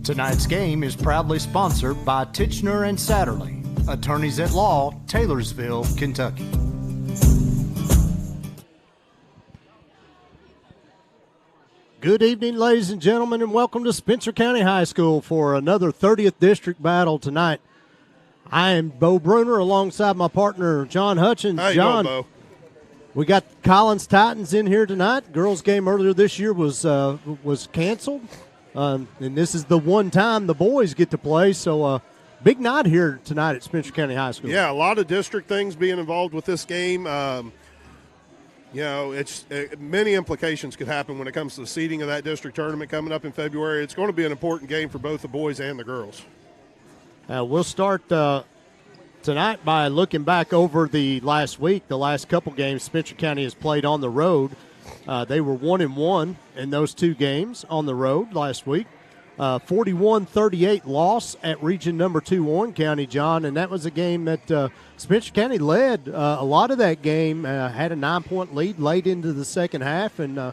Tonight's game is proudly sponsored by Titchener and Satterley, attorneys at law, Taylorsville, Kentucky. Good evening, ladies and gentlemen, and welcome to Spencer County High School for another 30th District battle tonight. I am Bo Bruner alongside my partner, John Hutchins. How you John, doing, Bo? we got Collins Titans in here tonight. Girls' game earlier this year was canceled, and this is the one time the boys get to play. So, big night here tonight at Spencer County High School. Yeah, a lot of district things being involved with this game. Many implications could happen when it comes to the seeding of that district tournament coming up in February. It's going to be an important game for both the boys and the girls. We'll start tonight by looking back over the last week. The last couple games Spencer County has played on the road. They were 1-1 in those two games on the road last week. 41-38 loss at region number 2 Warren County, John, and that was a game that Spencer County led a lot of that game, had a 9-point lead late into the second half, and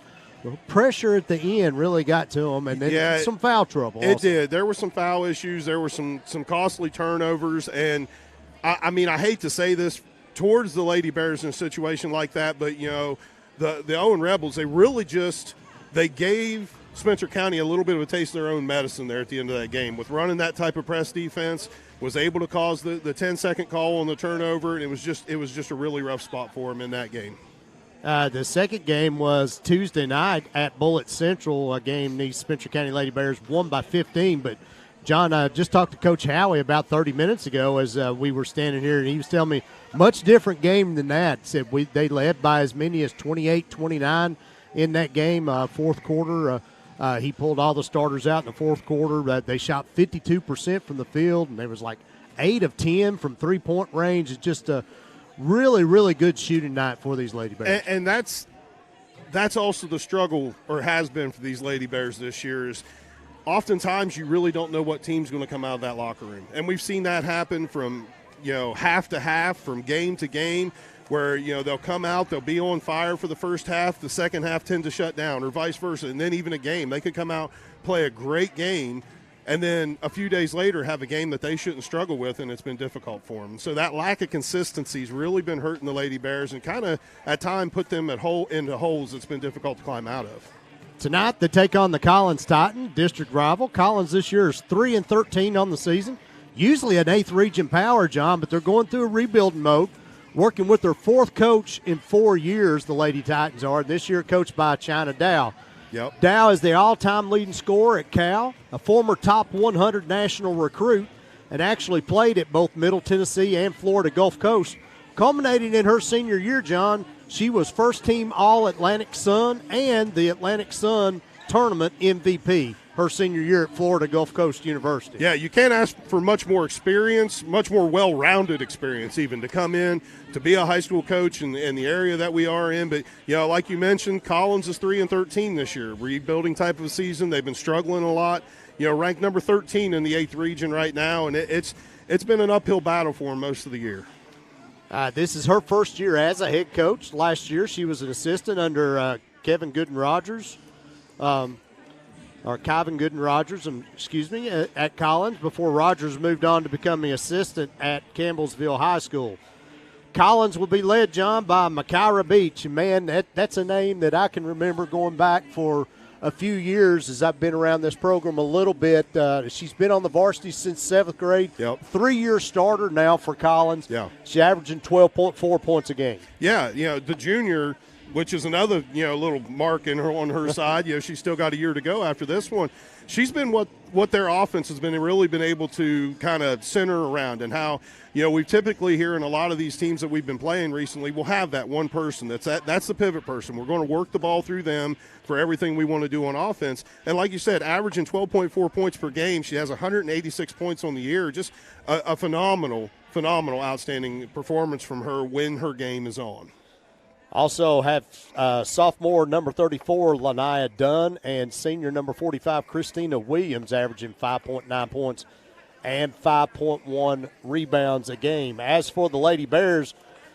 pressure at the end really got to them, and then some foul trouble. It did. There were some foul issues. There were some costly turnovers, and I hate to say this towards the Lady Bears in a situation like that, but, the Owen Rebels, they gave Spencer County a little bit of a taste of their own medicine there at the end of that game. With running that type of press defense, was able to cause the 10-second call on the turnover, and it was just a really rough spot for them in that game. The second game was Tuesday night at Bullitt Central, a game the Spencer County Lady Bears won by 15. But, John, I just talked to Coach Howie about 30 minutes ago as we were standing here, and he was telling me much different game than that. Said they led by as many as 28-29 in that game, fourth quarter. He pulled all the starters out in the fourth quarter. They shot 52% from the field, and there was like 8 of 10 from three-point range. It's just a really, really good shooting night for these Lady Bears. And that's also the struggle, or has been for these Lady Bears this year, is oftentimes you really don't know what team's going to come out of that locker room. And we've seen that happen from, half to half, from game to game, where, they'll come out, they'll be on fire for the first half, the second half tend to shut down, or vice versa. And then even a game, they could come out, play a great game, and then a few days later have a game that they shouldn't struggle with, and it's been difficult for them. So that lack of consistency has really been hurting the Lady Bears and kind of at times put them into holes that's been difficult to climb out of. Tonight they take on the Collins Titan, district rival. Collins this year is 3-13 on the season. Usually an 8th region power, John, but they're going through a rebuilding mode. Working with their 4th coach in 4 years, the Lady Titans are. This year coached by China Dow. Yep. Dow is the all-time leading scorer at Cal, a former top 100 national recruit, and actually played at both Middle Tennessee and Florida Gulf Coast. Culminating in her senior year, John, she was first-team All-Atlantic Sun and the Atlantic Sun Tournament MVP her senior year at Florida Gulf Coast University. Yeah, you can't ask for much more experience, much more well-rounded experience even, to come in, to be a high school coach in the area that we are in. But, like you mentioned, Collins is 3-13 this year. Rebuilding type of a season. They've been struggling a lot. Ranked number 13 in the 8th region right now, and it's been an uphill battle for them most of the year. This is her first year as a head coach. Last year she was an assistant under Kevin Gooden-Rogers. Kevin Gooden-Rogers, at Collins before Rogers moved on to becoming assistant at Campbellsville High School. Collins will be led, John, by Makira Beach. Man, that's a name that I can remember going back for a few years as I've been around this program a little bit. She's been on the varsity since 7th grade. Yep. 3-year starter now for Collins. Yeah. She's averaging 12.4 points a game. Yeah, the junior, which is another, little mark on her side. She's still got a year to go after this one. She's been what their offense has been really been able to kind of center around, and how, we typically here in a lot of these teams that we've been playing recently, we'll have that one person that's the pivot person. We're going to work the ball through them for everything we want to do on offense. And like you said, averaging 12.4 points per game. She has 186 points on the year. Just a phenomenal, outstanding performance from her when her game is on. Also have sophomore number 34, Lanaya Dunn, and senior number 45, Christina Williams, averaging 5.9 points and 5.1 rebounds a game. As for the Lady Bears,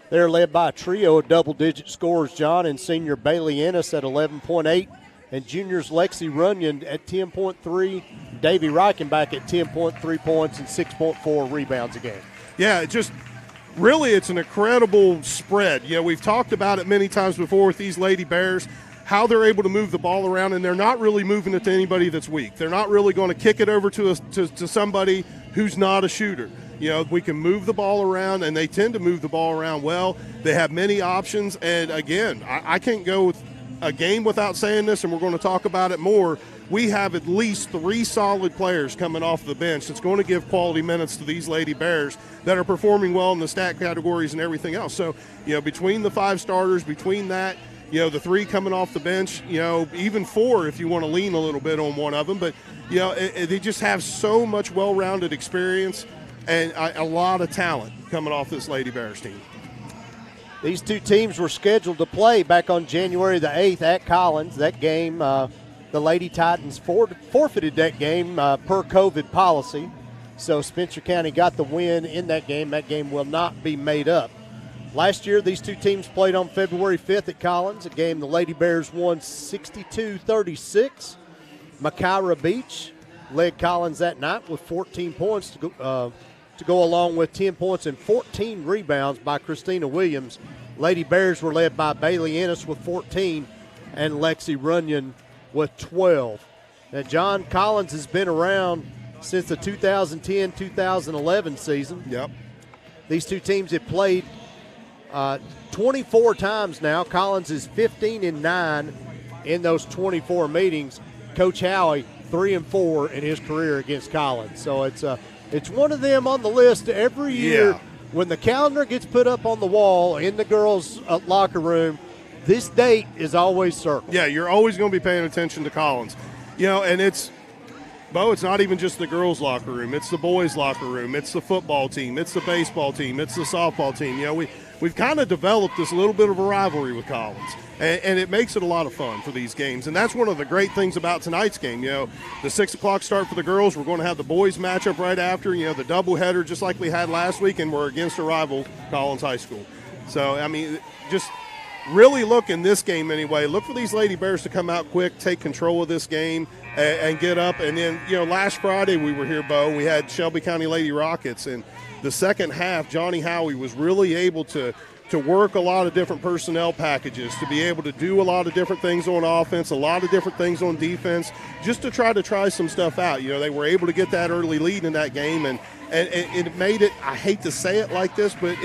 they're led by a trio of double-digit scorers, John, and senior Bailey Ennis at 11.8, and juniors Lexi Runyon at 10.3, Davey Reichenbach at 10.3 points and 6.4 rebounds a game. Yeah, it's an incredible spread. We've talked about it many times before with these Lady Bears, how they're able to move the ball around, and they're not really moving it to anybody that's weak. They're not really going to kick it over to somebody who's not a shooter. We can move the ball around, and they tend to move the ball around well. They have many options, and again, I can't go with a game without saying this, and we're going to talk about it more. We have at least 3 solid players coming off the bench that's going to give quality minutes to these Lady Bears that are performing well in the stat categories and everything else. So, between the 5 starters, between that, the 3 coming off the bench, even 4 if you want to lean a little bit on one of them. But, they just have so much well-rounded experience and a lot of talent coming off this Lady Bears team. These 2 teams were scheduled to play back on January the 8th at Collins. That game, the Lady Titans forfeited that game per COVID policy. So Spencer County got the win in that game. That game will not be made up. Last year, these 2 teams played on February 5th at Collins, a game the Lady Bears won 62-36. Myra Beach led Collins that night with 14 points to go along with 10 points and 14 rebounds by Christina Williams. Lady Bears were led by Bailey Ennis with 14 and Lexi Runyon with 12. Now, John, Collins has been around since the 2010-2011 season. Yep. These 2 teams have played 24 times now. Collins is 15-9 in those 24 meetings. Coach Howie 3-4 in his career against Collins. So it's one of them on the list every year. Yeah. When the calendar gets put up on the wall in the girls' locker room, this date is always circled. Yeah, you're always going to be paying attention to Collins. And it's not even just the girls' locker room. It's the boys' locker room. It's the football team. It's the baseball team. It's the softball team. We've kind of developed this little bit of a rivalry with Collins, and it makes it a lot of fun for these games. And that's one of the great things about tonight's game. The 6 o'clock start for the girls. We're going to have the boys matchup right after. The doubleheader just like we had last week, and we're against a rival, Collins High School. So, just really look in this game anyway. Look for these Lady Bears to come out quick, take control of this game, and get up. And then, last Friday we were here, Bo. We had Shelby County Lady Rockets, and the second half, Johnny Howie was really able to work a lot of different personnel packages, to be able to do a lot of different things on offense, a lot of different things on defense, just to try some stuff out. They were able to get that early lead in that game, and it made it, I hate to say it like this, but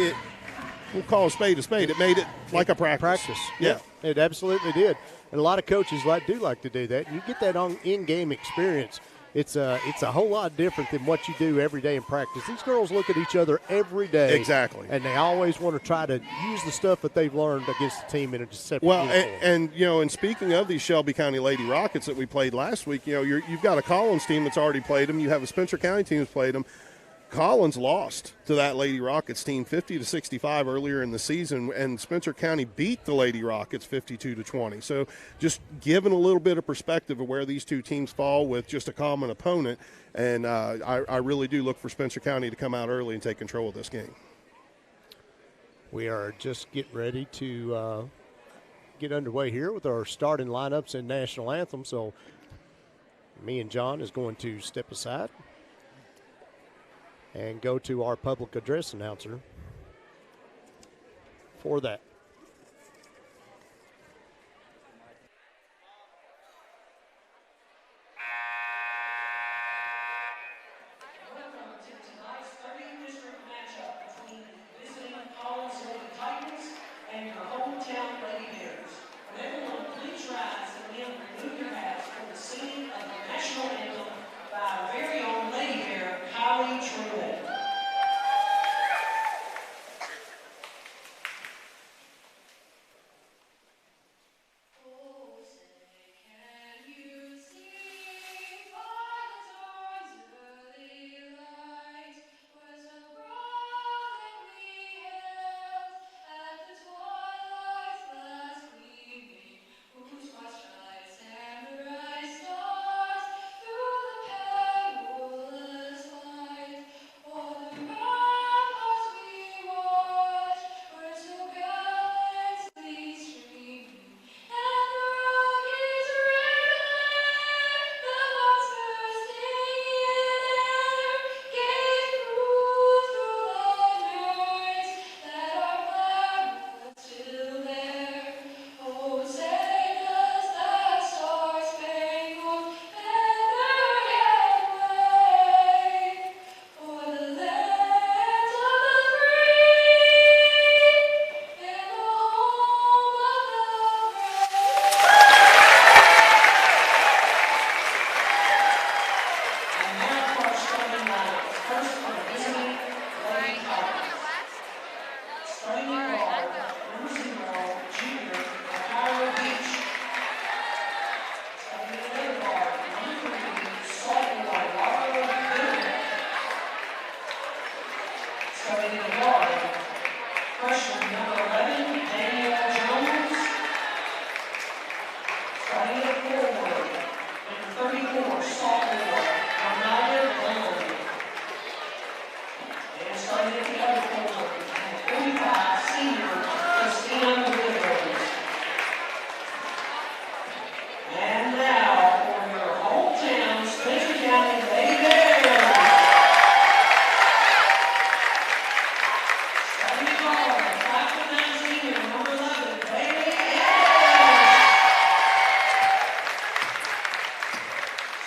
we'll call a spade a spade. It made it like a practice. Yeah, it absolutely did. And a lot of coaches do like to do that. You get that in-game experience. It's a whole lot different than what you do every day in practice. These girls look at each other every day. Exactly. And they always want to try to use the stuff that they've learned against the team in a separate uniform. And speaking of these Shelby County Lady Rockets that we played last week, you've got a Collins team that's already played them. You have a Spencer County team that's played them. Collins lost to that Lady Rockets team 50-65 earlier in the season, and Spencer County beat the Lady Rockets 52-20. So just giving a little bit of perspective of where these 2 teams fall with just a common opponent, and I really do look for Spencer County to come out early and take control of this game. We are just getting ready to get underway here with our starting lineups and national anthem. So me and John is going to step aside and go to our public address announcer for that. Welcome to tonight's 30th district matchup between visiting Collins Lady Titans and your hometown Lady Bears. When everyone please rise and again remove your hats for the singing of the national anthem by our very own Lady Bear, Kylie Truett. Starting at forward, number 34, sophomore, Amaya Bellamy. And starting at the other forward, number 45, senior, Christina Williams. And now for your hometown Spencer County Lady Bears. Starting guard, 5'9" senior, number 11, Bailey Evans.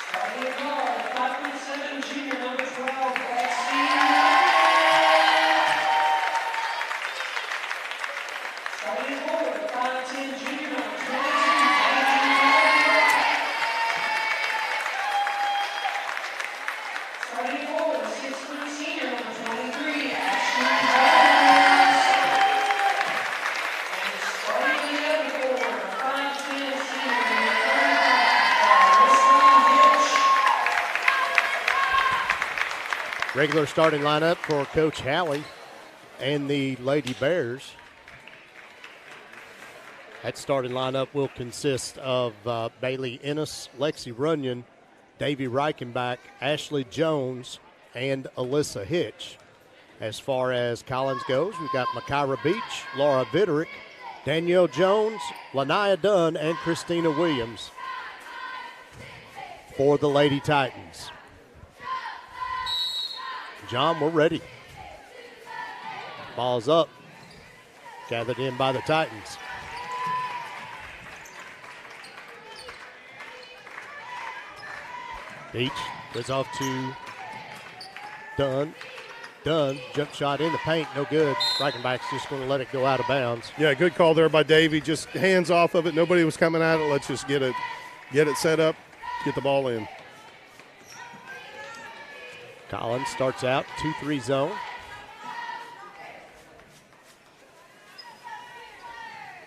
Starting guard, 5'7" junior, number 12, Lexi. Starting forward, 5'10" junior, number 22, starting forward, 6'3" senior, number 23, Ashley Jones. And starting the other forward, 5'10" senior, number 35, Alyssa Hitch. Regular starting lineup for Coach Howie and the Lady Bears. That starting lineup will consist of Bailey Ennis, Lexi Runyon, Davey Reichenbach, Ashley Jones, and Alyssa Hitch. As far as Collins goes, we've got Makira Beach, Laura Vitterick, Danielle Jones, Lanaya Dunn, and Christina Williams for the Lady Titans. John, we're ready. Ball's up. Gathered in by the Titans. Beach goes off to Dunn. Dunn, jump shot in the paint, no good. Reichenbach's just going to let it go out of bounds. Yeah, good call there by Davey. Just hands off of it. Nobody was coming at it. Let's just get it set up, get the ball in. Collins starts out 2-3 zone.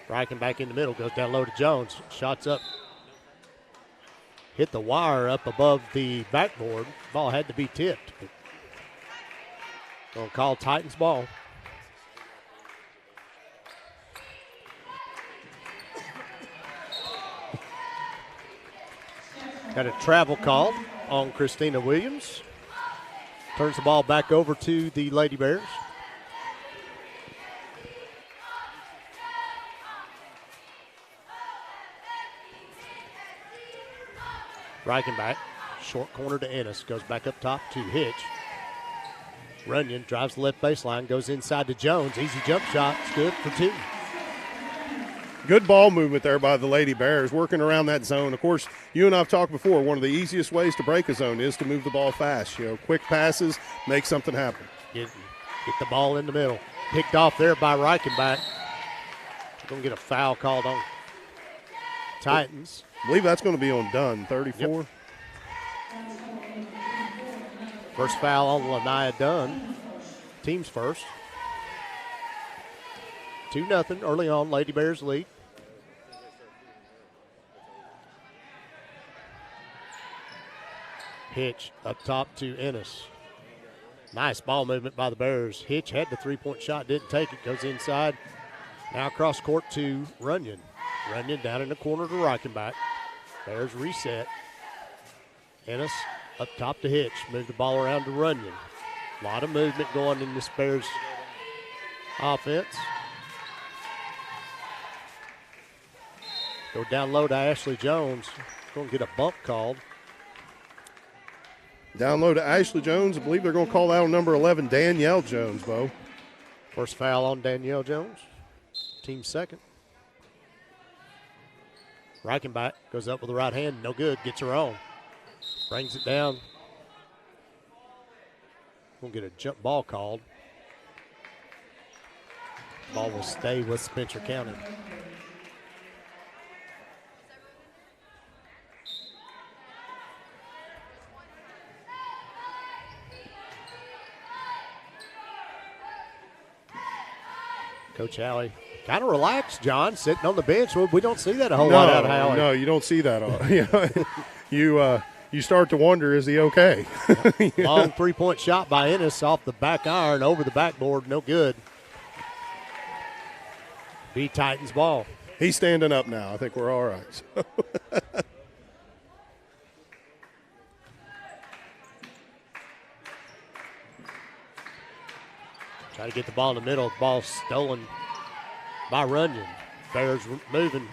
Reichenbach in the middle, goes down low to Jones. Shots up. Hit the wire up above the backboard. Ball had to be tipped. Going to call Titans ball. Got a travel call on Christina Williams. Turns the ball back over to the Lady Bears. Reichenbach, short corner to Ennis, goes back up top to Hitch. Runyon drives the left baseline, goes inside to Jones. Easy jump shot, it's good for two. Good ball movement there by the Lady Bears, working around that zone. Of course, you and I have talked before, one of the easiest ways to break a zone is to move the ball fast. You know, quick passes, make something happen. Get the ball in the middle. Picked off there by Reichenbach. Going to get a foul called on Titans. I believe that's going to be on Dunn, 34. Yep. First foul on Lanaya Dunn. Team's first. 2-0 early on, Lady Bears lead. Hitch up top to Ennis. Nice ball movement by the Bears. Hitch had the three-point shot, didn't take it, goes inside. Now across court to Runyon. Runyon down in the corner to Reichenbach. Bears reset. Ennis up top to Hitch. Move the ball around to Runyon. A lot of movement going in this Bears offense. Go down low to Ashley Jones. Going to get a bump called. Down low to Ashley Jones. I believe they're going to call out on number 11, Danielle Jones, Bo. First foul on Danielle Jones. Team second. Reichenbach goes up with the right hand. No good. Gets her on. Brings it down. We'll get a jump ball called. Ball will stay with Spencer County. Coach Howie kind of relaxed, John, sitting on the bench. We don't see that a whole lot out of Howie. No, you don't see that. You start to wonder, is he okay? Long three-point shot by Ennis off the back iron over the backboard. No good. Be Titans ball. He's standing up now. I think we're all right. Try to get the ball in the middle. Ball stolen by Runyon. Bears moving.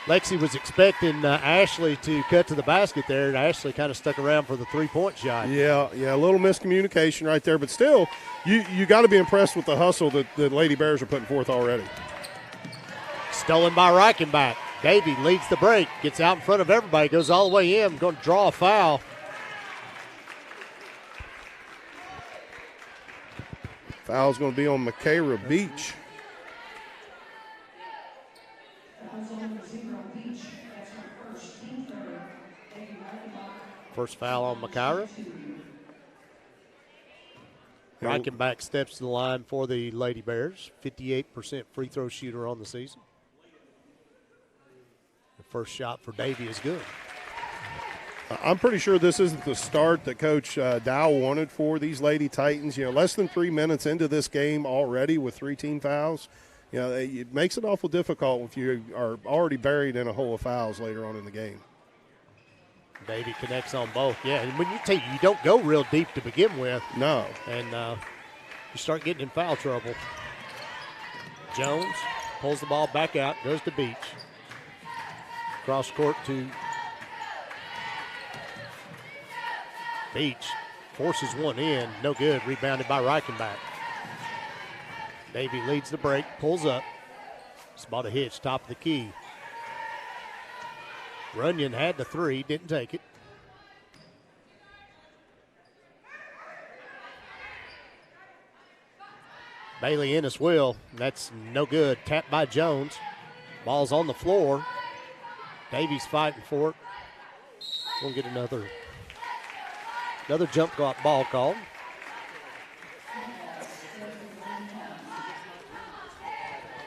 Lexi was expecting Ashley to cut to the basket there, and Ashley kind of stuck around for the three-point shot. Yeah, a little miscommunication right there. But still, you got to be impressed with the hustle that the Lady Bears are putting forth already. Stolen by Reichenbach. Davey leads the break, gets out in front of everybody, goes all the way in, going to draw a foul. Foul's going to be on Makaira Beach. First foul on Makaira. Reichenbach steps to the line for the Lady Bears. 58% free throw shooter on the season. The first shot for Davey is good. I'm pretty sure this isn't the start that Coach Dow wanted for these Lady Titans. Less than 3 minutes into this game already with 3 team fouls. It makes it awful difficult if you are already buried in a hole of fouls later on in the game. Davey connects on both. Yeah, and when you don't go real deep to begin with. No. And you start getting in foul trouble. Jones pulls the ball back out, goes to Beach. Cross court to Beach. Forces one in, no good. Rebounded by Reichenbach. Davey leads the break, pulls up. It's about a hitch, top of the key. Runyon had the three, didn't take it. Bailey Ennis will. That's no good. Tapped by Jones. Ball's on the floor. Davey's fighting for it. We'll get another jump ball called.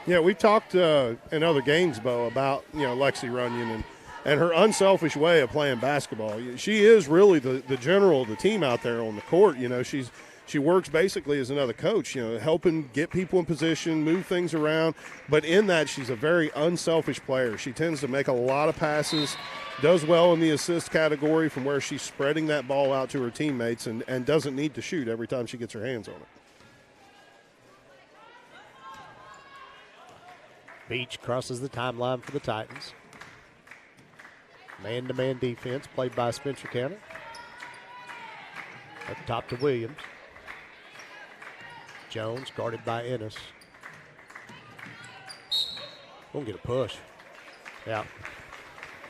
Yeah, we've talked in other games, Bo, about Lexi Runyon and her unselfish way of playing basketball. She is really the general of the team out there on the court. She works basically as another coach, helping get people in position, move things around. But in that, she's a very unselfish player. She tends to make a lot of passes, does well in the assist category from where she's spreading that ball out to her teammates and doesn't need to shoot every time she gets her hands on it. Beach crosses the timeline for the Titans. Man-to-man defense played by Spencer County. Up top to Williams. Jones guarded by Ennis. Gonna get a push. Yeah.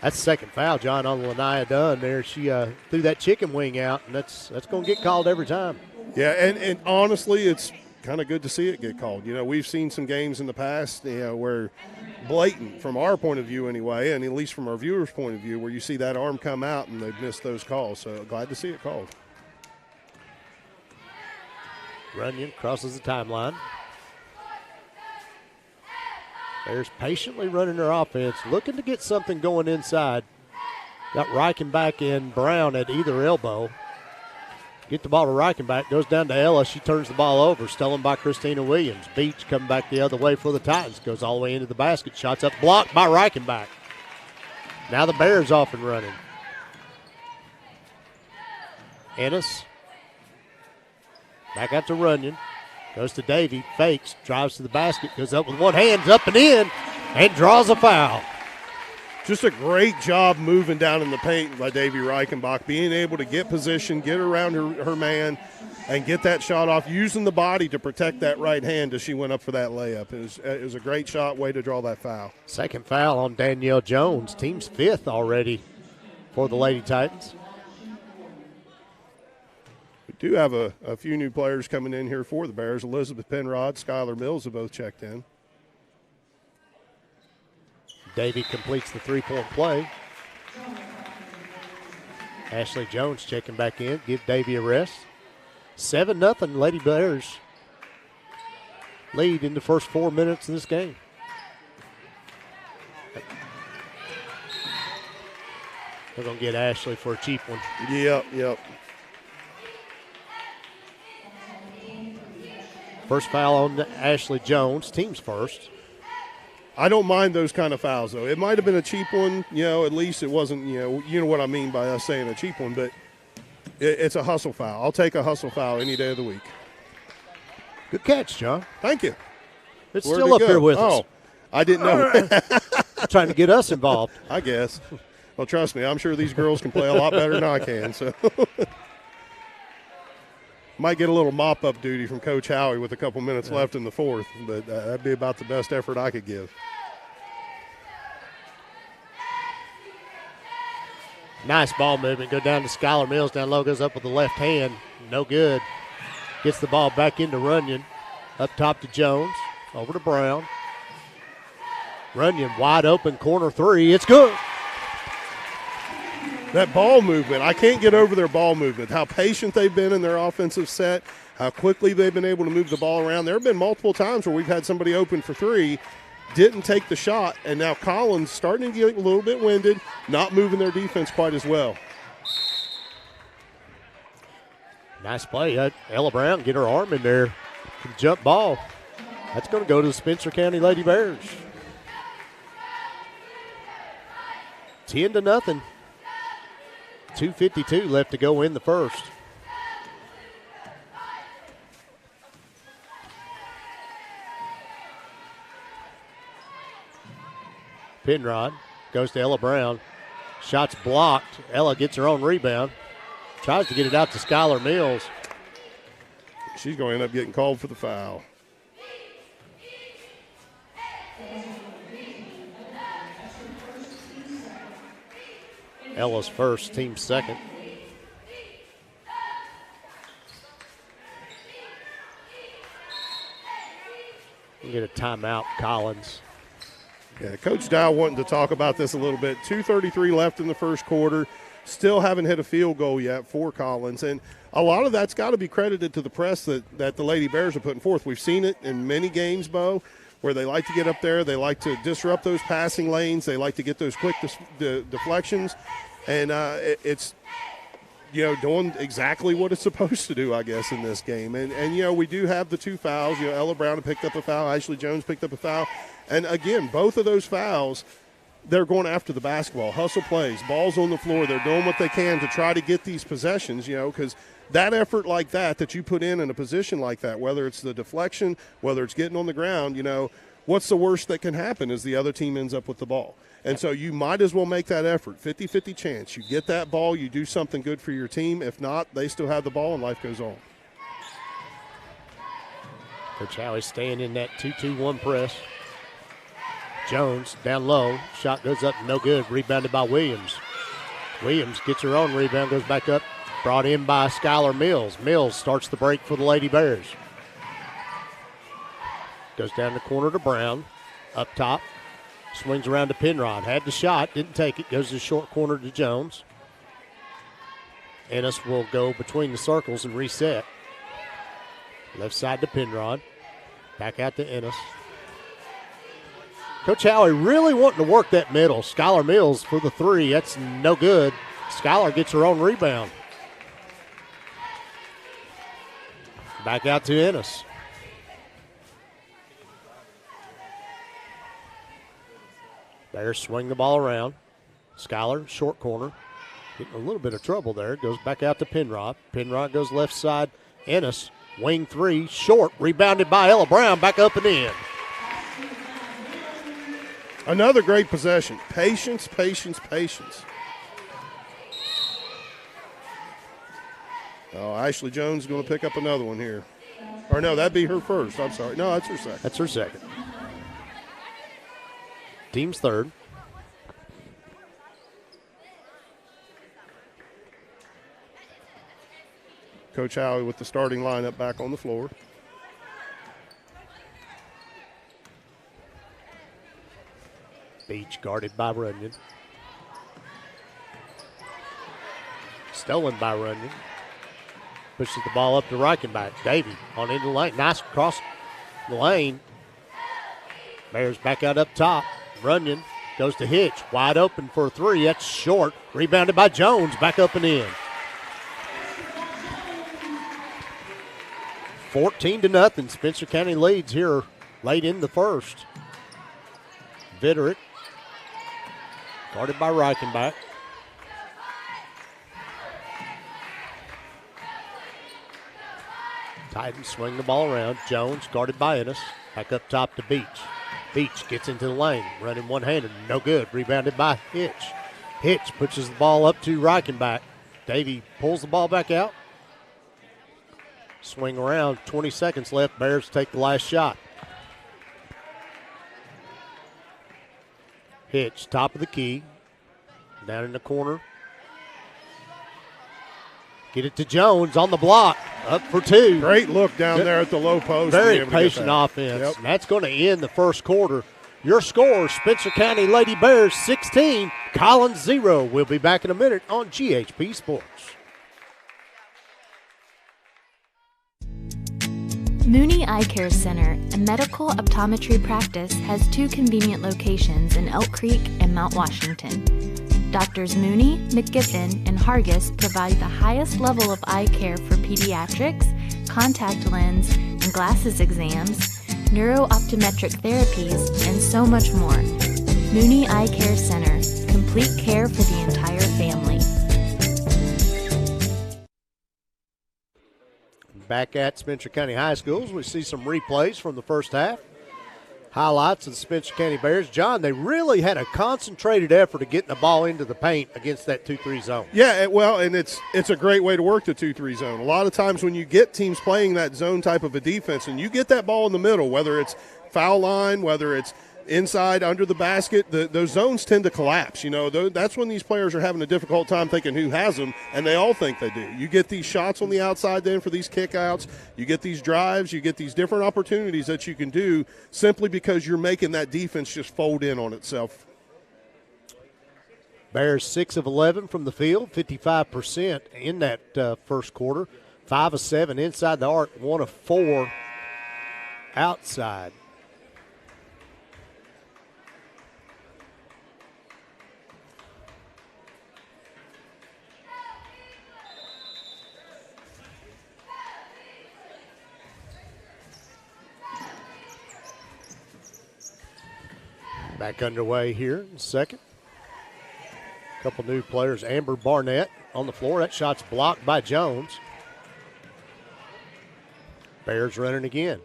That's the second foul, John, on Lanaya Dunn there. She threw that chicken wing out, and that's going to get called every time. Yeah, and honestly, it's kind of good to see it get called. We've seen some games in the past, where blatant, from our point of view anyway, and at least from our viewers' point of view, where you see that arm come out and they've missed those calls. So glad to see it called. Runyon crosses the timeline. Bears patiently running their offense, looking to get something going inside. Got Reichenbach and Brown at either elbow. Get the ball to Reichenbach, goes down to Ella. She turns the ball over, stolen by Christina Williams. Beach coming back the other way for the Titans. Goes all the way into the basket. Shots up, blocked by Reichenbach. Now the Bears off and running. Ennis. Back out to Runyon. Goes to Davey, fakes, drives to the basket, goes up with one hand, up and in, and draws a foul. Just a great job moving down in the paint by Davey Reichenbach, being able to get position, get around her man, and get that shot off, using the body to protect that right hand as she went up for that layup. It was a great shot, way to draw that foul. Second foul on Danielle Jones, team's fifth already for the Lady Titans. We do have a few new players coming in here for the Bears. Elizabeth Penrod, Skylar Mills have both checked in. Davey completes the three-point play. Ashley Jones checking back in, give Davey a rest. 7-0 Lady Bears lead in the first 4 minutes of this game. They're going to get Ashley for a cheap one. Yep. First foul on Ashley Jones, team's first. I don't mind those kind of fouls, though. It might have been a cheap one, at least it wasn't, you know what I mean by us saying a cheap one, but it's a hustle foul. I'll take a hustle foul any day of the week. Good catch, John. Thank you. It's Where'd still it up here go? with us. Oh, I didn't know. Trying to get us involved. I guess. Well, trust me, I'm sure these girls can play a lot better than I can. So, might get a little mop-up duty from Coach Howie with a couple minutes left in the fourth, but that'd be about the best effort I could give. Nice ball movement. Go down to Skylar Mills. Down low, goes up with the left hand. No good. Gets the ball back into Runyon. Up top to Jones. Over to Brown. Runyon wide open, corner three. It's good. That ball movement, I can't get over their ball movement, how patient they've been in their offensive set, how quickly they've been able to move the ball around. There have been multiple times where we've had somebody open for three, didn't take the shot, and now Collins starting to get a little bit winded, not moving their defense quite as well. Nice play. Ella Brown get her arm in there for the jump ball. That's going to go to the Spencer County Lady Bears. 10-0. 2:52 left to go in the first. Penrod goes to Ella Brown. Shot's blocked. Ella gets her own rebound. Tries to get it out to Skylar Mills. She's going to end up getting called for the foul. Ella's first, team second. We'll get a timeout, Collins. Yeah, Coach Dow wanting to talk about this a little bit. 2:33 left in the first quarter. Still haven't hit a field goal yet for Collins. And a lot of that's got to be credited to the press that the Lady Bears are putting forth. We've seen it in many games, Bo, where they like to get up there. They like to disrupt those passing lanes. They like to get those quick deflections. And it's, doing exactly what it's supposed to do, I guess, in this game. And we do have the two fouls. Ella Brown picked up a foul. Ashley Jones picked up a foul. And, again, both of those fouls, they're going after the basketball. Hustle plays, balls on the floor. They're doing what they can to try to get these possessions, because that effort like that you put in a position like that, whether it's the deflection, whether it's getting on the ground, what's the worst that can happen is the other team ends up with the ball. And so you might as well make that effort, 50-50 chance. You get that ball, you do something good for your team. If not, they still have the ball and life goes on. Coach Howie staying in that 2-2-1 press. Jones down low. Shot goes up, no good. Rebounded by Williams. Williams gets her own rebound, goes back up. Brought in by Skylar Mills. Mills starts the break for the Lady Bears. Goes down the corner to Brown. Up top. Swings around to Penrod. Had the shot, didn't take it. Goes to the short corner to Jones. Ennis will go between the circles and reset. Left side to Penrod. Back out to Ennis. Coach Howie really wanting to work that middle. Skylar Mills for the three. That's no good. Skylar gets her own rebound. Back out to Ennis. Bears swing the ball around. Skylar, short corner. Getting a little bit of trouble there. Goes back out to Penrod. Penrod goes left side. Ennis, wing three, short. Rebounded by Ella Brown. Back up and in. Another great possession. Patience, patience, patience. Oh, Ashley Jones is going to pick up another one here. Or no, that'd be her first. I'm sorry. No, that's her second. That's her second. Team's third. Coach Howie with the starting lineup back on the floor. Beach guarded by Runyon. Stolen by Runyon. Pushes the ball up to Reichenbach. Davey on into the lane. Nice cross the lane. Bears back out up top. Runyon goes to Hitch. Wide open for a three. That's short. Rebounded by Jones. Back up and in. 14-0. Spencer County leads here late in the first. Vitterick, guarded by Reichenbach. Titans swing the ball around. Jones guarded by Ennis. Back up top to Beach. Beach gets into the lane, running one-handed. No good. Rebounded by Hitch. Hitch pushes the ball up to Reichenbach. Davey pulls the ball back out. Swing around. 20 seconds left. Bears take the last shot. Hitch, top of the key. Down in the corner. Get it to Jones on the block. Up for two. Great look down there at the low post. Very patient offense. Yep. And that's going to end the first quarter. Your score, Spencer County Lady Bears 16, Collins 0. We'll be back in a minute on GHP Sports. Mooney Eye Care Center, a medical optometry practice, has 2 convenient locations in Elk Creek and Mount Washington. Doctors Mooney, McGiffin, and Hargis provide the highest level of eye care for pediatrics, contact lens and glasses exams, neuro-optometric therapies, and so much more. Mooney Eye Care Center, complete care for the entire family. Back at Spencer County High Schools, we see some replays from the first half. Highlights of the Spencer County Bears. John, they really had a concentrated effort of getting the ball into the paint against that 2-3 zone. Yeah, well, and it's a great way to work the 2-3 zone. A lot of times when you get teams playing that zone type of a defense and you get that ball in the middle, whether it's foul line, whether it's inside under the basket, those zones tend to collapse. You know, that's when these players are having a difficult time thinking who has them, and they all think they do. You get these shots on the outside then for these kickouts. You get these drives. You get these different opportunities that you can do simply because you're making that defense just fold in on itself. Bears 6 of 11 from the field, 55% in that first quarter. 5 of 7 inside the arc, 1 of 4 outside. Back underway here in a second. A couple new players. Amber Barnett on the floor. That shot's blocked by Jones. Bears running again.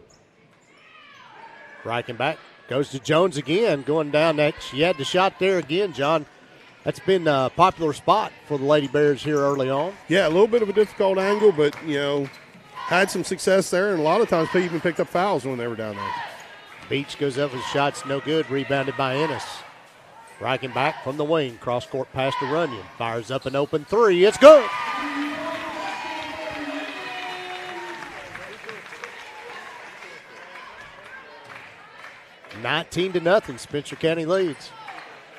Reichenbach goes to Jones again, going down that. She had the shot there again, John. That's been a popular spot for the Lady Bears here early on. Yeah, a little bit of a difficult angle, but, you know, had some success there, and a lot of times they even picked up fouls when they were down there. Beach goes up with shots, no good. Rebounded by Ennis. Reichenbach from the wing. Cross-court pass to Runyon. Fires up an open three. It's good. (19-0). Spencer County leads.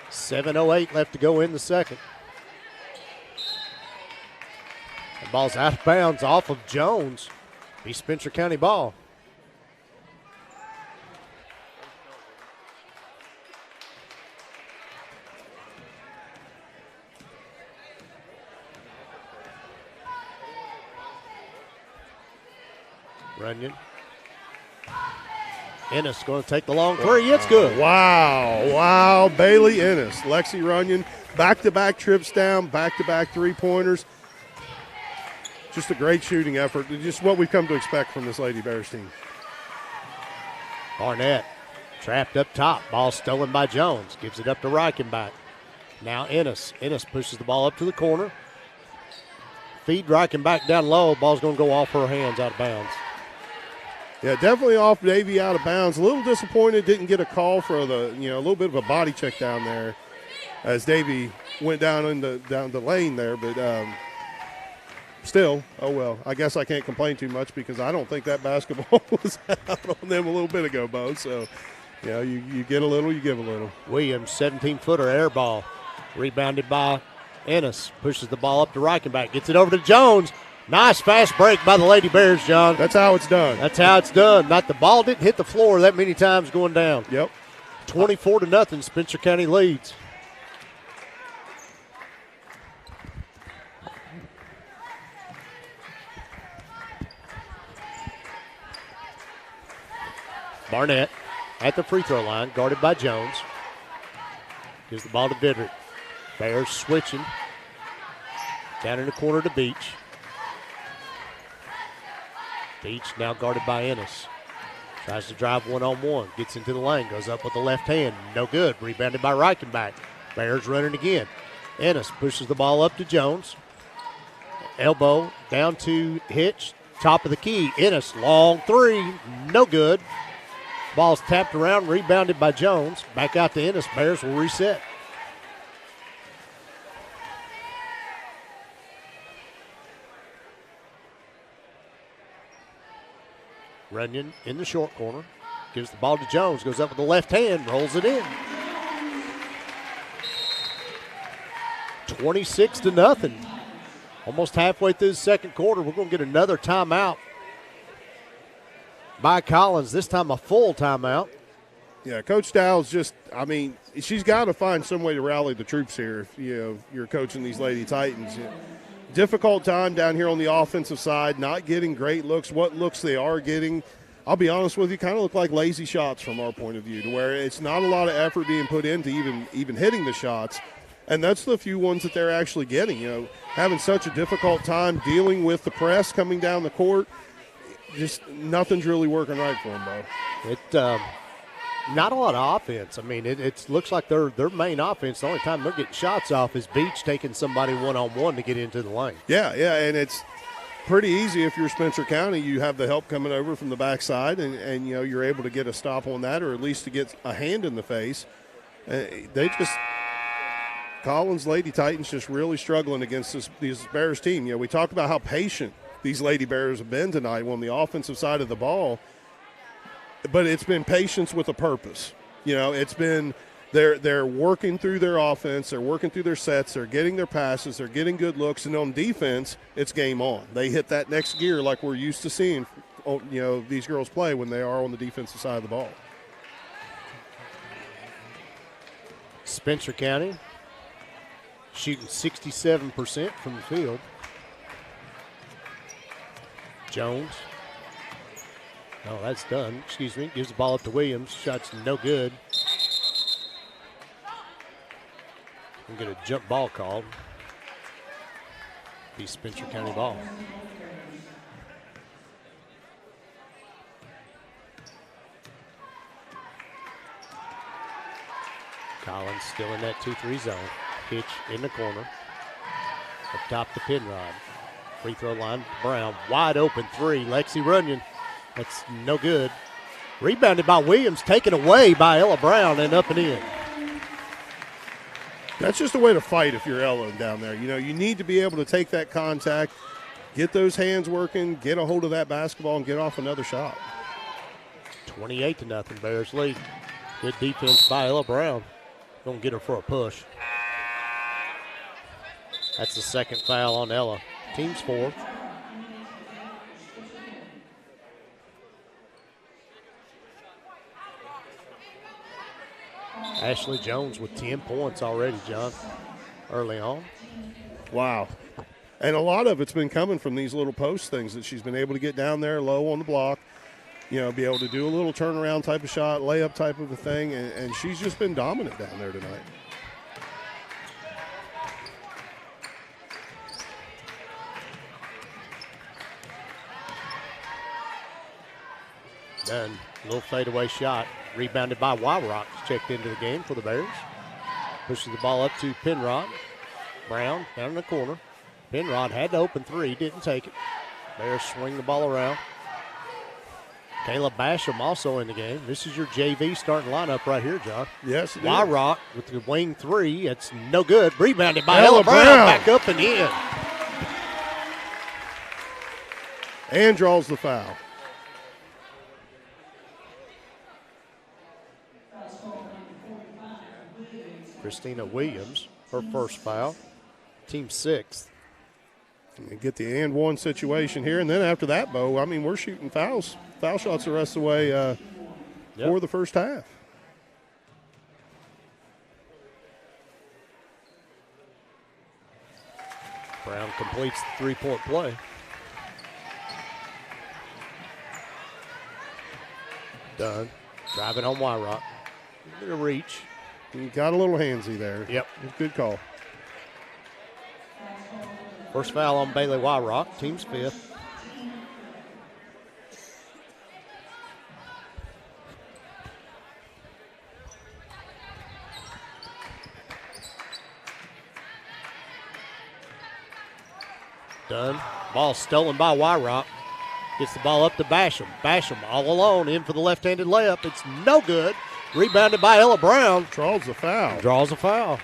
7:08 left to go in the second. The ball's out of bounds off of Jones. Be Spencer County ball. Runyon. Ennis going to take the long three. It's good. Wow. Bailey Ennis, Lexi Runyon, back-to-back trips down, back-to-back three-pointers. Just a great shooting effort. Just what we've come to expect from this Lady Bears team. Barnett trapped up top. Ball stolen by Jones. Gives it up to Reichenbach. Now Ennis. Ennis pushes the ball up to the corner. Feed Reichenbach down low. Ball's going to go off her hands, out of bounds. Yeah, definitely off Davey, out of bounds. A little disappointed, didn't get a call for the, a little bit of a body check down there as Davey went down the lane there. But still, oh well. I guess I can't complain too much because I don't think that basketball was out on them a little bit ago, Bo. So, you get a little, you give a little. Williams, 17-footer air ball. Rebounded by Ennis. Pushes the ball up to Reichenbach. Gets it over to Jones. Nice fast break by the Lady Bears, John. That's how it's done. That's how it's done. The ball didn't hit the floor that many times going down. Yep. 24-0, Spencer County leads. Barnett at the free throw line, guarded by Jones. Gives the ball to Vidrick. Bears switching. Down in the corner to Beach. Beach now guarded by Ennis. Tries to drive one-on-one. Gets into the lane. Goes up with the left hand. No good. Rebounded by Reichenbach. Bears running again. Ennis pushes the ball up to Jones. Elbow down to Hitch. Top of the key. Ennis, long three. No good. Ball's tapped around. Rebounded by Jones. Back out to Ennis. Bears will reset. Runyon in the short corner. Gives the ball to Jones. Goes up with the left hand. Rolls it in. 26-0. Almost halfway through the second quarter. We're going to get another timeout by Collins. This time a full timeout. Yeah, Coach Dow's she's got to find some way to rally the troops here if, you're coaching these Lady Titans. Difficult time down here on the offensive side, not getting great looks. What looks they are getting, I'll be honest with you, kind of look like lazy shots from our point of view, to where it's not a lot of effort being put into even hitting the shots. And that's the few ones that they're actually getting. Having such a difficult time dealing with the press coming down the court, just nothing's really working right for them, Bo. Not a lot of offense. I mean, it looks like their main offense, the only time they're getting shots off is Beach taking somebody one-on-one to get into the lane. Yeah, and it's pretty easy if you're Spencer County. You have the help coming over from the backside, and you're able to get a stop on that, or at least to get a hand in the face. Collins Lady Titans just really struggling against these Bears team. We talked about how patient these Lady Bears have been tonight on the offensive side of the ball. But it's been patience with a purpose. It's been they're working through their offense, they're working through their sets, they're getting their passes, they're getting good looks, and on defense, it's game on. They hit that next gear like we're used to seeing, these girls play when they are on the defensive side of the ball. Spencer County shooting 67% from the field. Jones. Oh, that's done. Excuse me. Gives the ball up to Williams. Shot's no good. We'll get a jump ball called. Be Spencer County ball. Collins still in that 2-3 zone. Pitch in the corner. Up top to Penrod. Free throw line, Brown. Wide open three. Lexi Runyon. That's no good. Rebounded by Williams, taken away by Ella Brown, and up and in. That's just a way to fight if you're Ella down there. You need to be able to take that contact, get those hands working, get a hold of that basketball, and get off another shot. 28-0, Bears lead. Good defense by Ella Brown. Gonna get her for a push. That's the second foul on Ella. Team's fourth. Ashley Jones with 10 points already, John, early on. Wow. And a lot of it's been coming from these little post things that she's been able to get down there low on the block, be able to do a little turnaround type of shot, layup type of a thing, and she's just been dominant down there tonight. Done. Little fadeaway shot. Rebounded by Wyrock. Checked into the game for the Bears. Pushes the ball up to Penrod. Brown down in the corner. Penrod had the open three. Didn't take it. Bears swing the ball around. Kayla Basham also in the game. This is your JV starting lineup right here, John. Yes, it is. Wyrock with the wing three. It's no good. Rebounded by Ella Brown. Back up and in. And draws the foul. Christina Williams, her first foul. Team sixth. And get the and one situation here. And then after that, Bo, we're shooting foul shots the rest of the way for the first half. Brown completes the three-point play. Done. Driving on Wyrock. Bit of reach. He got a little handsy there. Yep. Good call. First foul on Bailey Wyrock, team's 5th. Done. Ball stolen by Wyrock. Gets the ball up to Basham. Basham all alone in for the left-handed layup. It's no good. Rebounded by Ella Brown. Draws the foul. Draws a foul.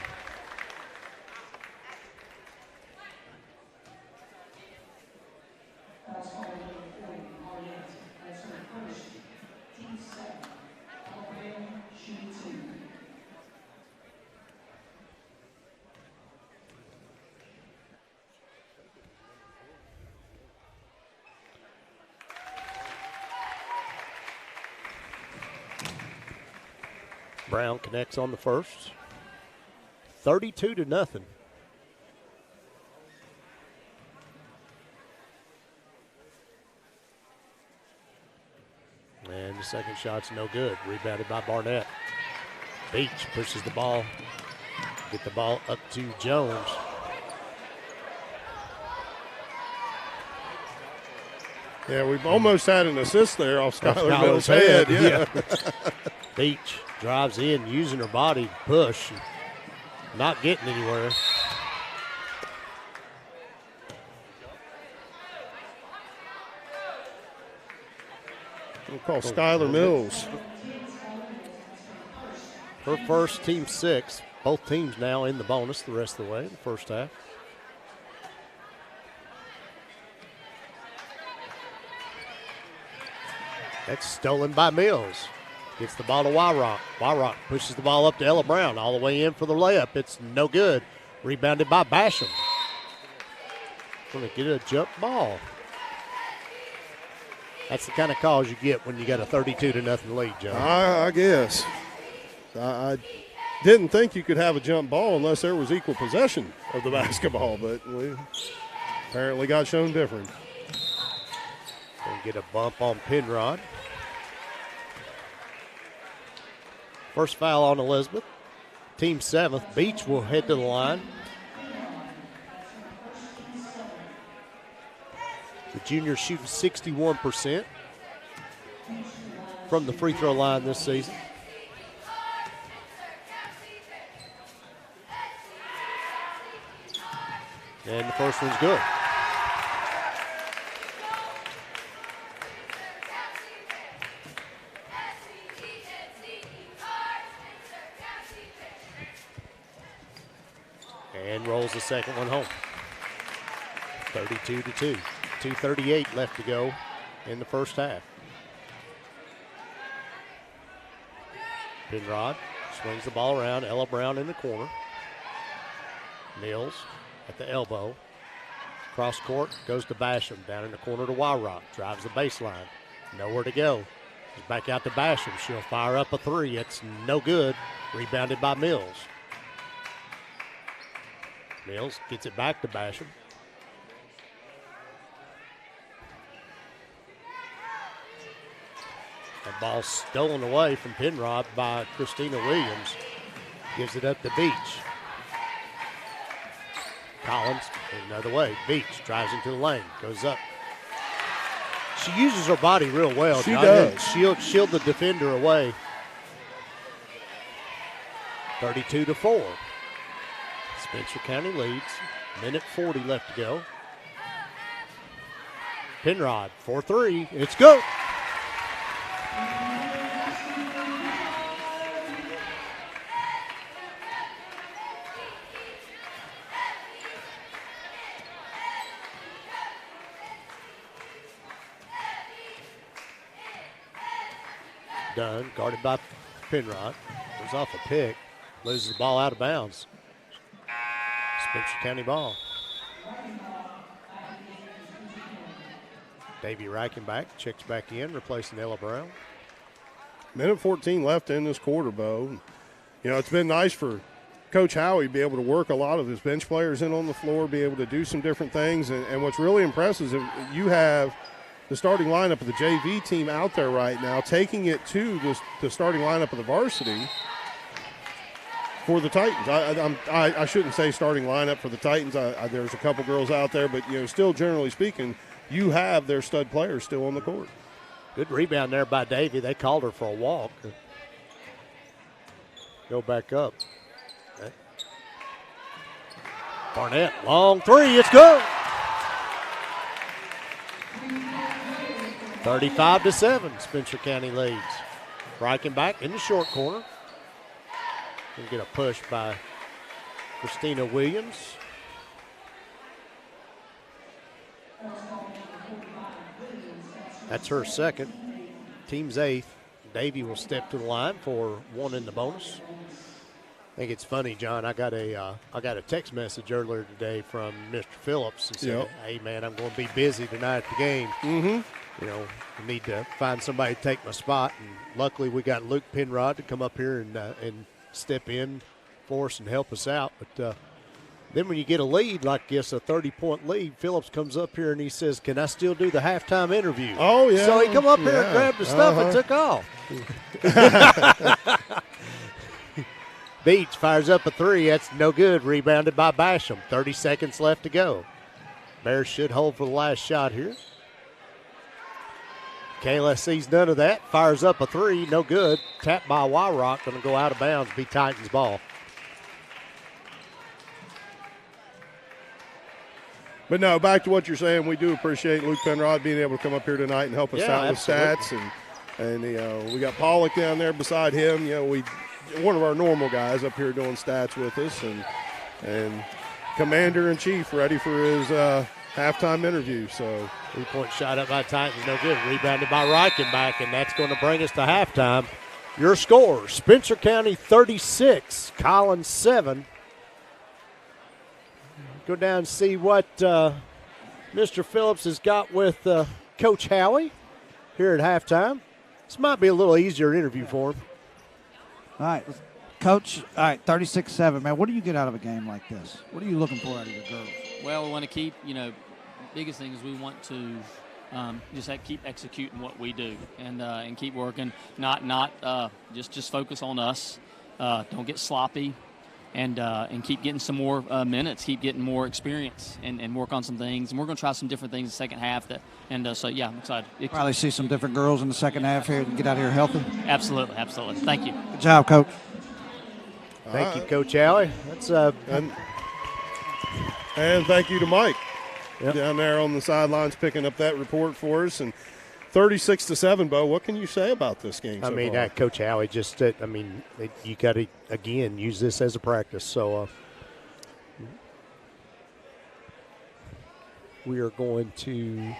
Brown connects on the first. 32-0. And the second shot's no good. Rebounded by Barnett. Beach pushes the ball. Get the ball up to Jones. Yeah, we've almost had an assist there off Skylar Mills' head. Yeah. Beach drives in, using her body to push. Not getting anywhere. We'll call Skylar Mills. Her first, team 6. Both teams now in the bonus the rest of the way in the first half. That's stolen by Mills. Gets the ball to Wyrock. Wyrock pushes the ball up to Ella Brown. All the way in for the layup. It's no good. Rebounded by Basham. Going to get a jump ball. That's the kind of calls you get when you got a 32-0 lead, Joe. I guess. I didn't think you could have a jump ball unless there was equal possession of the basketball, but we apparently got shown different. Going to get a bump on Penrod. First foul on Elizabeth. Team 7th. Beach will head to the line. The junior shooting 61% from the free throw line this season. And the first one's good. And rolls the second one home. 32-2. 2:38 left to go in the first half. Penrod swings the ball around. Ella Brown in the corner. Mills at the elbow. Cross court, goes to Basham. Down in the corner to Wyrock. Drives the baseline. Nowhere to go. He's back out to Basham. She'll fire up a three. It's no good. Rebounded by Mills. Mills gets it back to Basham. That ball stolen away from Penrod by Christina Williams. Gives it up to Beach. Collins another way. Beach drives into the lane. Goes up. She uses her body real well. She does. Shield the defender away. 32-4. Spencer County leads. Minute 40 left to go. Penrod, 4-3. It's go. Dunn, guarded by Penrod. Goes off a pick. Loses the ball out of bounds. Spencer County ball. Davey Reichenbach checks back in, replacing Ella Brown. Minute 14 left in this quarter, Bo. You know, it's been nice for Coach Howie to be able to work a lot of his bench players in on the floor, be able to do some different things. And what's really impressive is you have the starting lineup of the JV team out there right now, taking it to the starting lineup of the varsity. for the Titans. I shouldn't say starting lineup for the Titans. There's a couple girls out there, but still generally speaking, you have their stud players still on the court. Good rebound there by Davy. They called her for a walk. Go back up. Okay. Barnett, long three. It's good. 35-7. Spencer County leads. Reichenbach in the short corner. We'll get a push by Christina Williams. That's her second. Team's eighth. Davy will step to the line for one in the bonus. I think it's funny, John. I got a text message earlier today from Mr. Phillips and said, "Hey man, I'm going to be busy tonight at the game. Mm-hmm. I need to find somebody to take my spot." And luckily, we got Luke Penrod to come up here and step in for us and help us out. But then when you get a lead like this, a 30-point lead, Phillips comes up here and he says, "Can I still do the halftime interview?" Oh, yeah. So he come up here and grabbed the stuff and took off. Beach fires up a three. That's no good. Rebounded by Basham. 30 seconds left to go. Bears should hold for the last shot here. Kayla sees none of that. Fires up a three. No good. Tapped by Wyrock. Going to go out of bounds. Be Titans ball. But no, back to what you're saying. We do appreciate Luke Penrod being able to come up here tonight and help us out with stats. And we got Pollock down there beside him. One of our normal guys up here doing stats with us, and Commander-in-Chief ready for his halftime interview. So 3-point shot up by Titans, no good. Rebounded by Reichenbach, and that's going to bring us to halftime. Your score: Spencer County 36, Collins 7. Go down and see what Mr. Phillips has got with Coach Howie here at halftime. This might be a little easier interview for him. All right, Coach, all right, 36-7, man. What do you get out of a game like this? What are you looking for out of your girls? Well, we want to keep, biggest thing is we want to keep executing what we do and keep working, not just focus on us. Don't get sloppy and keep getting some more minutes, keep getting more experience and work on some things. And we're going to try some different things in the second half. I'm excited. Probably see some different girls in the second half here and get out of here healthy. Absolutely. Thank you. Good job, Coach. Thank you, Coach Howie. That's and thank you to Mike down there on the sidelines picking up that report for us. And 36-7, Bo. What can you say about this game? Coach Howie just, you got to again use this as a practice. So we are going to.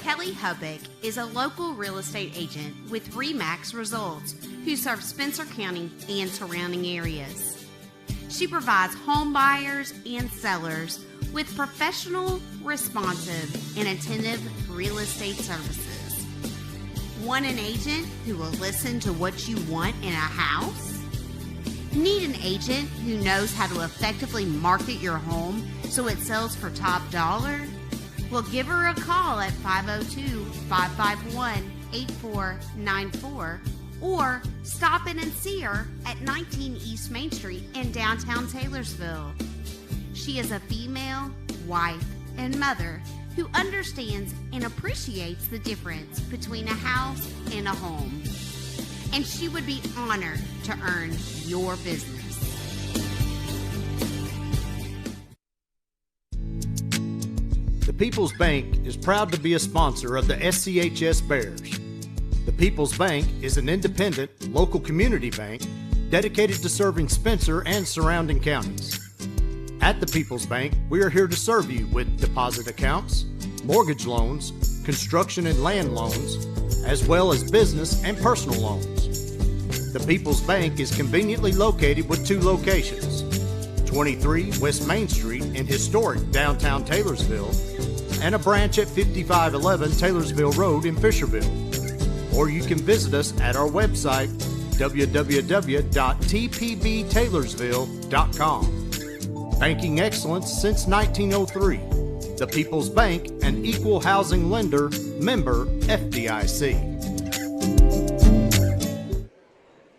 Kelly Hubbard is a local real estate agent with RE/MAX Results who serves Spencer County and surrounding areas. She provides home buyers and sellers with professional, responsive, and attentive real estate services. Want an agent who will listen to what you want in a house? Need an agent who knows how to effectively market your home so it sells for top dollar? Well, give her a call at 502-551-8494 or stop in and see her at 19 East Main Street in downtown Taylorsville. She is a female, wife, and mother who understands and appreciates the difference between a house and a home. And she would be honored to earn your business. The People's Bank is proud to be a sponsor of the SCHS Bears. The People's Bank is an independent, local community bank dedicated to serving Spencer and surrounding counties. At the People's Bank, we are here to serve you with deposit accounts, mortgage loans, construction and land loans, as well as business and personal loans. The People's Bank is conveniently located with 2 locations, 23 West Main Street in historic downtown Taylorsville, and a branch at 5511 Taylorsville Road in Fisherville. Or you can visit us at our website, www.tpbtaylorsville.com. Banking excellence since 1903. The People's Bank, an equal housing lender, member FDIC.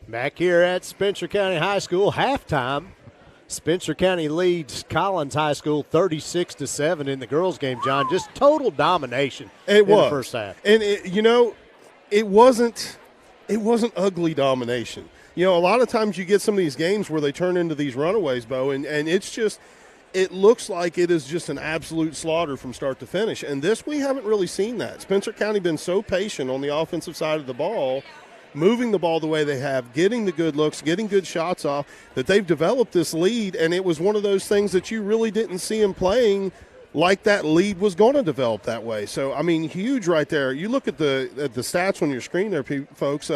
Back here at Spencer County High School, halftime. Spencer County leads Collins High School 36-7 in the girls' game, John. Just total domination in the first half. And, it wasn't ugly domination. A lot of times you get some of these games where they turn into these runaways, Bo, and it's just – it looks like it is just an absolute slaughter from start to finish. And this, we haven't really seen that. Spencer County been so patient on the offensive side of the ball, moving the ball the way they have, getting the good looks, getting good shots off, that they've developed this lead, and it was one of those things that you really didn't see them playing like that lead was going to develop that way. So, I mean, huge right there. You look at the stats on your screen there, folks.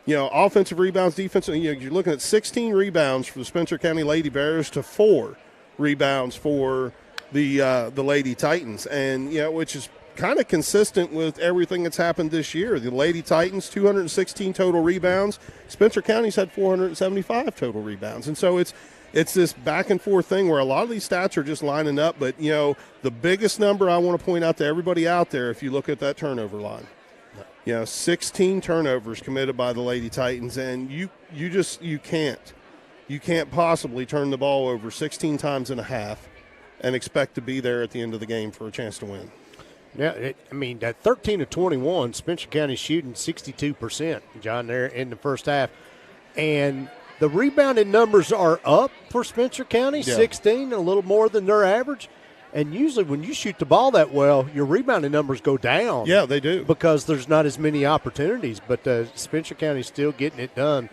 Offensive rebounds, defensive. You're looking at 16 rebounds for the Spencer County Lady Bears to 4 rebounds for the Lady Titans, and which is kind of consistent with everything that's happened this year. The Lady Titans, 216 total rebounds. Spencer County's had 475 total rebounds. And so it's this back and forth thing where a lot of these stats are just lining up. But, the biggest number I want to point out to everybody out there, if you look at that turnover line, 16 turnovers committed by the Lady Titans. And you can't possibly turn the ball over 16 times and a half and expect to be there at the end of the game for a chance to win. Yeah, that 13 of 21, Spencer County shooting 62%, John, there in the first half. And the rebounding numbers are up for Spencer County, 16, a little more than their average. And usually when you shoot the ball that well, your rebounding numbers go down. Yeah, they do. Because there's not as many opportunities. But Spencer County's still getting it done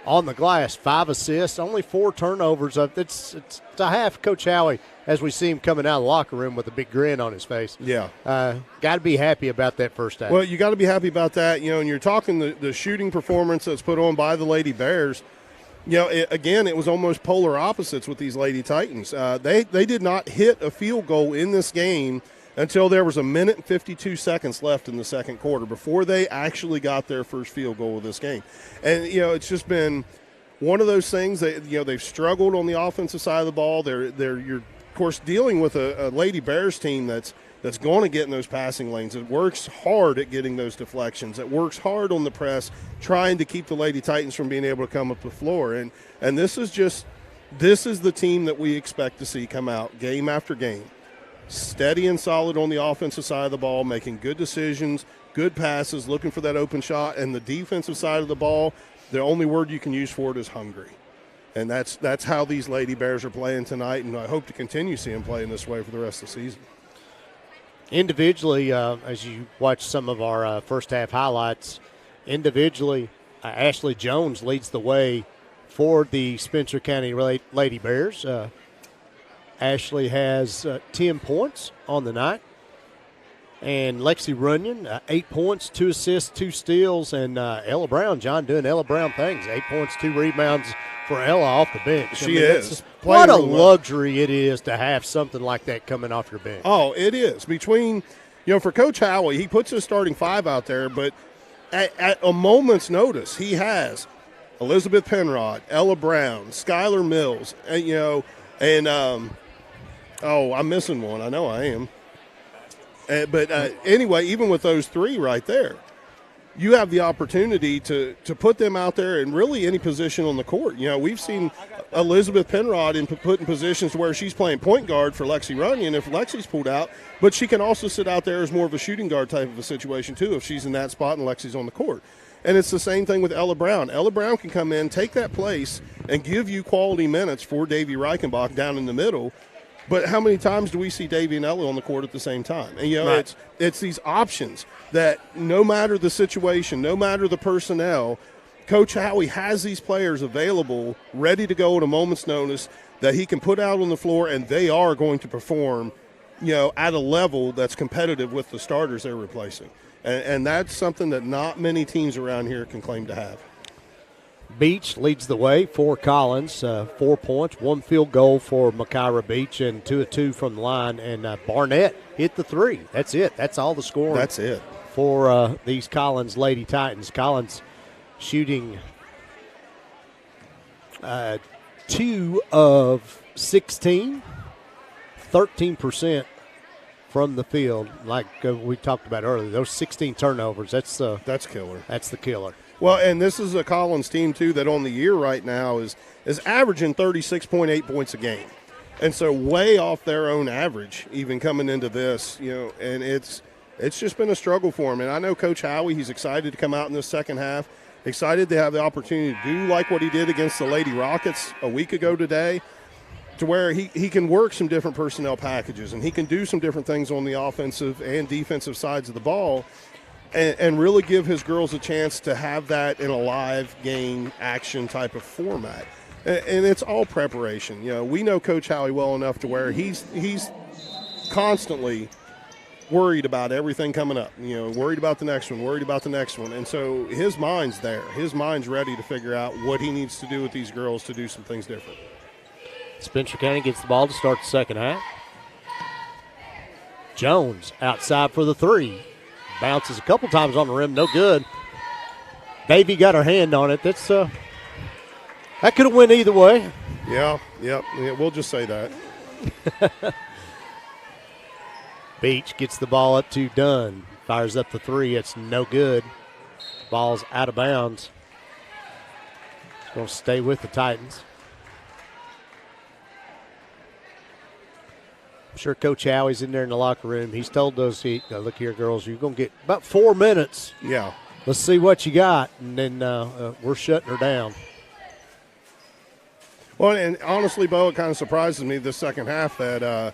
on the glass. 5 assists, only 4 turnovers. It's a half Coach Howie as we see him coming out of the locker room with a big grin on his face. Yeah. Got to be happy about that first half. Well, you got to be happy about that. And you're talking the shooting performance that's put on by the Lady Bears. It was almost polar opposites with these Lady Titans. They did not hit a field goal in this game until there was 1 minute and 52 seconds left in the second quarter before they actually got their first field goal of this game. And, it's just been one of those things that, they've struggled on the offensive side of the ball. You're, of course, dealing with a Lady Bears team that's going to get in those passing lanes. It works hard at getting those deflections. It works hard on the press, trying to keep the Lady Titans from being able to come up the floor. And this is the team that we expect to see come out game after game. Steady and solid on the offensive side of the ball, making good decisions, good passes, looking for that open shot. And the defensive side of the ball, the only word you can use for it is hungry. And that's how these Lady Bears are playing tonight, and I hope to continue seeing them playing this way for the rest of the season. Individually, as you watch some of our first half highlights, individually, Ashley Jones leads the way for the Spencer County Lady Bears. Ashley has 10 points on the night. And Lexi Runyon, 8 points, 2 assists, 2 steals, and Ella Brown, John, doing Ella Brown things. 8 points, 2 rebounds for Ella off the bench. She is. What a luxury it is to have something like that coming off your bench. Oh, it is. Between, for Coach Howie, he puts his starting 5 out there, but at a moment's notice, he has Elizabeth Penrod, Ella Brown, Skylar Mills, and I'm missing one. I know I am. But anyway, even with those 3 right there, you have the opportunity to put them out there in really any position on the court. We've seen Elizabeth Penrod put in positions where she's playing point guard for Lexi Runyon if Lexi's pulled out, but she can also sit out there as more of a shooting guard type of a situation too if she's in that spot and Lexi's on the court. And it's the same thing with Ella Brown. Ella Brown can come in, take that place, and give you quality minutes for Davy Reichenbach down in the middle. But how many times do we see Davy and Ella on the court at the same time? And, Right. it's these options that no matter the situation, no matter the personnel, Coach Howie has these players available, ready to go at a moment's notice that he can put out on the floor, and they are going to perform, at a level that's competitive with the starters they're replacing. And that's something that not many teams around here can claim to have. Beach leads the way for Collins, 4 points, 1 field goal for Makira Beach, and 2 of 2 from the line. And Barnett hit the 3. That's it. That's all the scoring. That's it for these Collins Lady Titans. Collins shooting 2 of 16, 13% from the field. Like we talked about earlier, those 16 turnovers. That's killer. That's the killer. Well, and this is a Collins team, too, that on the year right now is averaging 36.8 points a game. And so way off their own average even coming into this, and it's just been a struggle for them. And I know Coach Howie, he's excited to come out in this second half, excited to have the opportunity to do like what he did against the Lady Rockets a week ago today, to where he can work some different personnel packages and he can do some different things on the offensive and defensive sides of the ball. And really give his girls a chance to have that in a live game action type of format. And it's all preparation. We know Coach Howie well enough to where he's constantly worried about everything coming up. Worried about the next one, And so his mind's there. His mind's ready to figure out what he needs to do with these girls to do some things different. Spencer County gets the ball to start the second half. Jones outside for the 3. Bounces a couple times on the rim, no good. Davy got her hand on it. That's that could have went either way. Yeah, we'll just say that. Beach gets the ball up to Dunn. Fires up the 3. It's no good. Ball's out of bounds. It's going to stay with the Titans. I'm sure Coach Howie's in there in the locker room. He's told us, look here, girls, you're going to get about 4 minutes. Yeah. Let's see what you got, and then we're shutting her down. Well, and honestly, Bo, it kind of surprises me this second half that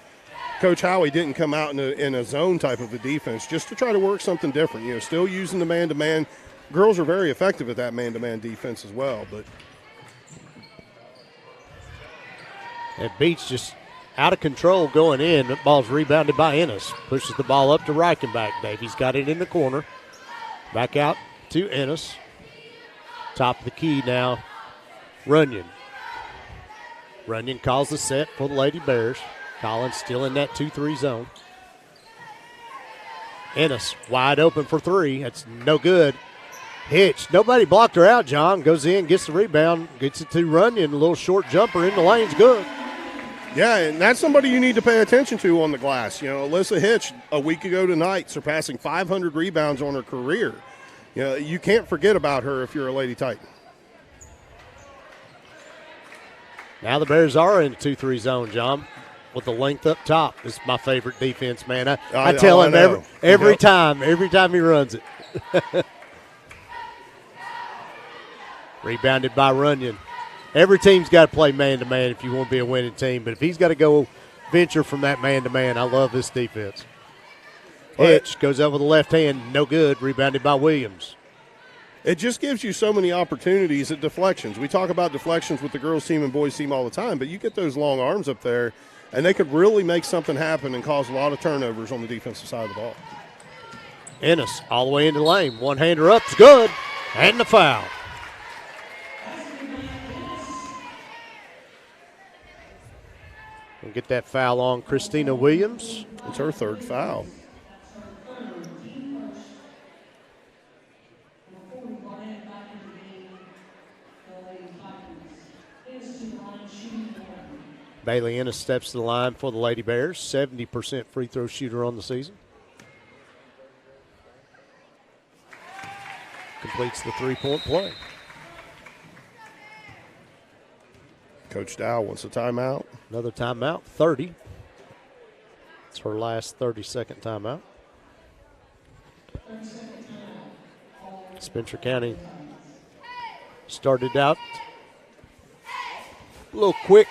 Coach Howie didn't come out in a zone type of a defense just to try to work something different. Still using the man-to-man. Girls are very effective at that man-to-man defense as well. But at Beach just out of control going in. That ball's rebounded by Ennis. Pushes the ball up to Reichenbach. Davies got it in the corner. Back out to Ennis. Top of the key now, Runyon. Runyon calls the set for the Lady Bears. Collins still in that 2-3 zone. Ennis wide open for 3. That's no good. Hitch. Nobody blocked her out, John. Goes in, gets the rebound, gets it to Runyon. A little short jumper in the lane's good. Yeah, and that's somebody you need to pay attention to on the glass. Alyssa Hitch, a week ago tonight, surpassing 500 rebounds on her career. You can't forget about her if you're a Lady Titan. Now the Bears are in the 2-3 zone, John, with the length up top. This is my favorite defense, man. I tell him every time he runs it. Rebounded by Runyon. Every team's got to play man-to-man if you want to be a winning team. But if he's got to go venture from that man-to-man, I love this defense. Hitch goes over the left hand, no good. Rebounded by Williams. It just gives you so many opportunities at deflections. We talk about deflections with the girls' team and boys' team all the time, but you get those long arms up there, and they could really make something happen and cause a lot of turnovers on the defensive side of the ball. Ennis all the way into the lane. One-hander up is good. And the foul. We'll get that foul on Christina Williams. It's her third foul. Bailey Ennis steps to the line for the Lady Bears. 70% free throw shooter on the season. Completes the three-point play. Coach Dow wants a timeout. Another timeout, 30. It's her last 30-second timeout. Spencer County started out a little quick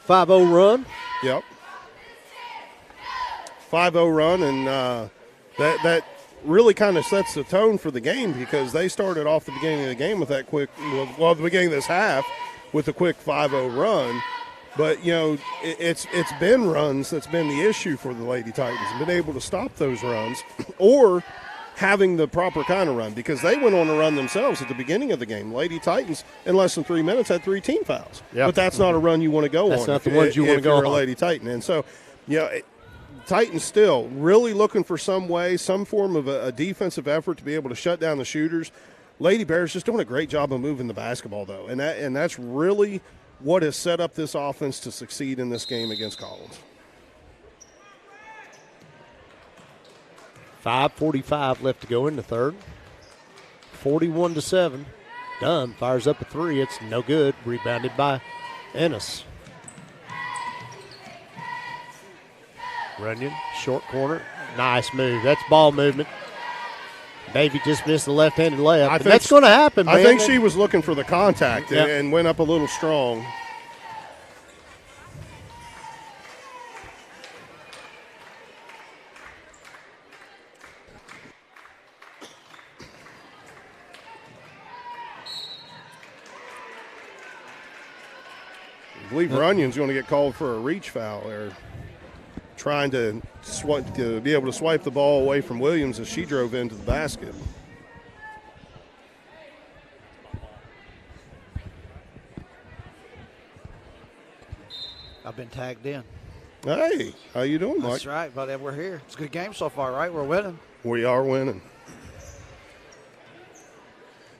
5-0 run. Yep. 5-0 run, and that really kind of sets the tone for the game because they started off the beginning of the game with that quick, well, the beginning of this half with a quick 5-0 run. But, you know, it's been runs that's been the issue for the Lady Titans, and been able to stop those runs or having the proper kind of run because they went on a run themselves at the beginning of the game. Lady Titans, in less than 3 minutes, had 3 team fouls. Yep. But that's not a run you want to go on. That's not the ones you want to go on. If you're a Lady Titan. And so, you know, Titans still really looking for some way, some form of a defensive effort to be able to shut down the shooters. Lady Bears just doing a great job of moving the basketball, though. And that's really what has set up this offense to succeed in this game against Collins. 5:45 left to go in the third. 41-7. Dunn fires up a three. It's no good. Rebounded by Ennis. Runyon, short corner. Nice move. That's ball movement. Davey just missed the left-handed layup. That's going to happen, man. I think she was looking for the contact Yep. and went up a little strong. I believe Runyon's going to get called for a reach foul there. Trying to be able to swipe the ball away from Williams as she drove into the basket. I've been tagged in. Hey, how you doing, Mike? That's right, buddy. We're here. It's a good game so far, right? We're winning. We are winning.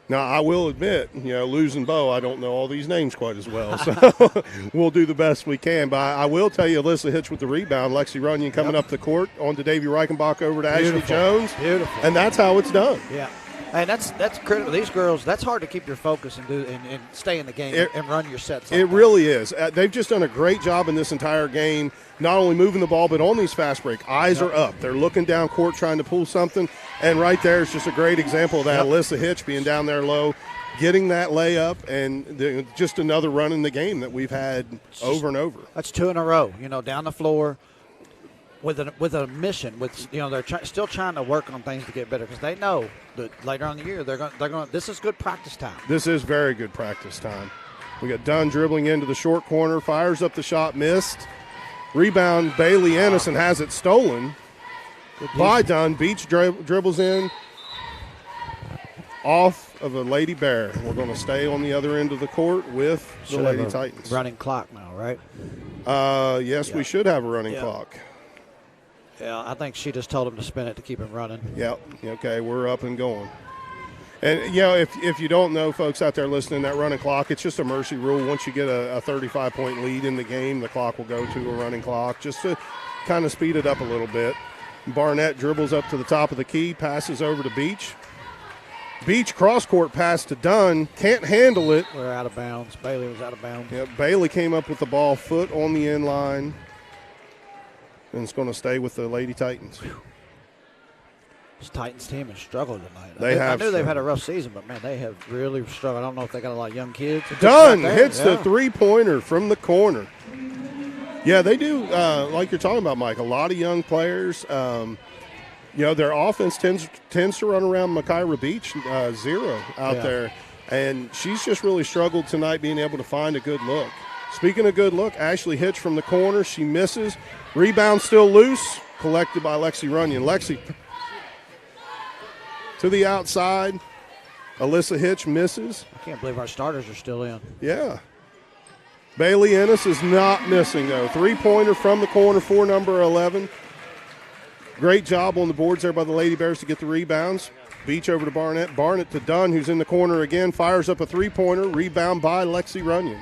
Now, I will admit, you know, losing Bo, I don't know all these names quite as well. So we'll do the best we can. But I will tell you, Alyssa Hitch with the rebound. Lexi Runyon coming up the court on to Davey Reichenbach over to Ashley Jones. Beautiful. And that's how it's done. Yeah. And that's critical. These girls, that's hard to keep your focus and stay in the game and run your sets. It really is. They've just done a great job in this entire game, not only moving the ball, but on these fast break. Eyes are up. They're looking down court trying to pull something. And right there is just a great example of that. Alyssa Hitch being down there low, getting that layup, and just another run in the game that we've had over and over. That's 2 in a row, you know, down the floor. With a mission, they're still trying to work on things to get better because they know that later on in the year they're going. This is good practice time. This is very good practice time. We got Dunn dribbling into the short corner, fires up the shot, missed. Rebound, Bailey Ennis, and has it stolen by Dunn. Beach dribbles in off of a Lady Bear. We're going to stay on the other end of the court with the Lady Titans. Running clock now, right? Yes, we should have a running clock. Yeah, I think she just told him to spin it to keep him running. Yep. Okay, we're up and going. And, you know, if you don't know, folks out there listening, that running clock, it's just a mercy rule. Once you get a 35-point lead in the game, the clock will go to a running clock just to kind of speed it up a little bit. Barnett dribbles up to the top of the key, passes over to Beach. Beach cross-court pass to Dunn, can't handle it. We're out of bounds. Bailey was out of bounds. Yep, Bailey came up with the ball, foot on the end line. And it's going to stay with the Lady Titans. This Titans team has struggled tonight. I knew they've had a rough season, but, man, they have really struggled. I don't know if they got a lot of young kids. Dunn hits the three-pointer from the corner. Yeah, they do, like you're talking about, Mike, a lot of young players. You know, their offense tends to run around Makaira Beach, zero out there. And she's just really struggled tonight being able to find a good look. Speaking of good look, Ashley Hitch from the corner. She misses. Rebound still loose, collected by Lexi Runyon. Lexi to the outside. Alyssa Hitch misses. I can't believe our starters are still in. Yeah. Bailey Ennis is not missing, though. Three-pointer from the corner for number 11. Great job on the boards there by the Lady Bears to get the rebounds. Beach over to Barnett. Barnett to Dunn, who's in the corner again. Fires up a three-pointer. Rebound by Lexi Runyon.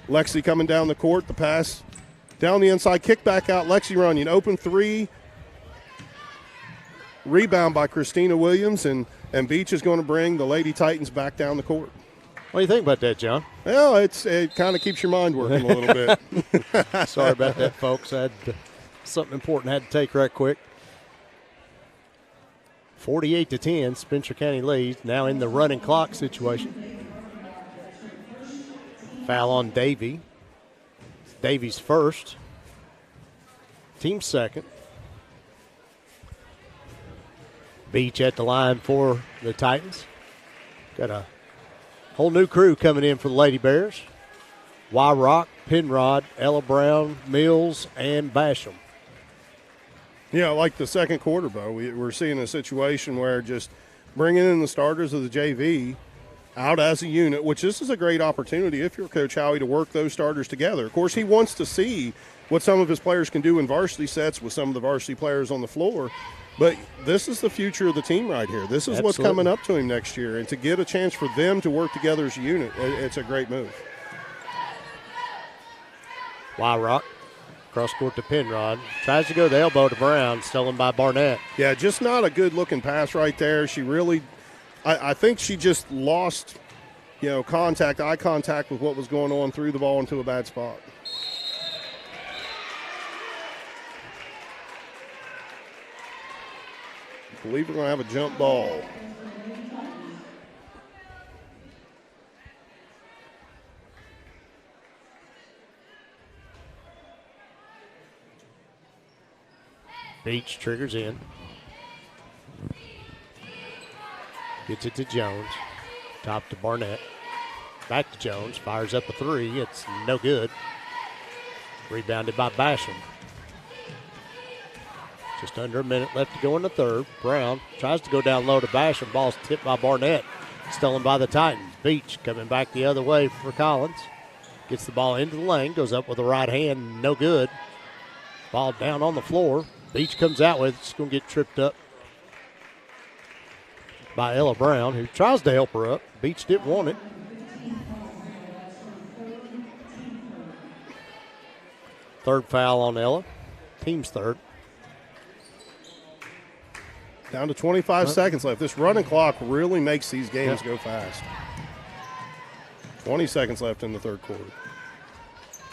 Lexi coming down the court. The pass down the inside. Kick back out. Lexi Runyon. Open three. Rebound by Christina Williams. And Beach is going to bring the Lady Titans back down the court. What do you think about that, John? Well, it kind of keeps your mind working a little bit. Sorry about that, folks. I had something important I had to take right quick. 48-10, Spencer County leads. Now in the running clock situation. Foul on Davy. Davy's first. Team second. Beach at the line for the Titans. Got a whole new crew coming in for the Lady Bears. Wyrock, Penrod, Ella Brown, Mills, and Basham. Yeah, like the second quarter, Bo, we're seeing a situation where just bringing in the starters of the JV out as a unit, which this is a great opportunity if you're Coach Howie to work those starters together. Of course, he wants to see what some of his players can do in varsity sets with some of the varsity players on the floor. But this is the future of the team right here. This is what's coming up to him next year. And to get a chance for them to work together as a unit, it's a great move. Wyrock, cross court to Penrod. Tries to go the elbow to Brown, stolen by Barnett. Yeah, just not a good looking pass right there. She really, I think she just lost, eye contact with what was going on, threw the ball into a bad spot. I believe we're going to have a jump ball. Beach triggers in. Gets it to Jones. Top to Barnett. Back to Jones. Fires up a three. It's no good. Rebounded by Basham. Just under a minute left to go in the third. Brown tries to go down low to Basham. Ball's tipped by Barnett. Stolen by the Titans. Beach coming back the other way for Collins. Gets the ball into the lane. Goes up with the right hand. No good. Ball down on the floor. Beach comes out with it. It's going to get tripped up by Ella Brown, who tries to help her up. Beach didn't want it. Third foul on Ella. Team's third. Down to 25 seconds left. This running clock really makes these games go fast. 20 seconds left in the third quarter.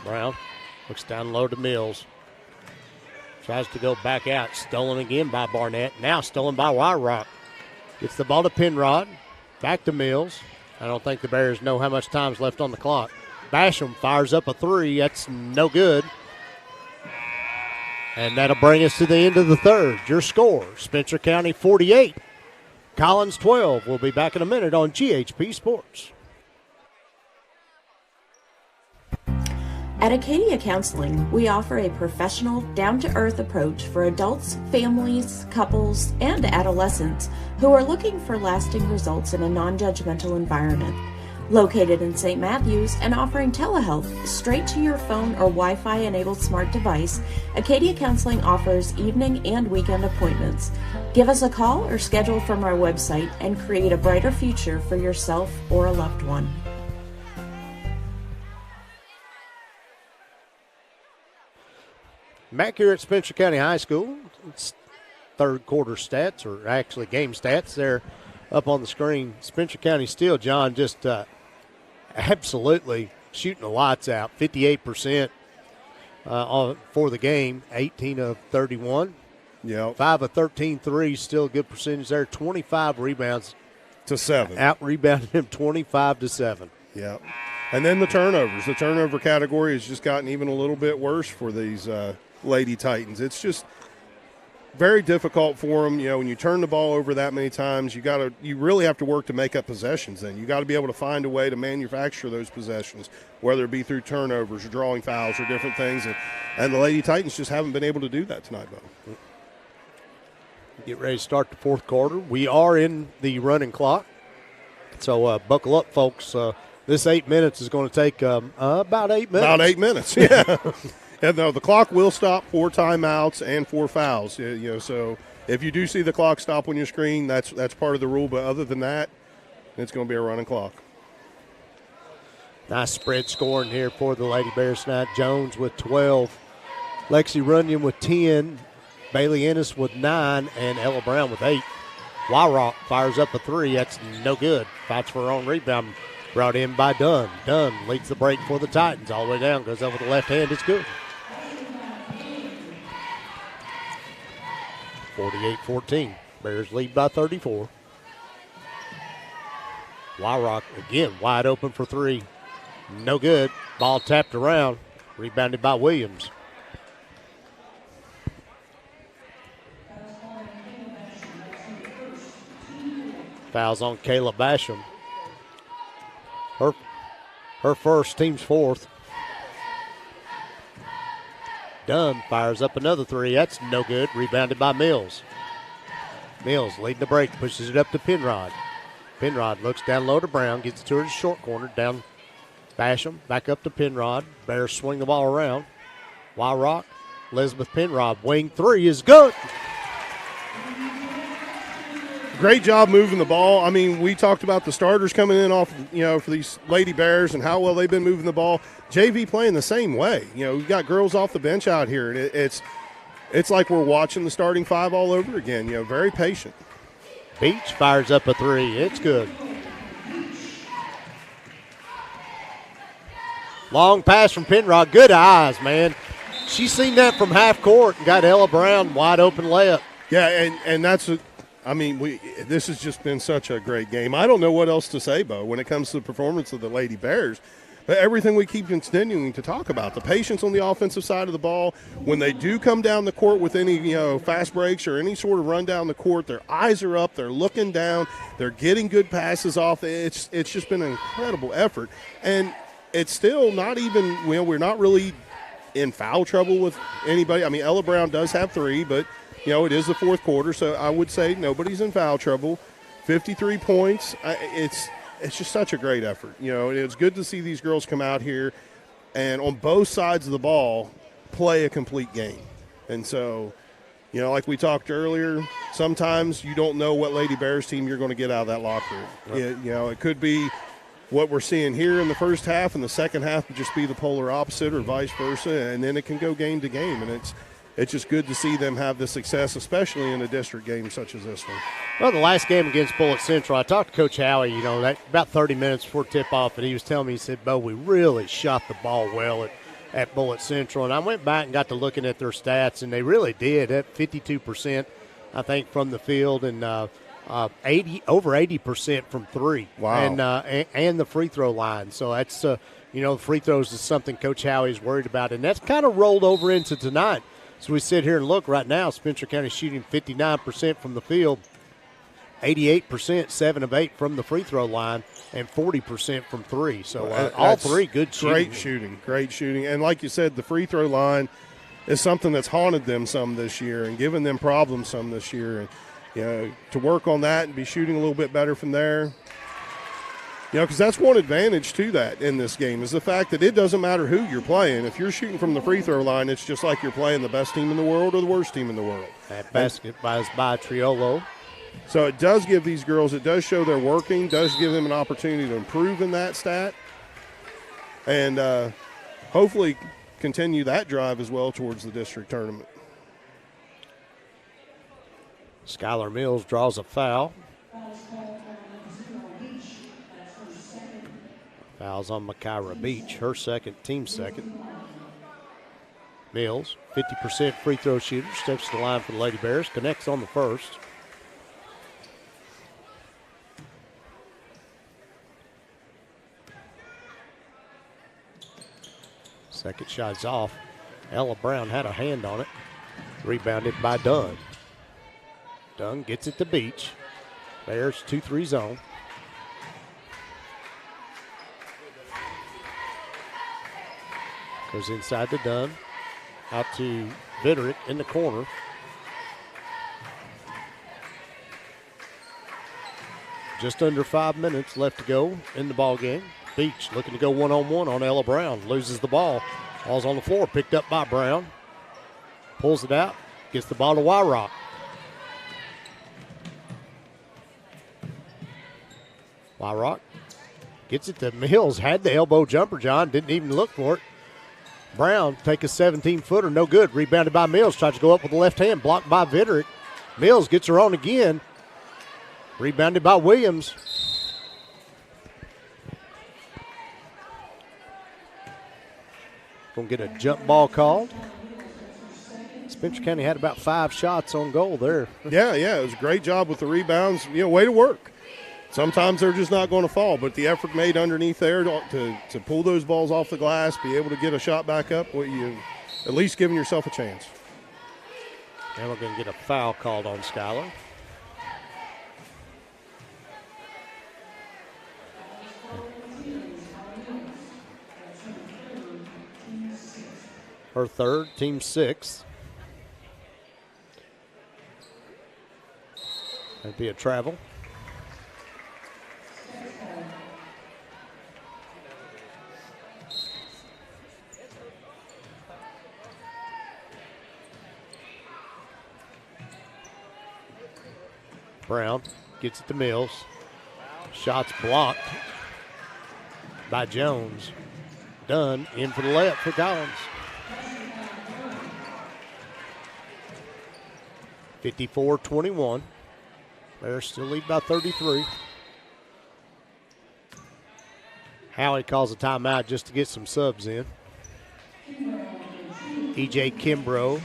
Brown looks down low to Mills. Tries to go back out. Stolen again by Barnett. Now stolen by Wyrock. Gets the ball to Penrod. Back to Mills. I don't think the Bears know how much time's left on the clock. Basham fires up a three. That's no good. And that'll bring us to the end of the third. Your score, Spencer County 48, Collins 12. We'll be back in a minute on GHP Sports. At Acadia Counseling, we offer a professional, down-to-earth approach for adults, families, couples, and adolescents who are looking for lasting results in a non-judgmental environment. Located in St. Matthews and offering telehealth straight to your phone or Wi-Fi enabled smart device, Acadia Counseling offers evening and weekend appointments. Give us a call or schedule from our website and create a brighter future for yourself or a loved one. Back here at Spencer County High School, it's third quarter stats, or actually game stats. They're up on the screen. Spencer County still, John, just absolutely shooting the lights out. 58% for the game, 18 of 31. Yep. 5 of 13 threes, still a good percentage there. 25 rebounds to 7. Out-rebounded him 25 to 7. Yep. And then the turnovers. The turnover category has just gotten even a little bit worse for these Lady Titans. It's just very difficult for them. When you turn the ball over that many times, you really have to work to make up possessions. Then you got to be able to find a way to manufacture those possessions, whether it be through turnovers or drawing fouls or different things. And the Lady Titans just haven't been able to do that tonight, Bo. Get ready to start the fourth quarter. We are in the running clock. So buckle up, folks. This 8 minutes is going to take about 8 minutes. About 8 minutes, yeah. And no, the clock will stop, 4 timeouts and 4 fouls. So if you do see the clock stop on your screen, that's part of the rule. But other than that, it's going to be a running clock. Nice spread scoring here for the Lady Bears tonight. Jones with 12, Lexi Runyon with 10, Bailey Ennis with 9, and Ella Brown with 8. Wyrock fires up a 3. That's no good. Fights for her own rebound. Brought in by Dunn. Dunn leads the break for the Titans. All the way down. Goes over the left hand. It's good. 48-14. Bears lead by 34. Wyrock again wide open for 3. No good. Ball tapped around. Rebounded by Williams. Fouls on Kayla Basham. Her first, team's fourth. Dunn fires up another 3. That's no good. Rebounded by Mills. Mills leading the break, pushes it up to Penrod. Penrod looks down low to Brown, gets it to her short corner, down Basham, back up to Penrod. Bears swing the ball around. Wyrock, Elizabeth Penrod, wing 3 is good. Great job moving the ball. I mean, we talked about the starters coming in off, for these Lady Bears and how well they've been moving the ball. JV playing the same way. We've got girls off the bench out here, and it's like we're watching the starting 5 all over again. Very patient. Beach fires up a 3. It's good. Long pass from Penrod. Good eyes, man. She's seen that from half court and got Ella Brown wide open layup. Yeah, and that's this has just been such a great game. I don't know what else to say, Bo, when it comes to the performance of the Lady Bears. But everything we keep continuing to talk about, the patience on the offensive side of the ball, when they do come down the court with any, fast breaks or any sort of run down the court, their eyes are up, they're looking down, they're getting good passes off. It's just been an incredible effort. And it's still not even, we're not really in foul trouble with anybody. I mean, Ella Brown does have 3, but it is the fourth quarter, so I would say nobody's in foul trouble. 53 points. It's just such a great effort. It's good to see these girls come out here and on both sides of the ball play a complete game. And so, like we talked earlier, sometimes you don't know what Lady Bears team you're going to get out of that locker room. Right. It could be what we're seeing here in the first half, and the second half would just be the polar opposite or vice versa, and then it can go game to game. And it's just good to see them have the success, especially in a district game such as this one. Well, the last game against Bullitt Central, I talked to Coach Howie, that about 30 minutes before tip-off, and he was telling me, he said, Bo, we really shot the ball well at Bullitt Central. And I went back and got to looking at their stats, and they really did. At 52%, I think, from the field, and over 80% from 3. Wow. And the free throw line. So that's, free throws is something Coach Howie is worried about. And that's kind of rolled over into tonight. So we sit here and look right now, Spencer County shooting 59% from the field, 88%, 7 of 8 from the free throw line, and 40% from 3. So all 3 good shooting. Great shooting. And like you said, the free throw line is something that's haunted them some this year and given them problems some this year. And, to work on that and be shooting a little bit better from there. Because that's one advantage to that in this game is the fact that it doesn't matter who you're playing. If you're shooting from the free throw line, it's just like you're playing the best team in the world or the worst team in the world. That basket by Triolo. So it does give these girls, it does show they're working, does give them an opportunity to improve in that stat, and hopefully continue that drive as well towards the district tournament. Skylar Mills draws a foul. Fouls on Makira Beach, her second, team second. Mills, 50% free throw shooter, steps to the line for the Lady Bears, connects on the first. Second shot's off. Ella Brown had a hand on it. Rebounded by Dunn. Dunn gets it to Beach. Bears 2-3 zone. Goes inside to Dunn. Out to Vitterick in the corner. Just under 5 minutes left to go in the ball game. Beach looking to go one-on-one on Ella Brown. Loses the ball. Ball's on the floor. Picked up by Brown. Pulls it out. Gets the ball to Wyrock. Wyrock gets it to Mills. Had the elbow jumper, John. Didn't even look for it. Brown take a 17-footer. No good. Rebounded by Mills. Tries to go up with the left hand. Blocked by Vitterick. Mills gets her on again. Rebounded by Williams. Going to get a jump ball called. Spencer County had about 5 shots on goal there. Yeah, it was a great job with the rebounds. Way to work. Sometimes they're just not going to fall, but the effort made underneath there to pull those balls off the glass, be able to get a shot back up, you at least giving yourself a chance. And we're going to get a foul called on Skylar. Her third, team 6. That'd be a travel. Brown gets it to Mills. Shots blocked by Jones. Dunn in for the layup for Collins. 54-21. Bears still lead by 33. Howie calls a timeout just to get some subs in. E.J. Kimbrough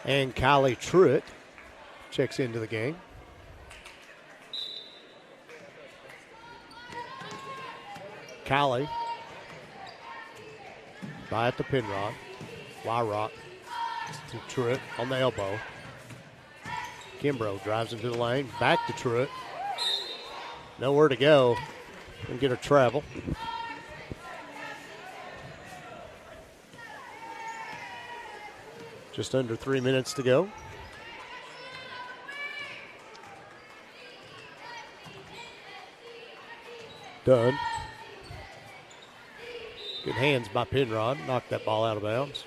and Kylie Truitt checks into the game. Kylie by at the pin rod. Wyrock to Truitt on the elbow. Kimbrough drives into the lane. Back to Truitt. Nowhere to go. And get a travel. Just under 3 minutes to go. Dunn. Good hands by Penrod. Knocked that ball out of bounds.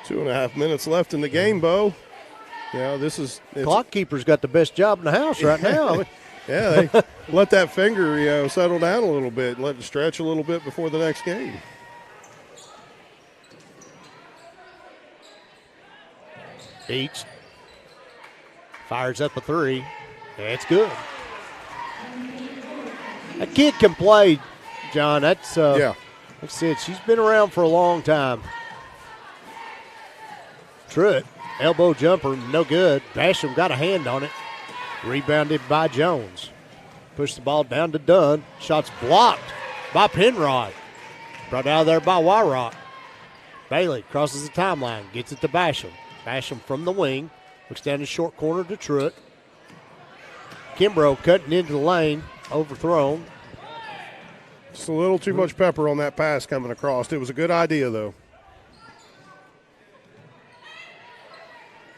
2.5 minutes left in the game, Bo. Clock keeper's got the best job in the house right now. Yeah, they let that finger, settle down a little bit and let it stretch a little bit before the next game. Beach fires up a 3. That's good. That kid can play, John. That's like I said, she's been around for a long time. Truitt, elbow jumper, no good. Basham got a hand on it. Rebounded by Jones. Pushed the ball down to Dunn. Shots blocked by Penrod. Brought out of there by Wyrock. Bailey crosses the timeline. Gets it to Basham. Basham from the wing. Looks down the short corner to Truitt. Kimbrough cutting into the lane. Overthrown. Just a little too much pepper on that pass coming across. It was a good idea, though.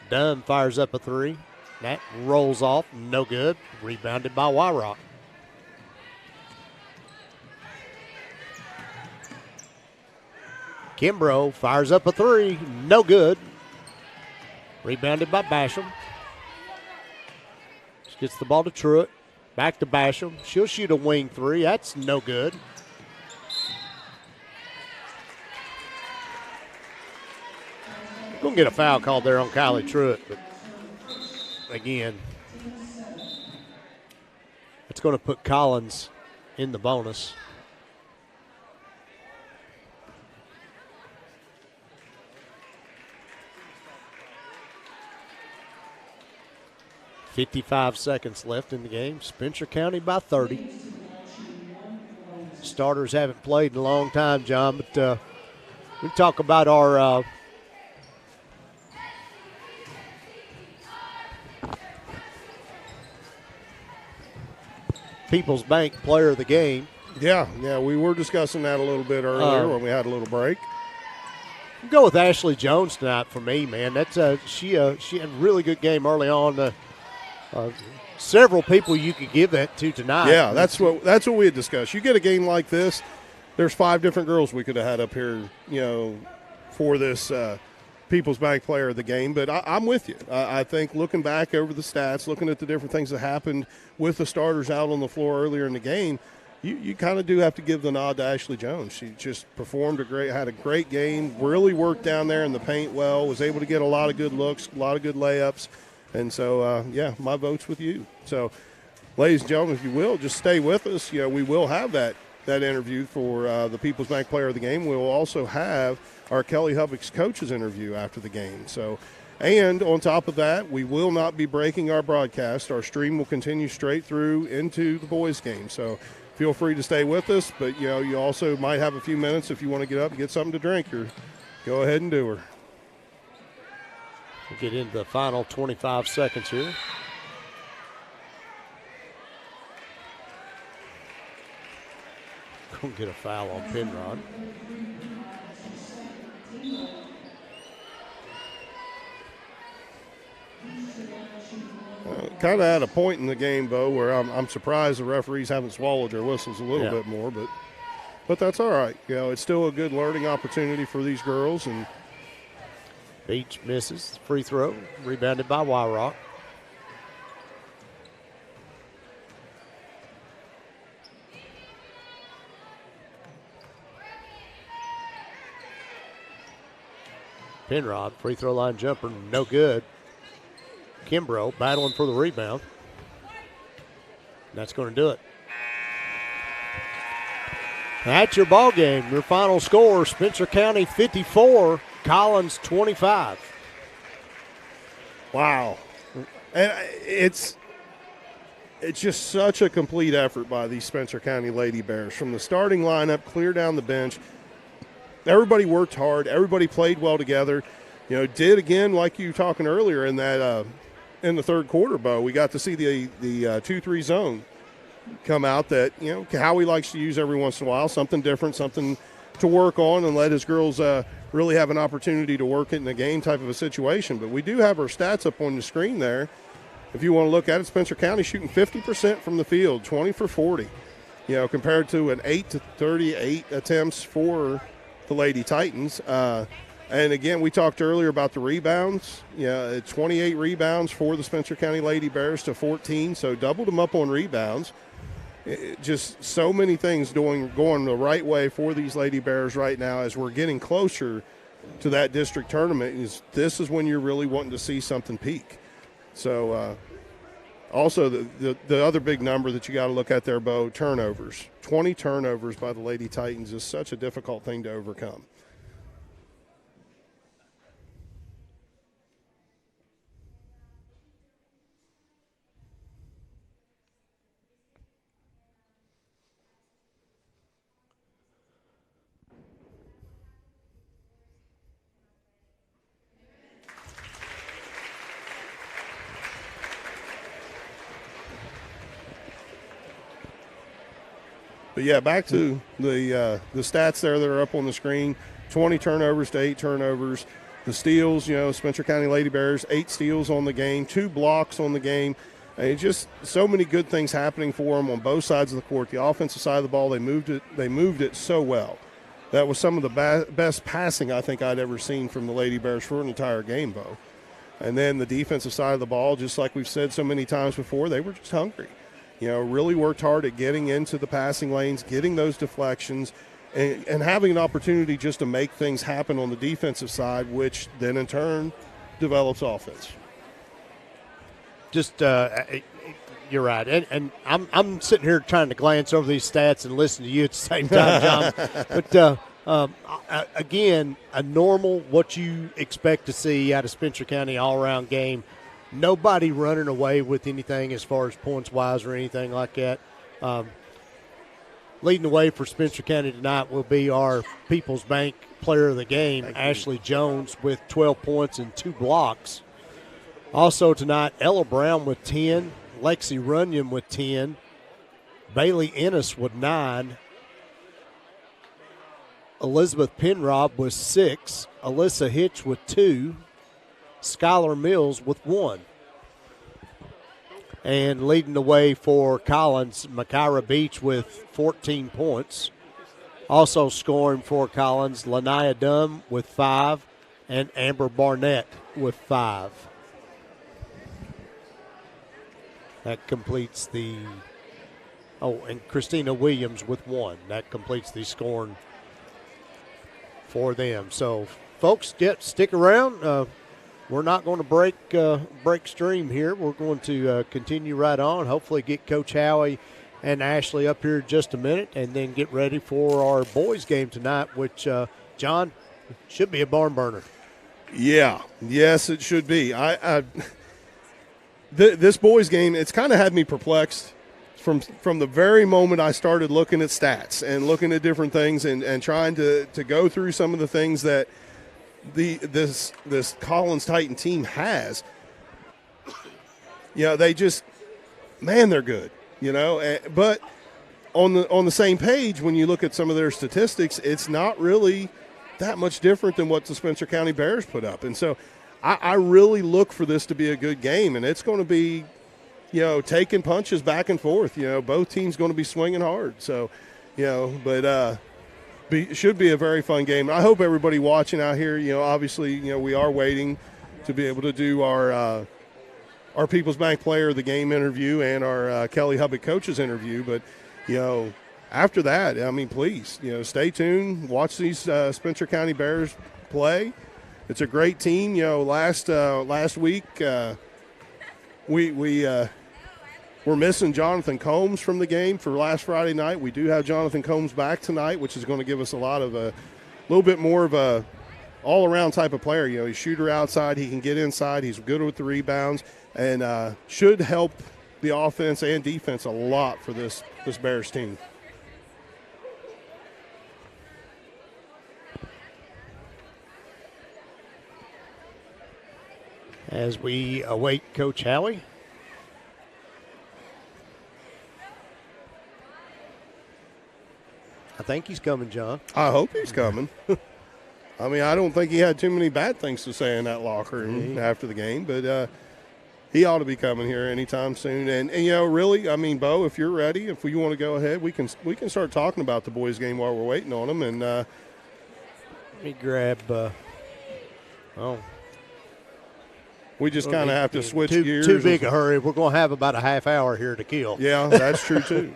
Dunn fires up a 3. That rolls off. No good. Rebounded by Wyrock. Kimbrough fires up a 3. No good. Rebounded by Basham. Just gets the ball to Truitt. Back to Basham. She'll shoot a wing 3. That's no good. Going to get a foul called there on Kylie Truitt, but again, it's going to put Collins in the bonus. .55 seconds left in the game. Spencer County by 30. Starters haven't played in a long time, John, but we talk about our People's Bank player of the game. Yeah, we were discussing that a little bit earlier when we had a little break. Go with Ashley Jones tonight for me, man. That's she had a really good game early on. Several people you could give that to tonight. Yeah, that's what we had discussed. You get a game like this, there's 5 different girls we could have had up here, for this People's Bank Player of the Game. But I'm with you. I think looking back over the stats, looking at the different things that happened with the starters out on the floor earlier in the game, you kind of do have to give the nod to Ashley Jones. She just had a great game, really worked down there in the paint well, was able to get a lot of good looks, a lot of good layups. And so, my vote's with you. So, ladies and gentlemen, if you will, just stay with us. We will have that interview for the People's Bank Player of the Game. We'll also have our Kelly Hubbock's coaches interview after the game. So, and on top of that, we will not be breaking our broadcast. Our stream will continue straight through into the boys' game. So, feel free to stay with us. But, you also might have a few minutes if you want to get up and get something to drink. Or go ahead and do her. We'll get into the final 25 seconds here. Gonna get a foul on Penrod. Kind of at a point in the game, Bo, where I'm surprised the referees haven't swallowed their whistles a little bit more, but that's all right. It's still a good learning opportunity for these girls. And Beach misses. Free throw. Rebounded by Wyrock. Penrod, free throw line jumper, no good. Kimbrough battling for the rebound. That's going to do it. That's your ball game. Your final score, Spencer County 54, Collins 25. Wow. And it's just such a complete effort by these Spencer County Lady Bears. From the starting lineup, clear down the bench, everybody worked hard. Everybody played well together. Did again, like you were talking earlier in that in the third quarter, Bo, we got to see the 2-3 zone come out that, Howie likes to use every once in a while, something different, something to work on and let his girls really have an opportunity to work it in a game type of a situation. But we do have our stats up on the screen there. If you want to look at it, Spencer County shooting 50% from the field, 20 for 40, compared to an 8 to 38 attempts for the Lady Titans. And again, we talked earlier about the rebounds. 28 rebounds for the Spencer County Lady Bears to 14, so doubled them up on rebounds. Just so many things going the right way for these Lady Bears right now as we're getting closer to that district tournament. This is when you're really wanting to see something peak. So also the other big number that you got to look at there, Bo, turnovers. 20 turnovers by the Lady Titans is such a difficult thing to overcome. But, yeah, back to the stats there that are up on the screen. 20 turnovers to 8 turnovers. The steals, Spencer County Lady Bears, 8 steals on the game, 2 blocks on the game. And just so many good things happening for them on both sides of the court. The offensive side of the ball, they moved it so well. That was some of the best passing I think I'd ever seen from the Lady Bears for an entire game, Bo. And then the defensive side of the ball, just like we've said so many times before, they were just hungry. Really worked hard at getting into the passing lanes, getting those deflections, and having an opportunity just to make things happen on the defensive side, which then in turn develops offense. Just you're right, and I'm sitting here trying to glance over these stats and listen to you at the same time, John. But again, a normal what you expect to see out of Spencer County all-around game. Nobody running away with anything as far as points-wise or anything like that. Leading the way for Spencer County tonight will be our People's Bank Player of the Game, Ashley Jones, with 12 points and 2 blocks. Also tonight, Ella Brown with 10, Lexi Runyon with 10, Bailey Ennis with 9, Elizabeth Penrob with 6, Alyssa Hitch with 2, Skylar Mills with 1. And leading the way for Collins, Makira Beach with 14 points. Also scoring for Collins, Lanaya Dunn with 5, and Amber Barnett with 5. That completes the, and Christina Williams with 1. That completes the scoring for them. So, folks, stick around. We're not going to break stream here. We're going to continue right on. Hopefully get Coach Howie and Ashley up here in just a minute, and then get ready for our boys' game tonight, which, John, should be a barn burner. Yeah, yes, it should be. This boys' game, it's kind of had me perplexed from the very moment I started looking at stats and looking at different things and trying to go through some of the things that this Collins Titan team has. They just, man, they're good. But on the same page, when you look at some of their statistics, it's not really that much different than what the Spencer County Bears put up. And so I really look for this to be a good game, and it's going to be, taking punches back and forth. Both teams going to be swinging hard. So, but should be a very fun game. I hope everybody watching out here, obviously, we are waiting to be able to do our People's Bank Player of the Game interview and our Kelly Hubbard Coaches interview. But, after that, please, stay tuned. Watch these Spencer County Bears play. It's a great team. Last week we're missing Jonathan Combs from the game for last Friday night. We do have Jonathan Combs back tonight, which is going to give us a little bit more of a all-around type of player. He's a shooter outside. He can get inside. He's good with the rebounds, and should help the offense and defense a lot for this Bears team. As we await Coach Howie. I think he's coming, John. I hope he's coming. I don't think he had too many bad things to say in that locker room after the game, but he ought to be coming here anytime soon. And really, Bo, if you're ready, if you want to go ahead, we can start talking about the boys' game while we're waiting on them. And let me grab. We just kind of have to switch gears. Too big a hurry. We're going to have about a half hour here to kill. Yeah, that's true too.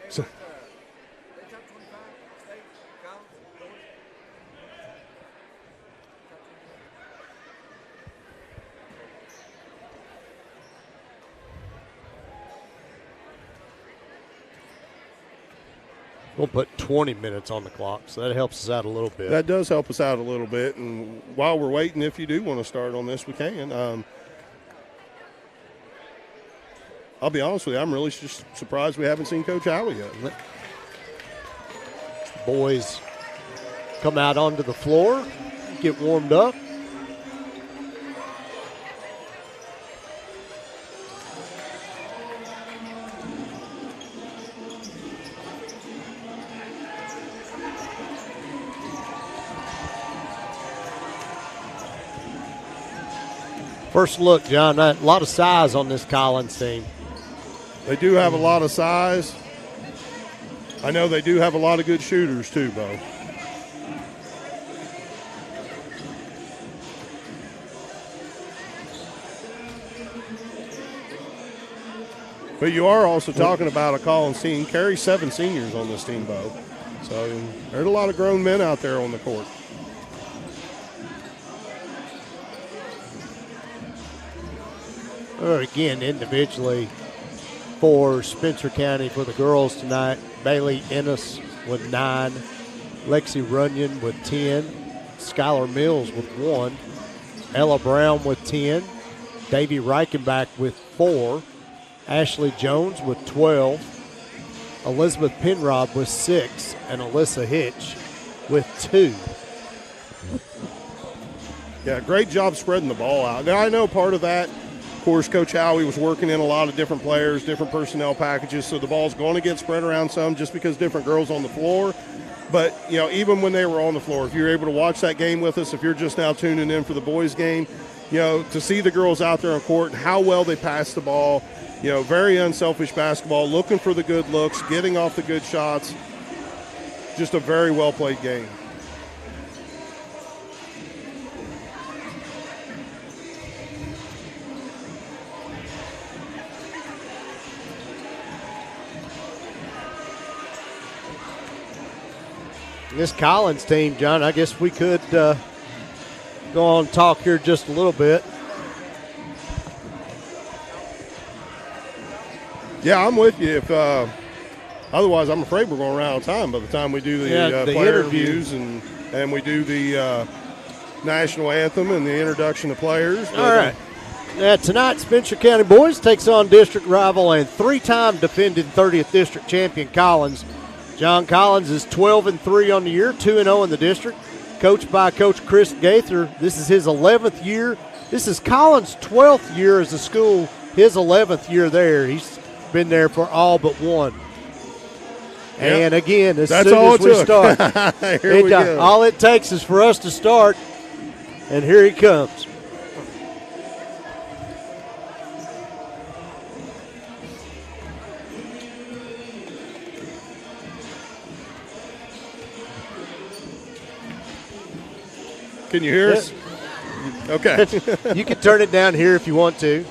We'll put 20 minutes on the clock, so that helps us out a little bit. That does help us out a little bit. And while we're waiting, if you do want to start on this, we can. I'll be honest with you, I'm really just surprised we haven't seen Coach Howie yet. Boys come out onto the floor, get warmed up. First look, John, a lot of size on this Collins team. They do have a lot of size. I know they do have a lot of good shooters too, Bo. But you are also talking about a Collins team. Carry 7 seniors on this team, Bo. So there's a lot of grown men out there on the court. Again, individually for Spencer County for the girls tonight, Bailey Ennis with 9, Lexi Runyon with 10, Skylar Mills with 1, Ella Brown with 10, Davy Reichenbach with 4, Ashley Jones with 12, Elizabeth Penrob with 6, and Alyssa Hitch with 2. Yeah, great job spreading the ball out. Now, I know part of that, of course, Coach Howie was working in a lot of different players, different personnel packages, so the ball's going to get spread around some just because different girls on the floor. But, even when they were on the floor, if you're able to watch that game with us, if you're just now tuning in for the boys' game, to see the girls out there on court and how well they pass the ball, very unselfish basketball, looking for the good looks, getting off the good shots, just a very well-played game. This Collins team, John, I guess we could go on and talk here just a little bit. Yeah, I'm with you. If otherwise, I'm afraid we're going to run out of time by the time we do the player interviews and we do the national anthem and the introduction of players. All right. Tonight, Spencer County Boys takes on district rival and 3-time defending 30th district champion Collins. John Collins is 12-3 on the year, 2-0 in the district. Coached by Coach Chris Gaither. This is his 11th year. This is Collins' 12th year as a school, his 11th year there. He's been there for all but one. Yep. And again, as soon as we start, here we go. All it takes is for us to start, and here he comes. Can you hear us? Okay. You can turn it down here if you want to.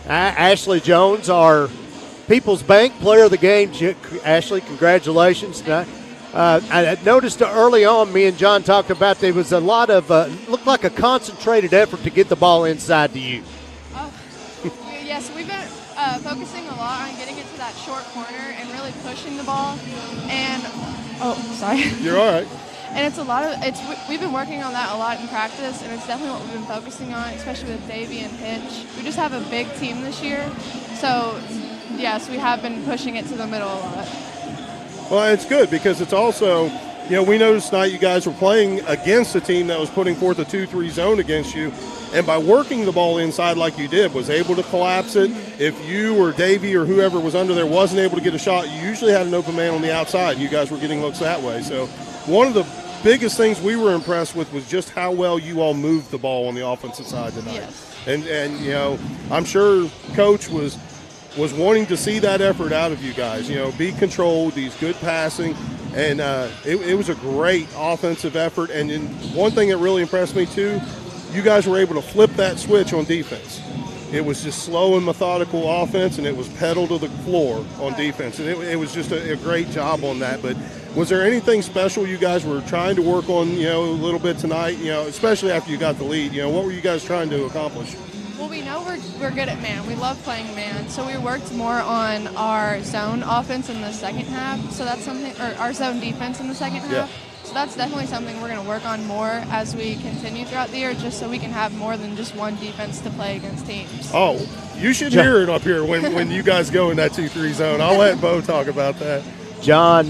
Ashley Jones, our People's Bank Player of the Game. Ashley, congratulations tonight. I noticed early on, me and John talked about there was a lot of, looked like a concentrated effort to get the ball inside to you. Yes, we've been focusing a lot on getting it to that short corner and really pushing the ball. And, sorry. You're all right. And we've been working on that a lot in practice, and it's definitely what we've been focusing on, especially with Davey and Hitch. We just have a big team this year, so yes, we have been pushing it to the middle a lot. Well, it's good because it's also, we noticed tonight you guys were playing against a team that was putting forth a 2-3 zone against you, and by working the ball inside like you did, was able to collapse it. If you or Davey or whoever was under there wasn't able to get a shot, you usually had an open man on the outside. You guys were getting looks that way. So one of the biggest things we were impressed with was just how well you all moved the ball on the offensive side tonight. Yes. And I'm sure Coach was wanting to see that effort out of you guys. Be controlled, these good passing, and it was a great offensive effort. And then one thing that really impressed me too, you guys were able to flip that switch on defense. It was just slow and methodical offense, and it was pedal to the floor on defense. And it was just a great job on that. But was there anything special you guys were trying to work on, a little bit tonight, especially after you got the lead? What were you guys trying to accomplish? Well, we know we're good at man. We love playing man. So we worked more on our zone offense in the second half. So that's something, or our zone defense in the second half. Yeah. So that's definitely something we're going to work on more as we continue throughout the year, just so we can have more than just one defense to play against teams. Oh, you should hear it up here when you guys go in that 2-3 zone. I'll let Bo talk about that. John,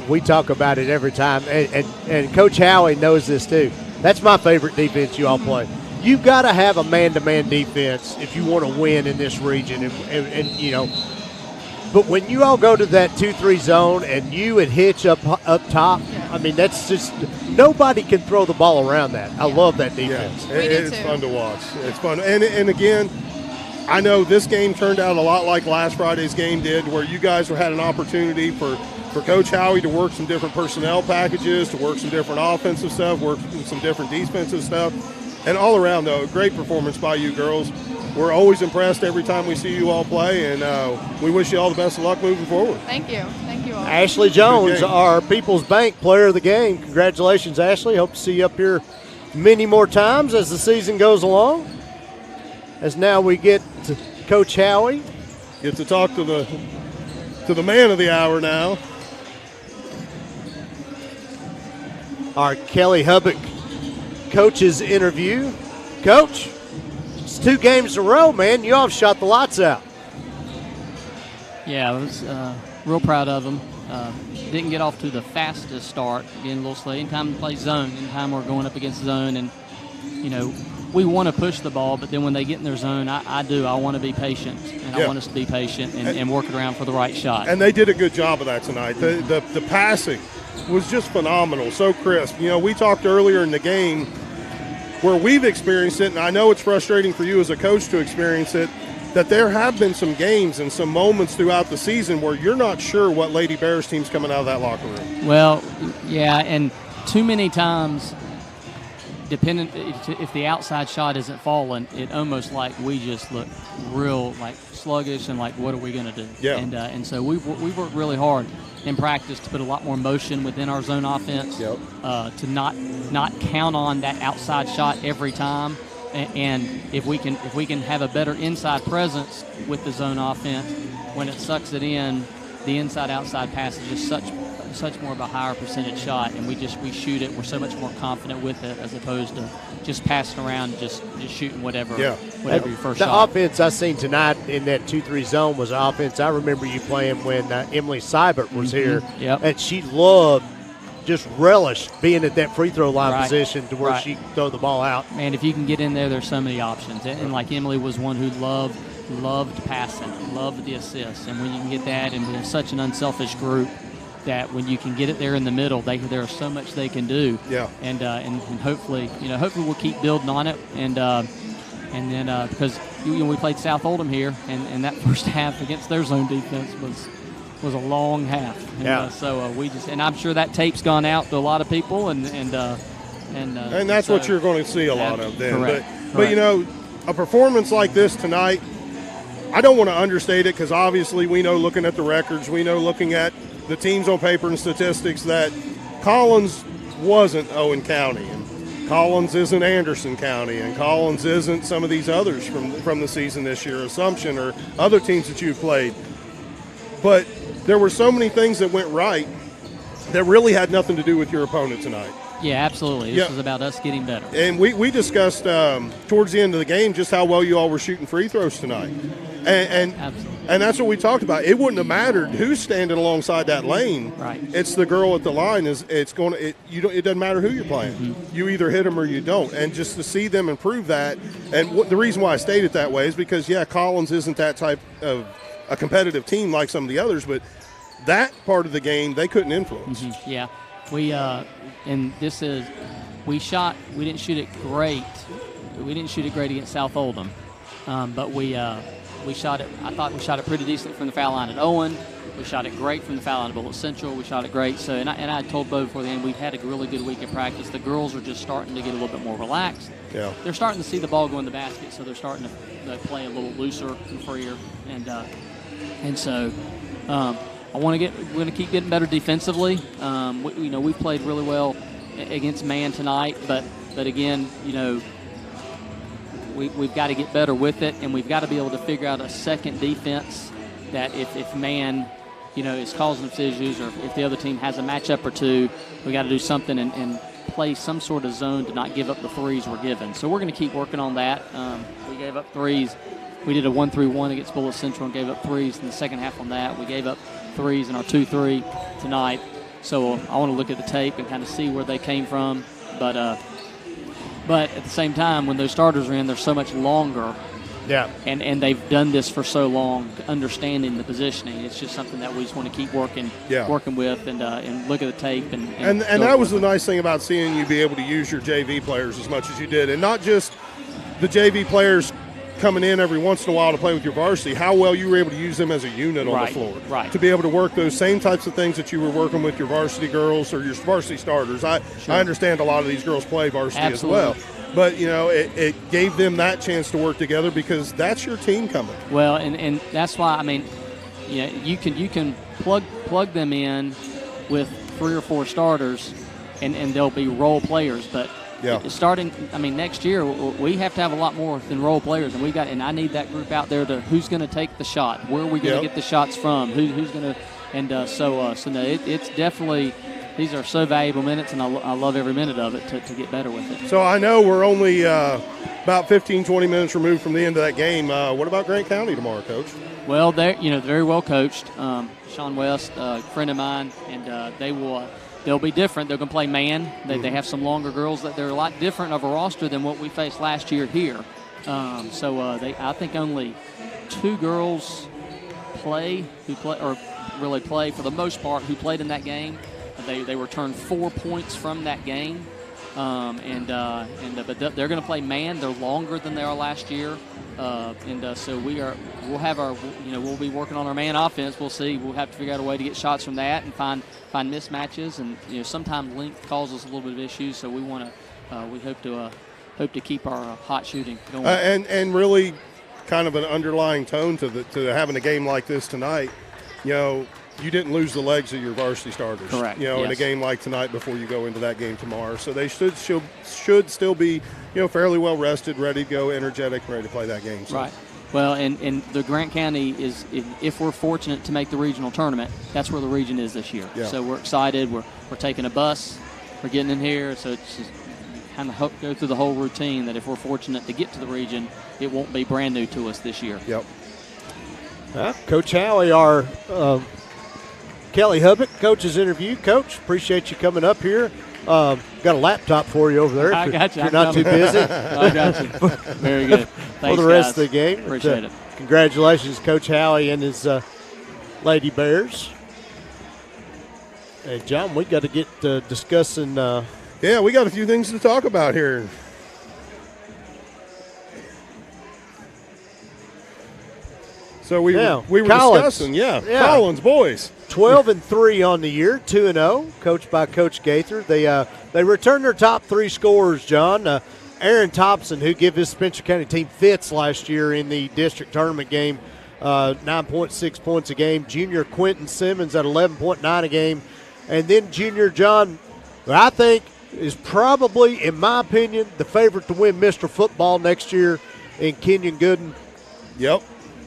we talk about it every time, and Coach Howie knows this too. That's my favorite defense you all play. You've got to have a man-to-man defense if you want to win in this region, and But when you all go to that 2-3 zone and you and Hitch up top, I mean, that's just nobody can throw the ball around that. I love that defense. Yeah, it's fun to watch. It's fun, and again, I know this game turned out a lot like last Friday's game did, where you guys had an opportunity for Coach Howie to work some different personnel packages, to work some different offensive stuff, work some different defensive stuff. And all around, though, great performance by you girls. We're always impressed every time we see you all play, and we wish you all the best of luck moving forward. Thank you. Thank you all. Ashley Jones, our People's Bank Player of the Game. Congratulations, Ashley. Hope to see you up here many more times as the season goes along. As now we get to Coach Howie. Get to talk to the man of the hour now. Our Kelly Hubbard coach's interview. Coach, it's 2 games in a row, man. You all have shot the lights out. Yeah, I was real proud of them. Didn't get off to the fastest start, getting a little slow. Anytime to play zone, anytime we're going up against zone, and we want to push the ball, but then when they get in their zone, I want to be patient, and I want us to be patient and work it around for the right shot. And they did a good job of that tonight. The passing was just phenomenal, so crisp. You know, we talked earlier in the game where we've experienced it, and I know it's frustrating for you as a coach to experience it, that there have been some games and some moments throughout the season where you're not sure what Lady Bears team's coming out of that locker room. Well, yeah, and too many times, dependent if the outside shot isn't falling, it almost like we just look real like sluggish and like, what are we going to do? Yeah. And so we've worked really hard in practice to put a lot more motion within our zone offense. Yep. To not count on that outside shot every time. And if we can have a better inside presence with the zone offense, when it sucks it in, the inside-outside pass is just such more of a higher percentage shot, and we shoot it. We're so much more confident with it as opposed to just passing around and just shooting whatever your first shot. The offense I seen tonight in that 2-3 zone was an offense I remember you playing when Emily Seibert was here, and she loved, just relished being at that free throw line position to where she could throw the ball out. Man, if you can get in there, there's so many options. And like Emily was one who loved passing, loved the assists. And when you can get that, and we're such an unselfish group that when you can get it there in the middle, there's so much they can do. Yeah. And hopefully we'll keep building on it. And then because we played South Oldham here, and that first half against their zone defense was a long half. And, so we just, and I'm sure that tape's gone out to a lot of people, and that's what you're going to see a lot of then. Correct. But you know, a performance like this tonight, I don't want to understate it, because obviously we know, looking at the records, we know looking at the teams on paper and statistics, that Collins wasn't Owen County, and Collins isn't Anderson County, and Collins isn't some of these others from the season this year, Assumption or other teams that you've played. But there were so many things that went right that really had nothing to do with your opponent tonight. Yeah, absolutely. This is about us getting better. And we discussed towards the end of the game just how well you all were shooting free throws tonight. And that's what we talked about. It wouldn't have mattered who's standing alongside that lane. Right. It's the girl at the line. It doesn't matter who you're playing. Mm-hmm. You either hit them or you don't. And just to see them improve that, and the reason why I stated it that way is because, Collins isn't that type of a competitive team like some of the others, but that part of the game they couldn't influence. Mm-hmm. Yeah, we didn't shoot it great. We didn't shoot it great against South Oldham, but we shot it. I thought we shot it pretty decently from the foul line at Owen. We shot it great from the foul line at Bullitt Central. We shot it great. So, and I told Bo before the end, we've had a really good week of practice. The girls are just starting to get a little bit more relaxed. Yeah, they're starting to see the ball go in the basket, so they're starting to play a little looser and freer, and so. We're going to keep getting better defensively. We played really well against man tonight, but again, we've got to get better with it, and we've got to be able to figure out a second defense that if man, is causing us issues, or if the other team has a matchup or two, we got to do something and play some sort of zone to not give up the threes we're given. So we're going to keep working on that. We gave up threes. We did a 1-3-1 against Bullitt Central and gave up threes in the second half on that. We gave up threes in our 2-3 tonight. So I want to look at the tape and kind of see where they came from. But at the same time, when those starters are in, they're so much longer. Yeah. And they've done this for so long, understanding the positioning. It's just something that we just want to keep working with and look at the tape. And that was the nice thing about seeing you be able to use your JV players as much as you did. And not just the JV players coming in every once in a while to play with your varsity, how well you were able to use them as a unit on the floor. Right. To be able to work those same types of things that you were working with your varsity girls or your varsity starters. I understand a lot of these girls play varsity as well. But, it gave them that chance to work together because that's your team coming. Well, and that's why, you can plug them in with 3 or 4 starters and they'll be role players, but starting, next year we have to have a lot more than role players, and I need that group out there to who's going to take the shot, where are we going to get the shots from, who's going to, so no, it's definitely, these are so valuable minutes, and I love every minute of it to get better with it. So I know we're only about 15, 20 minutes removed from the end of that game. What about Grant County tomorrow, Coach? Well, they're very well coached. Sean West, a friend of mine, and they will. they'll be different. They're going to play man. They have some longer girls that they're a lot different of a roster than what we faced last year here. I think only 2 girls play for the most part who played in that game. They returned 4 points from that game. But they're going to play man. They're longer than they are last year. So we'll be working on our man offense. We'll see. We'll have to figure out a way to get shots from that and find mismatches. And sometimes length causes a little bit of issues. So we hope to keep our hot shooting going. And really, kind of an underlying tone to having a game like this tonight. You didn't lose the legs of your varsity starters. Correct. In a game like tonight before you go into that game tomorrow. So they should still be, fairly well rested, ready to go, energetic, ready to play that game. So. Right. Well, and the Grant County is, if we're fortunate to make the regional tournament, that's where the region is this year. Yeah. So we're excited. We're taking a bus. We're getting in here. So it's just kind of go through the whole routine that if we're fortunate to get to the region, it won't be brand new to us this year. Yep. Coach Howie, our Kelly Hubbard, coach's interview. Coach, appreciate you coming up here. Got a laptop for you over there. I got you. If you're not too busy. I got you. Very good. Thanks, for the rest guys. of the game. Appreciate it. Congratulations, Coach Howie and his Lady Bears. Hey, John, we got to get discussing. Yeah, we got a few things to talk about here. So we were Collins. discussing, Collins boys. 12-3 on the year, 2-0, coached by Coach Gaither. They returned their top 3 scorers, John. Aaron Thompson, who gave his Spencer County team fits last year in the district tournament game, 9.6 points a game. Junior Quentin Simmons at 11.9 a game. And then junior John, who I think is probably, in my opinion, the favorite to win Mr. Football next year in Kenyon Gooden. Yep.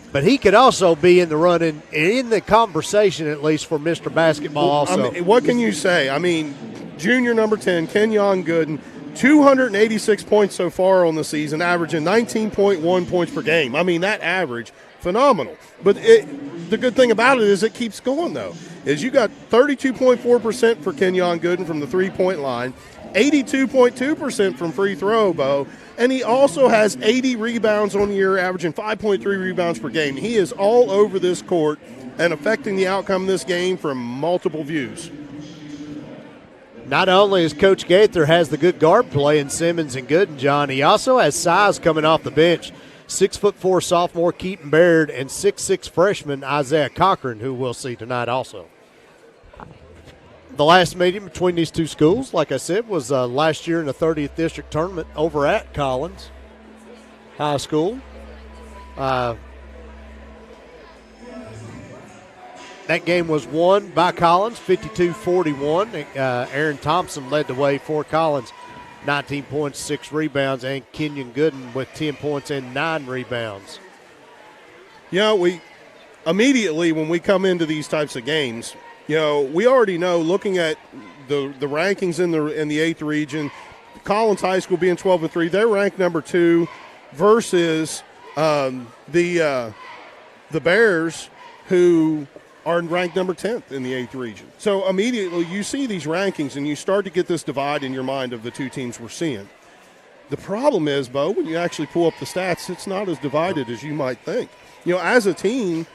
But he could also be in the running, in the conversation at least, for Mr. Basketball also. What can you say? Junior number 10, Kenyon Gooden, 286 points so far on the season, averaging 19.1 points per game. That average, phenomenal. But the good thing about it is it keeps going, though, is you got 32.4% for Kenyon Gooden from the three-point line, 82.2% from free throw, Bo. And he also has 80 rebounds on the year, averaging 5.3 rebounds per game. He is all over this court and affecting the outcome of this game from multiple views. Not only is Coach Gaither has the good guard play in Simmons and Gooden, John, he also has size coming off the bench. 6'4" sophomore Keaton Baird and 6'6" freshman Isaiah Cochran, who we'll see tonight also. The last meeting between these two schools, like I said, was last year in the 30th District Tournament over at Collins High School. That game was won by Collins, 52-41. Aaron Thompson led the way for Collins, 19 points, 6 rebounds, and Kenyon Gooden with 10 points and 9 rebounds. We immediately when we come into these types of games, we already know, looking at the rankings in the 8th region, Collins High School being 12-3, they're ranked number 2 versus the Bears, who are ranked number 10th in the 8th region. So immediately you see these rankings and you start to get this divide in your mind of the two teams we're seeing. The problem is, Bo, when you actually pull up the stats, it's not as divided as you might think. As a team,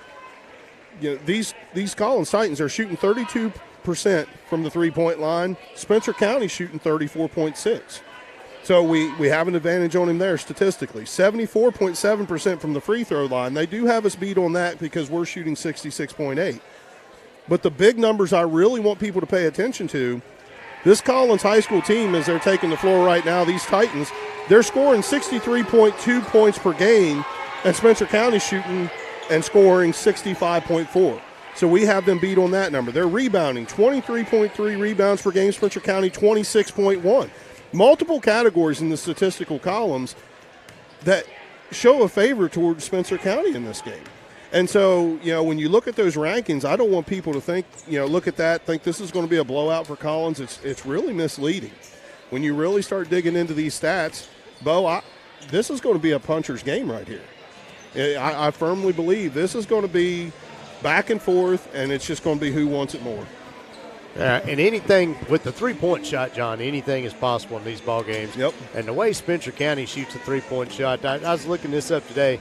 these Collins Titans are shooting 32% from the three-point line. Spencer County shooting 34.6%. So we have an advantage on him there statistically. 74.7% from the free throw line. They do have us beat on that because we're shooting 66.8%. But the big numbers I really want people to pay attention to, this Collins High School team, as they're taking the floor right now, these Titans, they're scoring 63.2 points per game, and Spencer County shooting and scoring 65.4. So we have them beat on that number. They're rebounding, 23.3 rebounds per game, Spencer County 26.1. Multiple categories in the statistical columns that show a favor towards Spencer County in this game. And so, when you look at those rankings, I don't want people to think, look at that, think this is going to be a blowout for Collins. It's really misleading. When you really start digging into these stats, Bo, this is going to be a puncher's game right here. I firmly believe this is going to be back and forth, and it's just going to be who wants it more. And anything with the three-point shot, John, anything is possible in these ball games. Yep. And the way Spencer County shoots a three-point shot, I was looking this up today.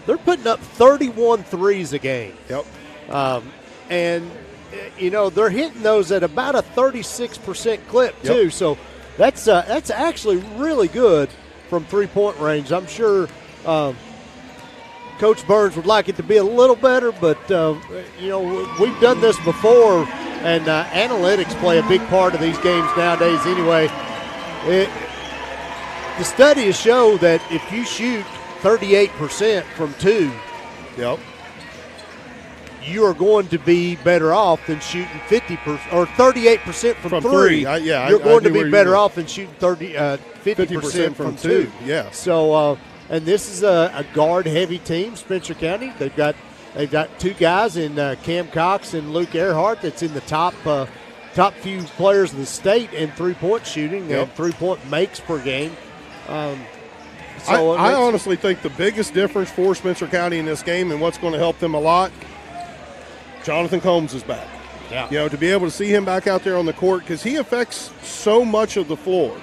They're putting up 31 threes a game. Yep. And, they're hitting those at about a 36% clip, too. Yep. So that's actually really good from three-point range. I'm sure Coach Burns would like it to be a little better, but, we've done this before, and analytics play a big part of these games nowadays anyway. The studies show that if you shoot 38% from two, yep, you are going to be better off than shooting 50% or 38% from three. You're going to be better off than shooting 50% from two. Yeah. So, and this is a guard-heavy team, Spencer County. They've got two guys in Cam Cox and Luke Earhart that's in the top few players of the state in three-point shooting and three-point makes per game. I honestly think the biggest difference for Spencer County in this game and what's going to help them a lot, Jonathan Combs is back. Yeah. To be able to see him back out there on the court because he affects so much of the floor.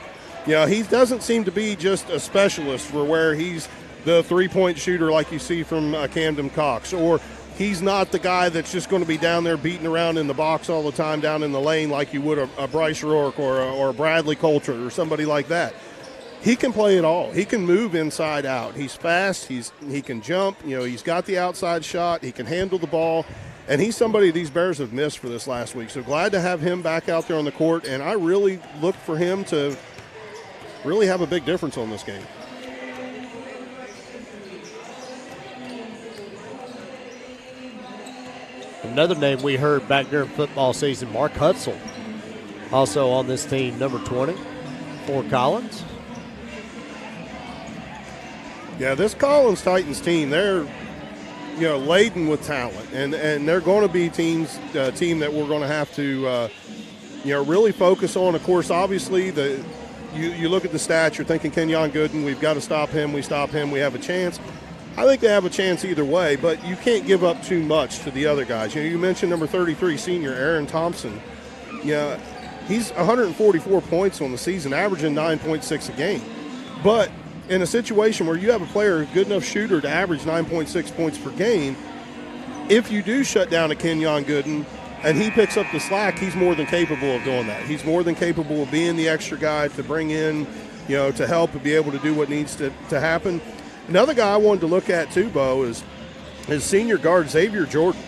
He doesn't seem to be just a specialist for where he's the three-point shooter like you see from Camden Cox, or he's not the guy that's just going to be down there beating around in the box all the time down in the lane like you would a Bryce Rourke or a Bradley Coulter or somebody like that. He can play it all. He can move inside out. He's fast. He can jump. He's got the outside shot. He can handle the ball. And he's somebody these Bears have missed for this last week. So glad to have him back out there on the court. And I really look for him to really have a big difference on this game. Another name we heard back during football season, Mark Hutzel, also on this team, number 20 for Collins. Yeah, this Collins Titans team, they're laden with talent, and they're going to be a team that we're going to have to really focus on. Of course, obviously you look at the stats, you're thinking Kenyon Gooden, we've got to stop him. We stop him, we have a chance. I think they have a chance either way, but you can't give up too much to the other guys. You mentioned number 33 senior Aaron Thompson. He's 144 points on the season, averaging 9.6 a game. But in a situation where you have a player, a good enough shooter to average 9.6 points per game, if you do shut down a Kenyon Gooden and he picks up the slack, he's more than capable of doing that. He's more than capable of being the extra guy to bring in, to help and be able to do what needs to happen. Another guy I wanted to look at too, Bo, is senior guard Xavier Jordan.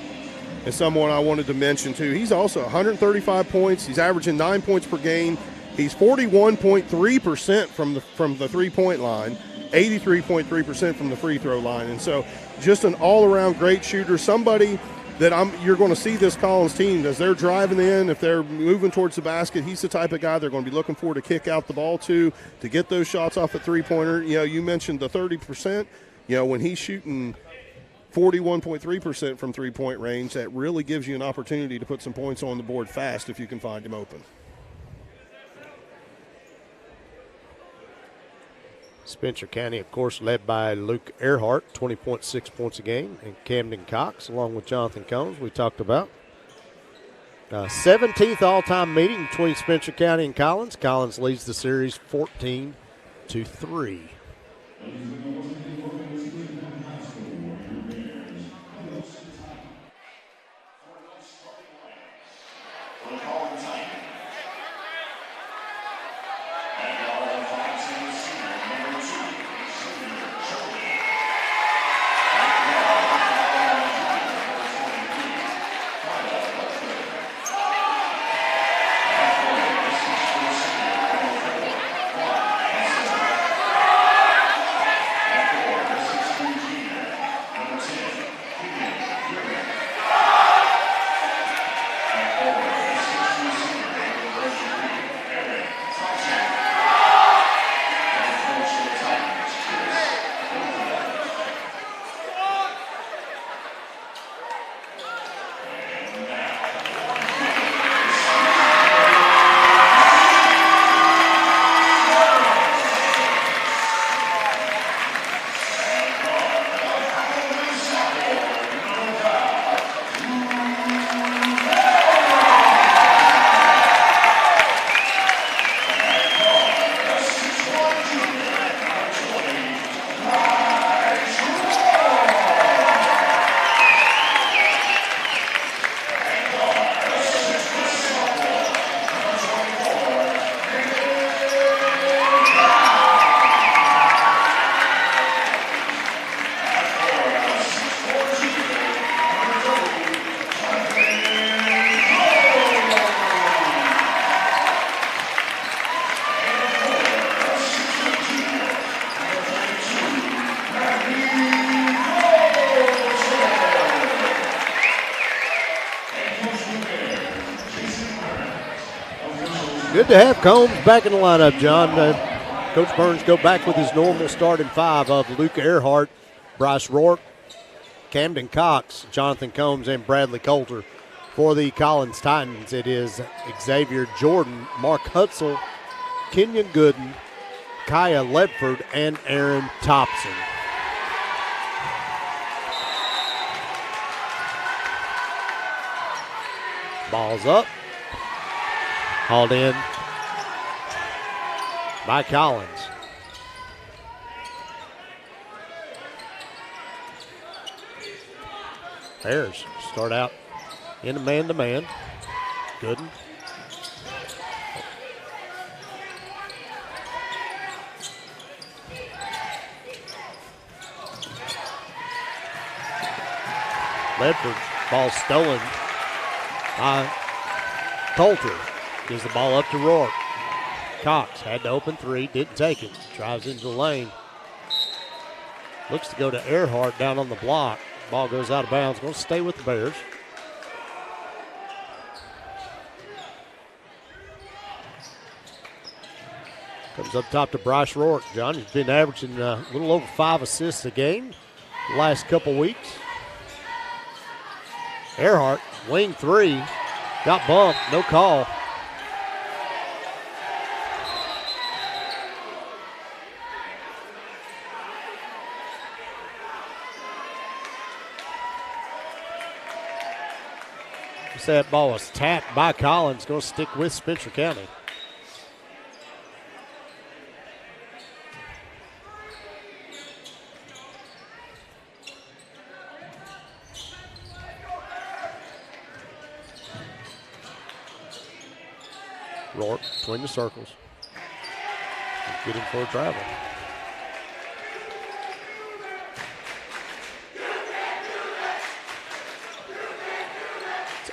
Is someone I wanted to mention too. He's also 135 points. He's averaging 9 points per game. He's 41.3% from the three-point line, 83.3% from the free throw line. And so just an all-around great shooter, somebody that you're going to see this Collins team as they're driving in, if they're moving towards the basket, he's the type of guy they're going to be looking for to kick out the ball to get those shots off a three-pointer. You mentioned the 30%. When he's shooting 41.3% from three-point range, that really gives you an opportunity to put some points on the board fast if you can find him open. Spencer County, of course, led by Luke Earhart, 20.6 points a game, and Camden Cox, along with Jonathan Combs, we talked about. 17th all-time meeting between Spencer County and Collins. Collins leads the series 14-3. Good to have Combs back in the lineup, John. Coach Burns go back with his normal starting five of Luke Earhart, Bryce Rourke, Camden Cox, Jonathan Combs, and Bradley Coulter. For the Collins Titans, it is Xavier Jordan, Mark Hutzel, Kenyon Gooden, Kaya Ledford, and Aaron Thompson. Ball's up. Hauled in by Collins. Bears start out in a man-to-man. Gooden. Ledford, ball stolen by Coulter. Gives the ball up to Rourke. Cox had to open three, didn't take it. Drives into the lane. Looks to go to Earhart down on the block. Ball goes out of bounds. Going to stay with the Bears. Comes up top to Bryce Rourke. John, he's been averaging a little over 5 assists a game the last couple weeks. Earhart, wing three. Got bumped, no call. That ball was tapped by Collins. Going to stick with Spencer County. Rourke between the circles. Get him for a travel.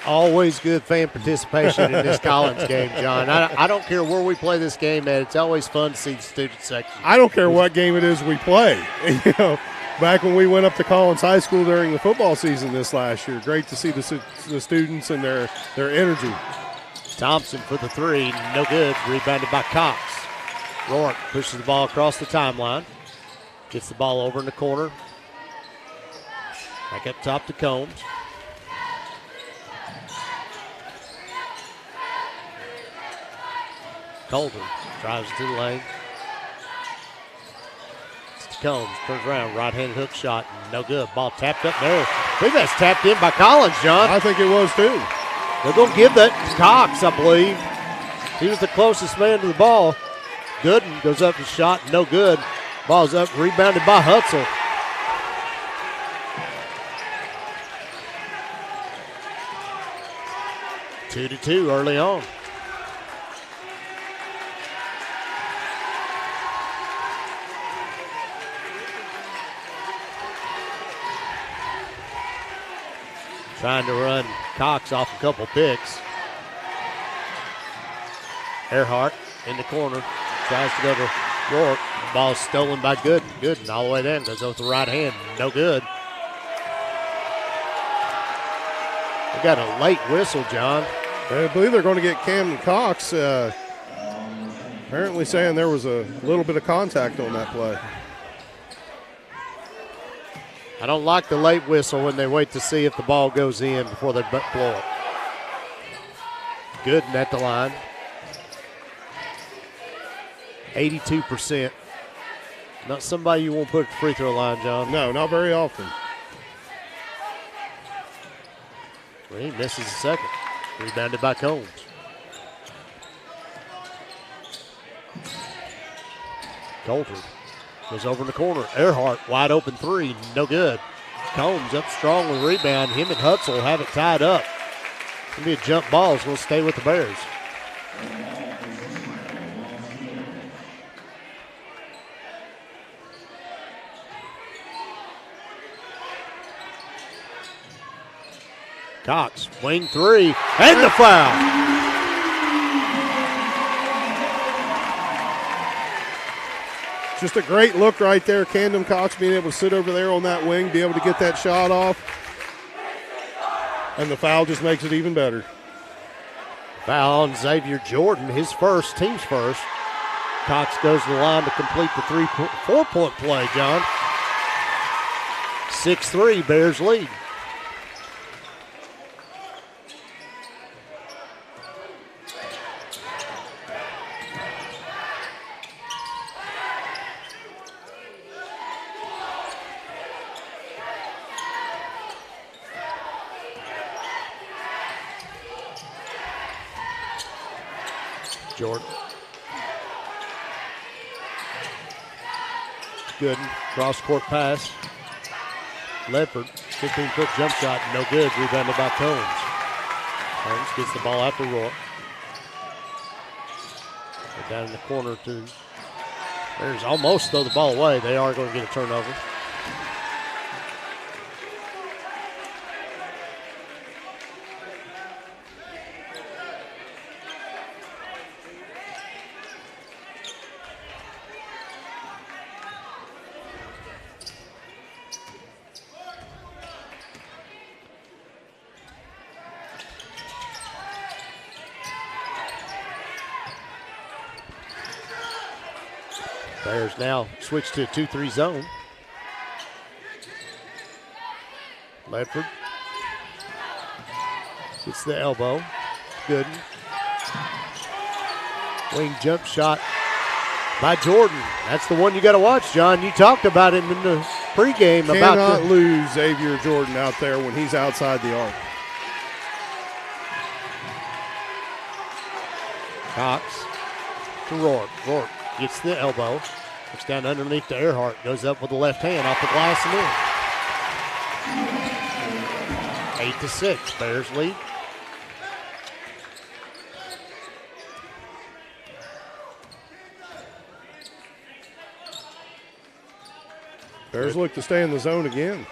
Always good fan participation in this Collins game, John. I don't care where we play this game at. It's always fun to see the student section. I don't care what game it is we play. You know, back when we went up to Collins High School during the football season this last year, great to see the students and their energy. Thompson for the three, no good. Rebounded by Cox. Rourke pushes the ball across the timeline. Gets the ball over in the corner. Back up top to Combs. Coulter drives to the lane. It's to Combs, turns around, right-handed hook shot, no good. Ball tapped up there. I believe that's tapped in by Collins, John. I think it was too. They're going to give that to Cox, I believe. He was the closest man to the ball. Gooden goes up to shot, no good. Ball's up, rebounded by Hutzel. Two to two early on. Trying to run Cox off a couple picks. Earhart in the corner. Tries to go to Rourke. The ball's stolen by Gooden. Gooden all the way down. Goes with the right hand. No good. We got a late whistle, John. I believe they're going to get Camden Cox. Apparently saying there was a little bit of contact on that play. I don't like the late whistle when they wait to see if the ball goes in before they blow it. Gooden at the line. 82%. Not somebody you won't put at the free throw line, John. No, not very often. Well, he misses a second. Rebounded by Combs. Coulter goes over in the corner. Earhart, wide open three, no good. Combs up strong with rebound. Him and Hutzel have it tied up. It's going to be a jump ball. It's going to stay with the Bears. Cox, wing three, and the foul. Just a great look right there. Camden Cox being able to sit over there on that wing, be able to get that shot off. And the foul just makes it even better. Foul on Xavier Jordan, his first, team's first. Cox goes to the line to complete the 4-point play, John. 6-3, Bears lead. Jordan. Gooden, cross-court pass. Ledford, 15-foot jump shot, no good. Rebounded by Combs. Combs gets the ball out to Rourke. They're down in the corner to Bears almost throw the ball away. They are going to get a turnover. Bears now switch to a 2-3 zone. Ledford gets the elbow. Gooden. Wing jump shot by Jordan. That's the one you got to watch, John. You talked about him in the pregame. Cannot lose Xavier Jordan out there when he's outside the arc. Cox to Rourke. Rourke gets the elbow. Looks down underneath to Earhart. Goes up with the left hand off the glass and in. 8-6. Bears lead. Bears look to stay in the zone again.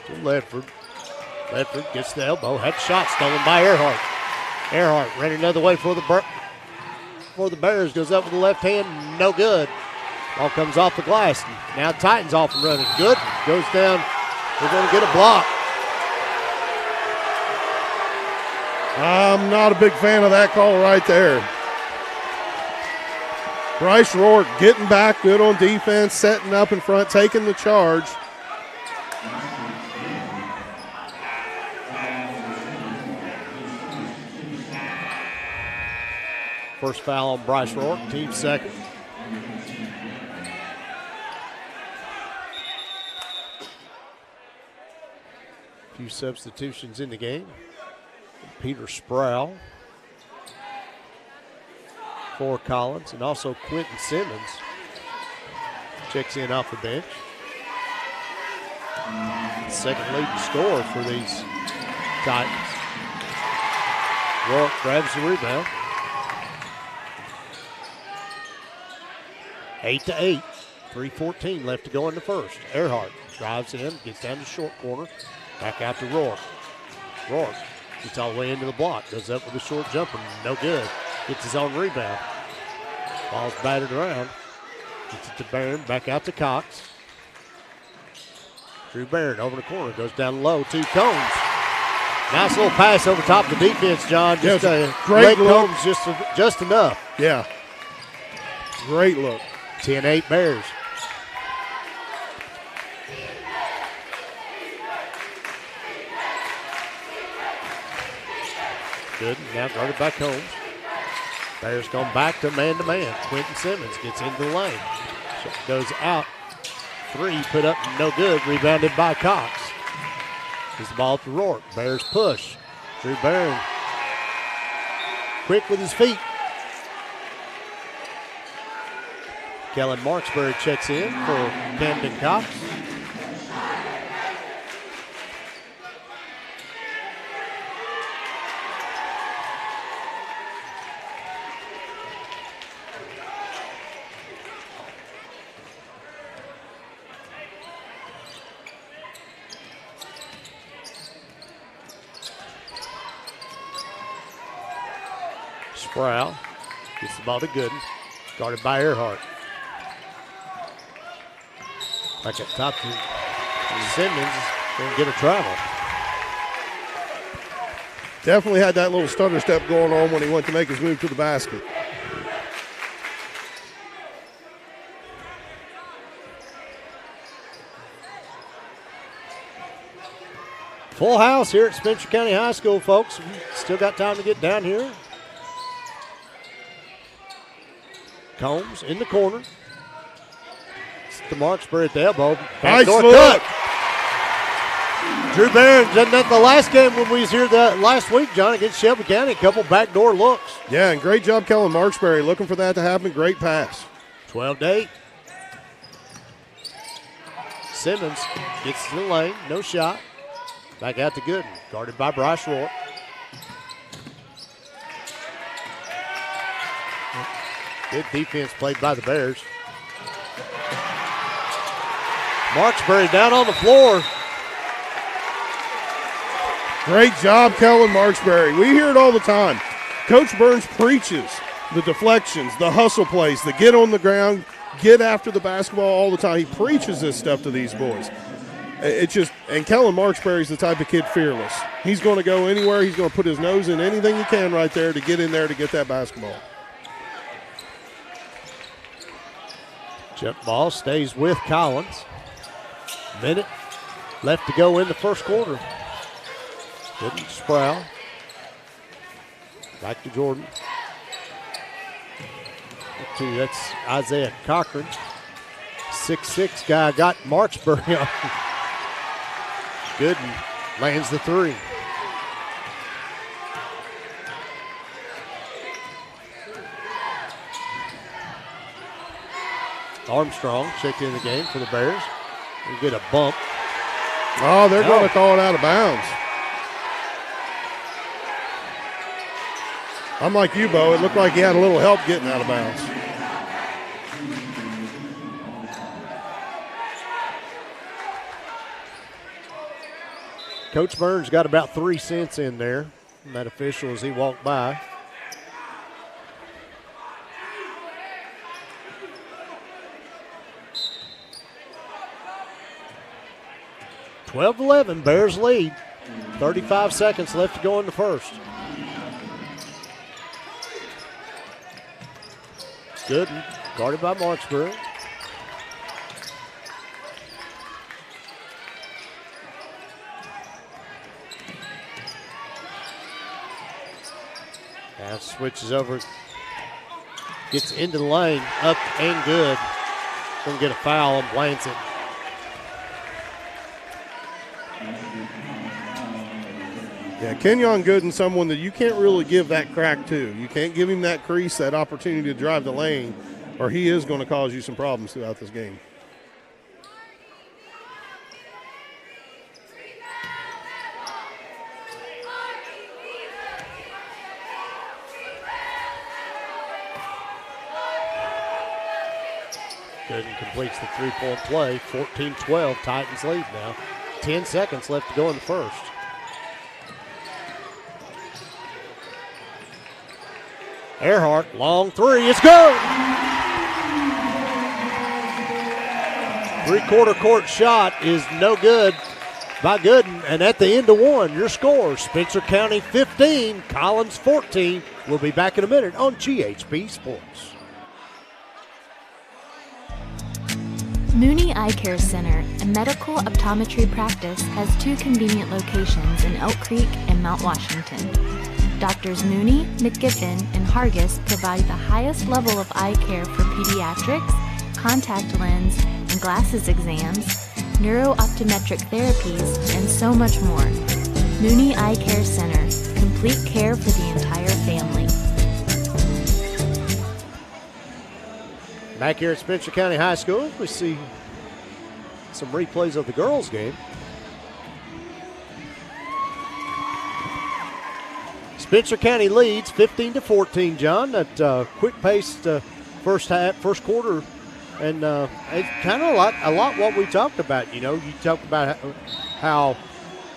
To Ledford. Ledford gets the elbow. Had shot stolen by Earhart. Earhart ran another way for the Bears. Goes up with the left hand. No good. Ball comes off the glass. Now Titans off and running. Good. Goes down. They're going to get a block. I'm not a big fan of that call right there. Bryce Rourke getting back good on defense, setting up in front, taking the charge. First foul on Bryce Rourke, team second. A few substitutions in the game. Peter Sproul for Collins, and also Quentin Simmons checks in off the bench. Second leading scorer for these Titans. Rourke grabs the rebound. 8-8, 3:14 left to go in the first. Earhart drives in, gets down to short corner, back out to Rourke. Rourke gets all the way into the block, goes up with a short jumper, no good. Gets his own rebound. Ball's battered around. Gets it to Barron, back out to Cox. Drew Barron over the corner, goes down low to Combs. Nice little pass over top the defense, John. Just a great look. Combs just enough. Yeah. Great look. 10-8 Bears. Good, now guarded by Combs. Bears going back to man-to-man. Quentin Simmons gets into the lane. Shot goes out. Three put up, no good. Rebounded by Cox. Gives the ball to Rourke. Bears push. Drew Barron quick with his feet. Kellen Marksbury checks in for Camden Cox. Sproul gets the ball to Gooden, guarded by Earhart. Back at top to Simmons. Going to get a travel. Definitely had that little stutter step going on when he went to make his move to the basket. Full house here at Spencer County High School, folks. Still got time to get down here. Combs in the corner. It's to Marksbury at the elbow. Nice Backdoor look. cut. Drew Barron done that the last game when we was here last week, John, against Shelby County. A couple backdoor looks. Yeah, and great job, Kellen Marksbury, looking for that to happen. Great pass. 12-8. Simmons gets to the lane. No shot. Back out to Gooden. Guarded by Bryce Rourke. Good defense played by the Bears. Marksbury down on the floor. Great job, Kellen Marksbury. We hear it all the time. Coach Burns preaches the deflections, the hustle plays, the get on the ground, get after the basketball all the time. He preaches this stuff to these boys. It's just, and Kellen Marksbury's the type of kid fearless. He's going to go anywhere. He's going to put his nose in anything he can right there to get in there to get that basketball. Jump ball stays with Collins. Minute left to go in the first quarter. Good Sproul. Back to Jordan. That's Isaiah Cochran. 6'6" guy got Marksbury on. Gooden lands the three. Armstrong checked in the game for the Bears. We get a bump. Oh, they're going to call it out of bounds. I'm like you, Bo. It looked like he had a little help getting out of bounds. Coach Burns got about 3 cents in there from that official as he walked by. (12-11), Bears lead. 35 seconds left to go in the first. Gooden, guarded by Marksbury. Now switches over, gets into the lane, up and good. Gonna get a foul on Blancett. Yeah, Kenyon Gooden, someone that you can't really give that crack to. You can't give him that crease, that opportunity to drive the lane, or he is going to cause you some problems throughout this game. Gooden completes the three-point play. 14-12, Titans lead now. 10 seconds left to go in the first. Earhart, long three, it's good! Three-quarter court shot is no good by Gooden, and at the end of one, your score, Spencer County 15, Collins 14. We'll be back in a minute on GHP Sports. Mooney Eye Care Center, a medical optometry practice, has 2 convenient locations in Elk Creek and Mount Washington. Doctors Mooney, McGiffin, and Hargis provide the highest level of eye care for pediatrics, contact lens and glasses exams, neuro-optometric therapies, and so much more. Mooney Eye Care Center, complete care for the entire family. Back here at Spencer County High School, we see some replays of the girls' game. Spencer County leads 15-14, John. That quick-paced first quarter, and it's kind of a lot what we talked about. You know, you talked about how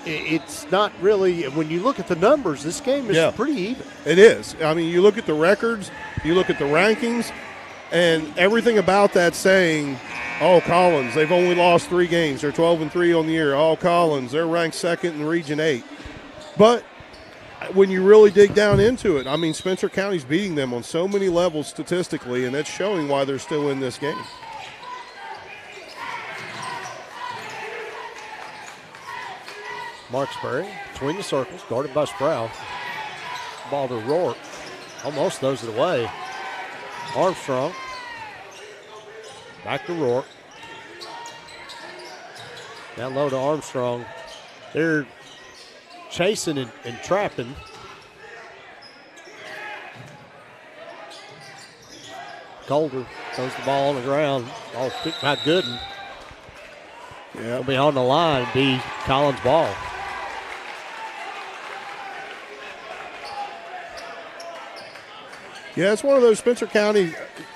it's not really, when you look at the numbers, this game is pretty even. It is. I mean, you look at the records, you look at the rankings, and everything about that saying Oh, Collins, they've only lost 3 games. They're 12-3 on the year. Oh, Collins, they're ranked second in Region 8. But when you really dig down into it, I mean, Spencer County's beating them on so many levels statistically, and that's showing why they're still in this game. Marksbury between the circles, guarded by Sproul. Ball to Rourke. Almost throws it away. Armstrong. Back to Rourke. Down low to Armstrong. They're chasing and trapping. Calder throws the ball on the ground. Ball picked by Gooden. Yeah. It'll be on the line, be Collins' ball. Yeah, it's one of those. Spencer County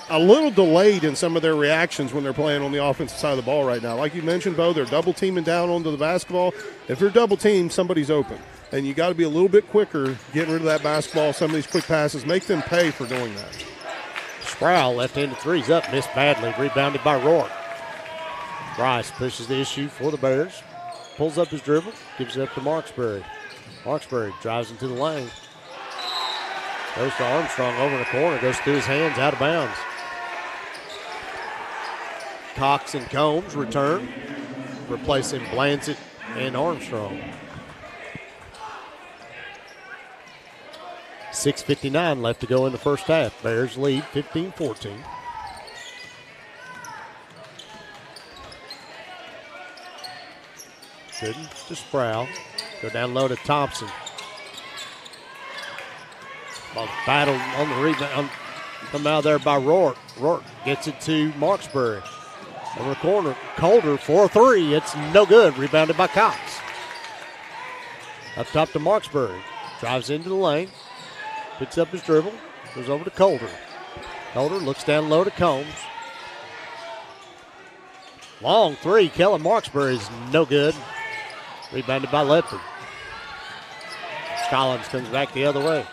a little delayed in some of their reactions when they're playing on the offensive side of the ball right now. Like you mentioned, Bo, they're double teaming down onto the basketball. If you're double teamed, somebody's open. And you got to be a little bit quicker getting rid of that basketball, some of these quick passes. Make them pay for doing that. Sproul left-handed three's up, missed badly, rebounded by Rourke. Bryce pushes the issue for the Bears. Pulls up his dribble, gives it up to Marksbury. Marksbury drives into the lane. Goes to Armstrong over in the corner, goes through his hands, out of bounds. Cox and Combs return, replacing Blansett and Armstrong. 6:59 left to go in the first half. Bears lead 15-14. Gooden to Sproul. Go down low to Thompson. Battle on the rebound. Come out there by Rourke. Rourke gets it to Marksbury. Over the corner. Calder for a three. It's no good. Rebounded by Cox. Up top to Marksbury. Drives into the lane. Picks up his dribble. Goes over to Calder. Calder looks down low to Combs. Long three. Kellen Marksbury's no good. Rebounded by Ledford. Collins comes back the other way.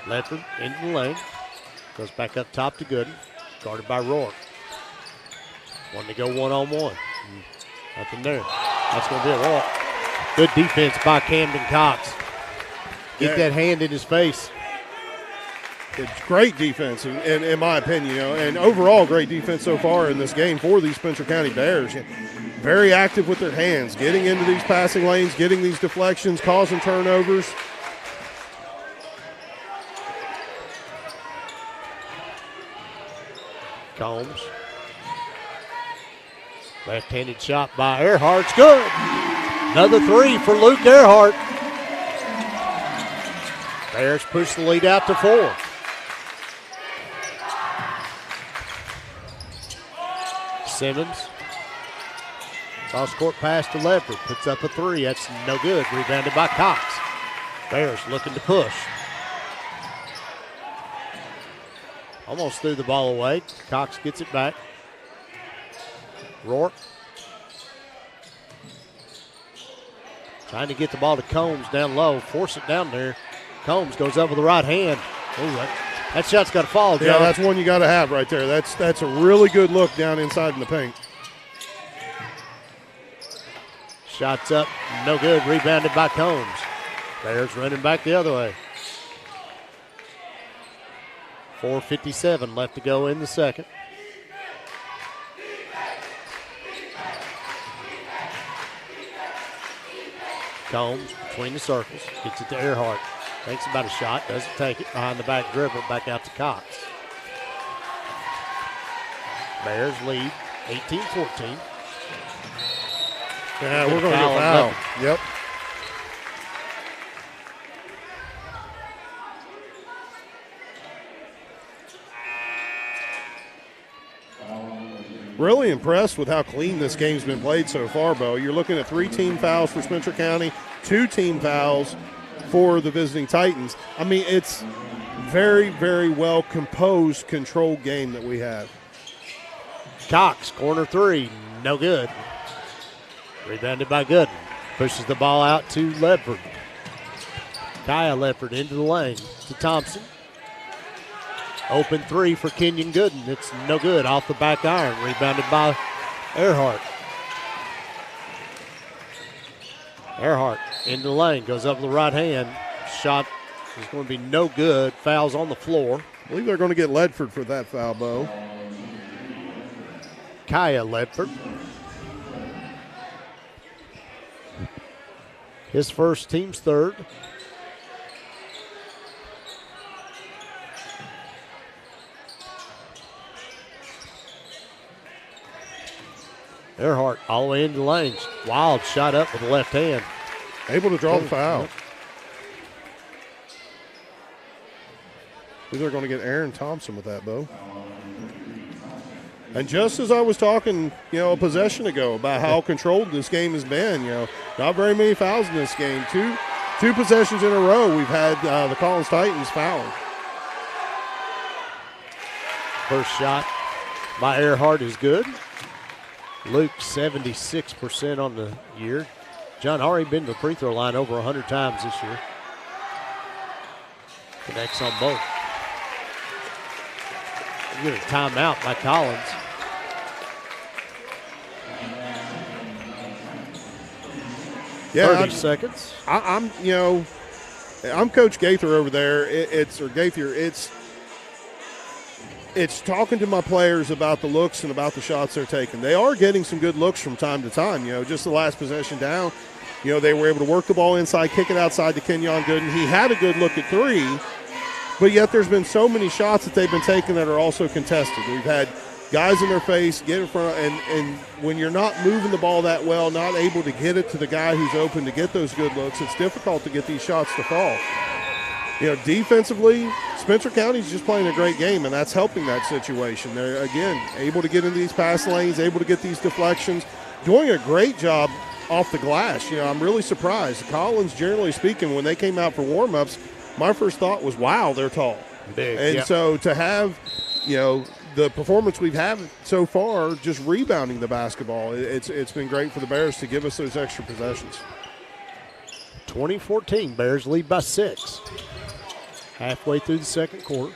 Ledford into the lane. Goes back up top to Gooden. Guarded by Rourke. Wanting to go one-on-one. Nothing there. That's going to be a walk. Good defense by Camden Cox. Get that hand in his face. It's great defense, in my opinion, and overall great defense so far in this game for these Spencer County Bears. Very active with their hands, getting into these passing lanes, getting these deflections, causing turnovers. Combs. Left-handed shot by Earhart's good. Another three for Luke Earhart. Bears push the lead out to 4. Simmons. Cross-court pass to Ledford. Puts up a three. That's no good. Rebounded by Cox. Bears looking to push. Almost threw the ball away. Cox gets it back. Rourke. Trying to get the ball to Combs down low. Force it down there. Combs goes up with the right hand. Ooh, that shot's got to fall, John. Yeah, that's one you got to have right there. That's a really good look down inside in the paint. Shots up, no good. Rebounded by Combs. Bears running back the other way. 4:57 left to go in the second. Combs between the circles. Gets it to Earhart. Thinks about a shot. Doesn't take it. Behind the back dribble. Back out to Cox. Bears lead 18-14. Yeah, we're going to get foul. Yep. Really impressed with how clean this game's been played so far, Bo. You're looking at 3 team fouls for Spencer County, 2 team fouls for the visiting Titans. I mean, it's very, very well composed, controlled game that we have. Cox, corner three, no good. Rebounded by Gooden. Pushes the ball out to Ledford. Kaya Ledford into the lane to Thompson. Open three for Kenyon Gooden. It's no good. Off the back iron. Rebounded by Earhart. Earhart into the lane. Goes up with the right hand. Shot is going to be no good. Foul's on the floor. I believe they're going to get Ledford for that foul, Bo. Kaya Ledford. His first, team's third. Earhart all the way into the lane. Wild shot up with the left hand. Able to draw the foul. They're going to get Aaron Thompson with that, Bo. And just as I was talking, a possession ago about how controlled this game has been, not very many fouls in this game. Two possessions in a row we've had the Collins Titans fouling. First shot by Earhart is good. Luke 76% on the year. John already been to the free throw line over 100 times this year. Connects on both. Get a timeout by Collins. Yeah, 30 seconds. I'm Coach Gaither over there. It's talking to my players about the looks and about the shots they're taking. They are getting some good looks from time to time. Just the last possession down, they were able to work the ball inside, kick it outside to Kenyon Gooden. He had a good look at three, but yet there's been so many shots that they've been taking that are also contested. We've had guys in their face, get in front, and when you're not moving the ball that well, not able to get it to the guy who's open to get those good looks, it's difficult to get these shots to fall. Defensively, Spencer County's just playing a great game, and that's helping that situation. They're, again, able to get into these pass lanes, able to get these deflections, doing a great job off the glass. I'm really surprised. Collins, generally speaking, when they came out for warm-ups, my first thought was, wow, they're tall. Big, and so to have, the performance we've had so far, just rebounding the basketball, it's been great for the Bears to give us those extra possessions. 2014, Bears lead by 6. Halfway through the second quarter.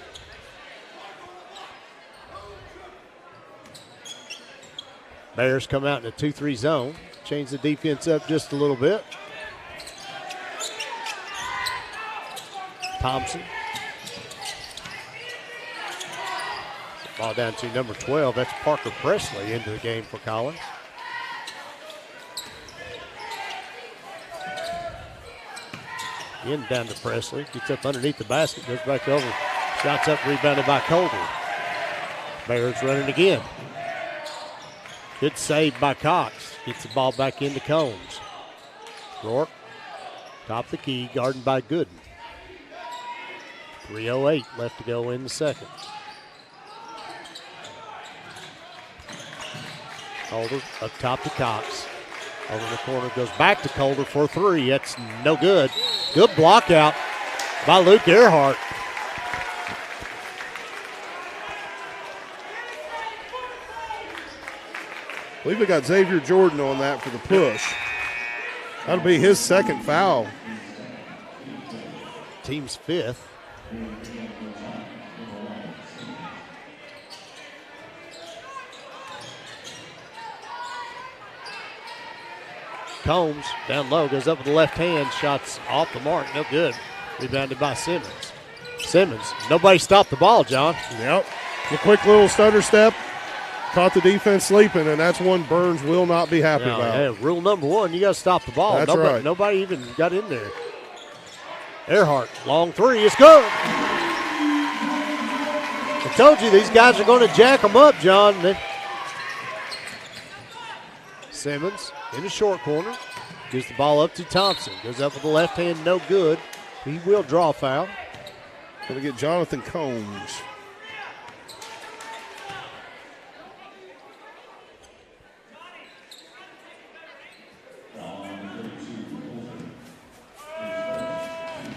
Bears come out in a 2-3 zone. Change the defense up just a little bit. Thompson. Ball down to number 12. That's Parker Presley into the game for Collins. In down to Presley. Gets up underneath the basket. Goes back over. Shots up. Rebounded by Colder. Bears running again. Good save by Cox. Gets the ball back into Combs. Rourke. Top of the key. Guarded by Gooden. 3:08 left to go in the second. Colder up top to Cox. Over the corner, goes back to Colder for a three. That's no good. Good block out by Luke Earhart. I believe we got Xavier Jordan on that for the push. That'll be his second foul. Team's fifth. Combs down low, goes up with the left hand, shots off the mark, no good. Rebounded by Simmons. Simmons, nobody stopped the ball, John. Yep. The quick little stutter step, caught the defense sleeping, and that's one Burns will not be happy about. Yeah, rule number one, you got to stop the ball. That's right. Nobody even got in there. Earhart, long three, it's good. I told you these guys are going to jack them up, John. Simmons in the short corner. Gives the ball up to Thompson. Goes up with the left hand, no good. He will draw a foul. Going to get Jonathan Combs.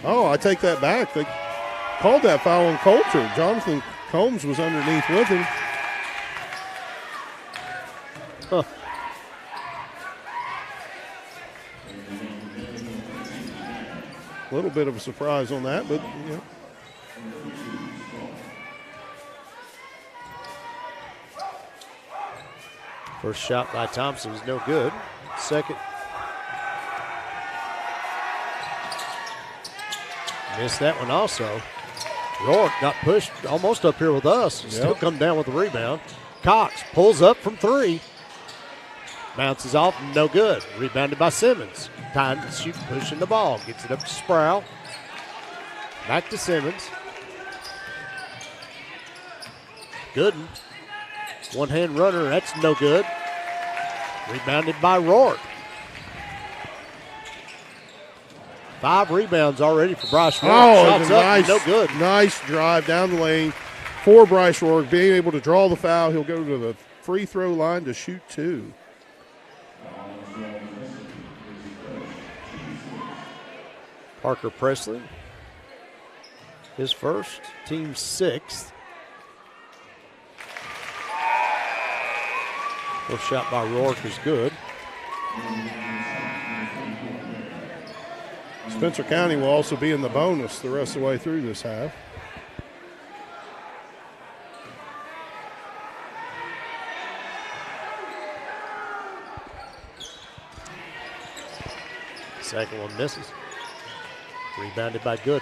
Oh, I take that back. They called that foul on Coulter. Jonathan Combs was underneath with him. Huh. A little bit of a surprise on that, but First shot by Thompson is no good. Second. Missed that one also. Rourke got pushed almost up here with us. Still come down with the rebound. Cox pulls up from 3. Bounces off, no good. Rebounded by Simmons. Time to shoot, pushing the ball. Gets it up to Sproul. Back to Simmons. Gooden. One-hand runner, that's no good. Rebounded by Rourke. 5 rebounds already for Bryce Rourke. Shots up, no good. Nice drive down the lane for Bryce Rourke. Being able to draw the foul, he'll go to the free throw line to shoot 2. Parker Presley, his first, team 6th. First shot by Rourke is good. Spencer County will also be in the bonus the rest of the way through this half. Second one misses. Rebounded by Gooden.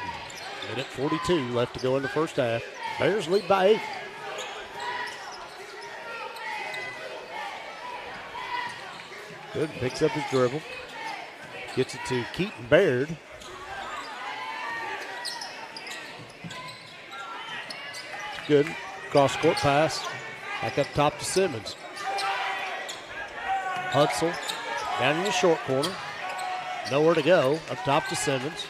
Minute 42 left to go in the first half. Bears lead by 8. Gooden picks up his dribble. Gets it to Keaton Baird. Good cross-court pass. Back up top to Simmons. Hutzel down in the short corner. Nowhere to go. Up top to Simmons.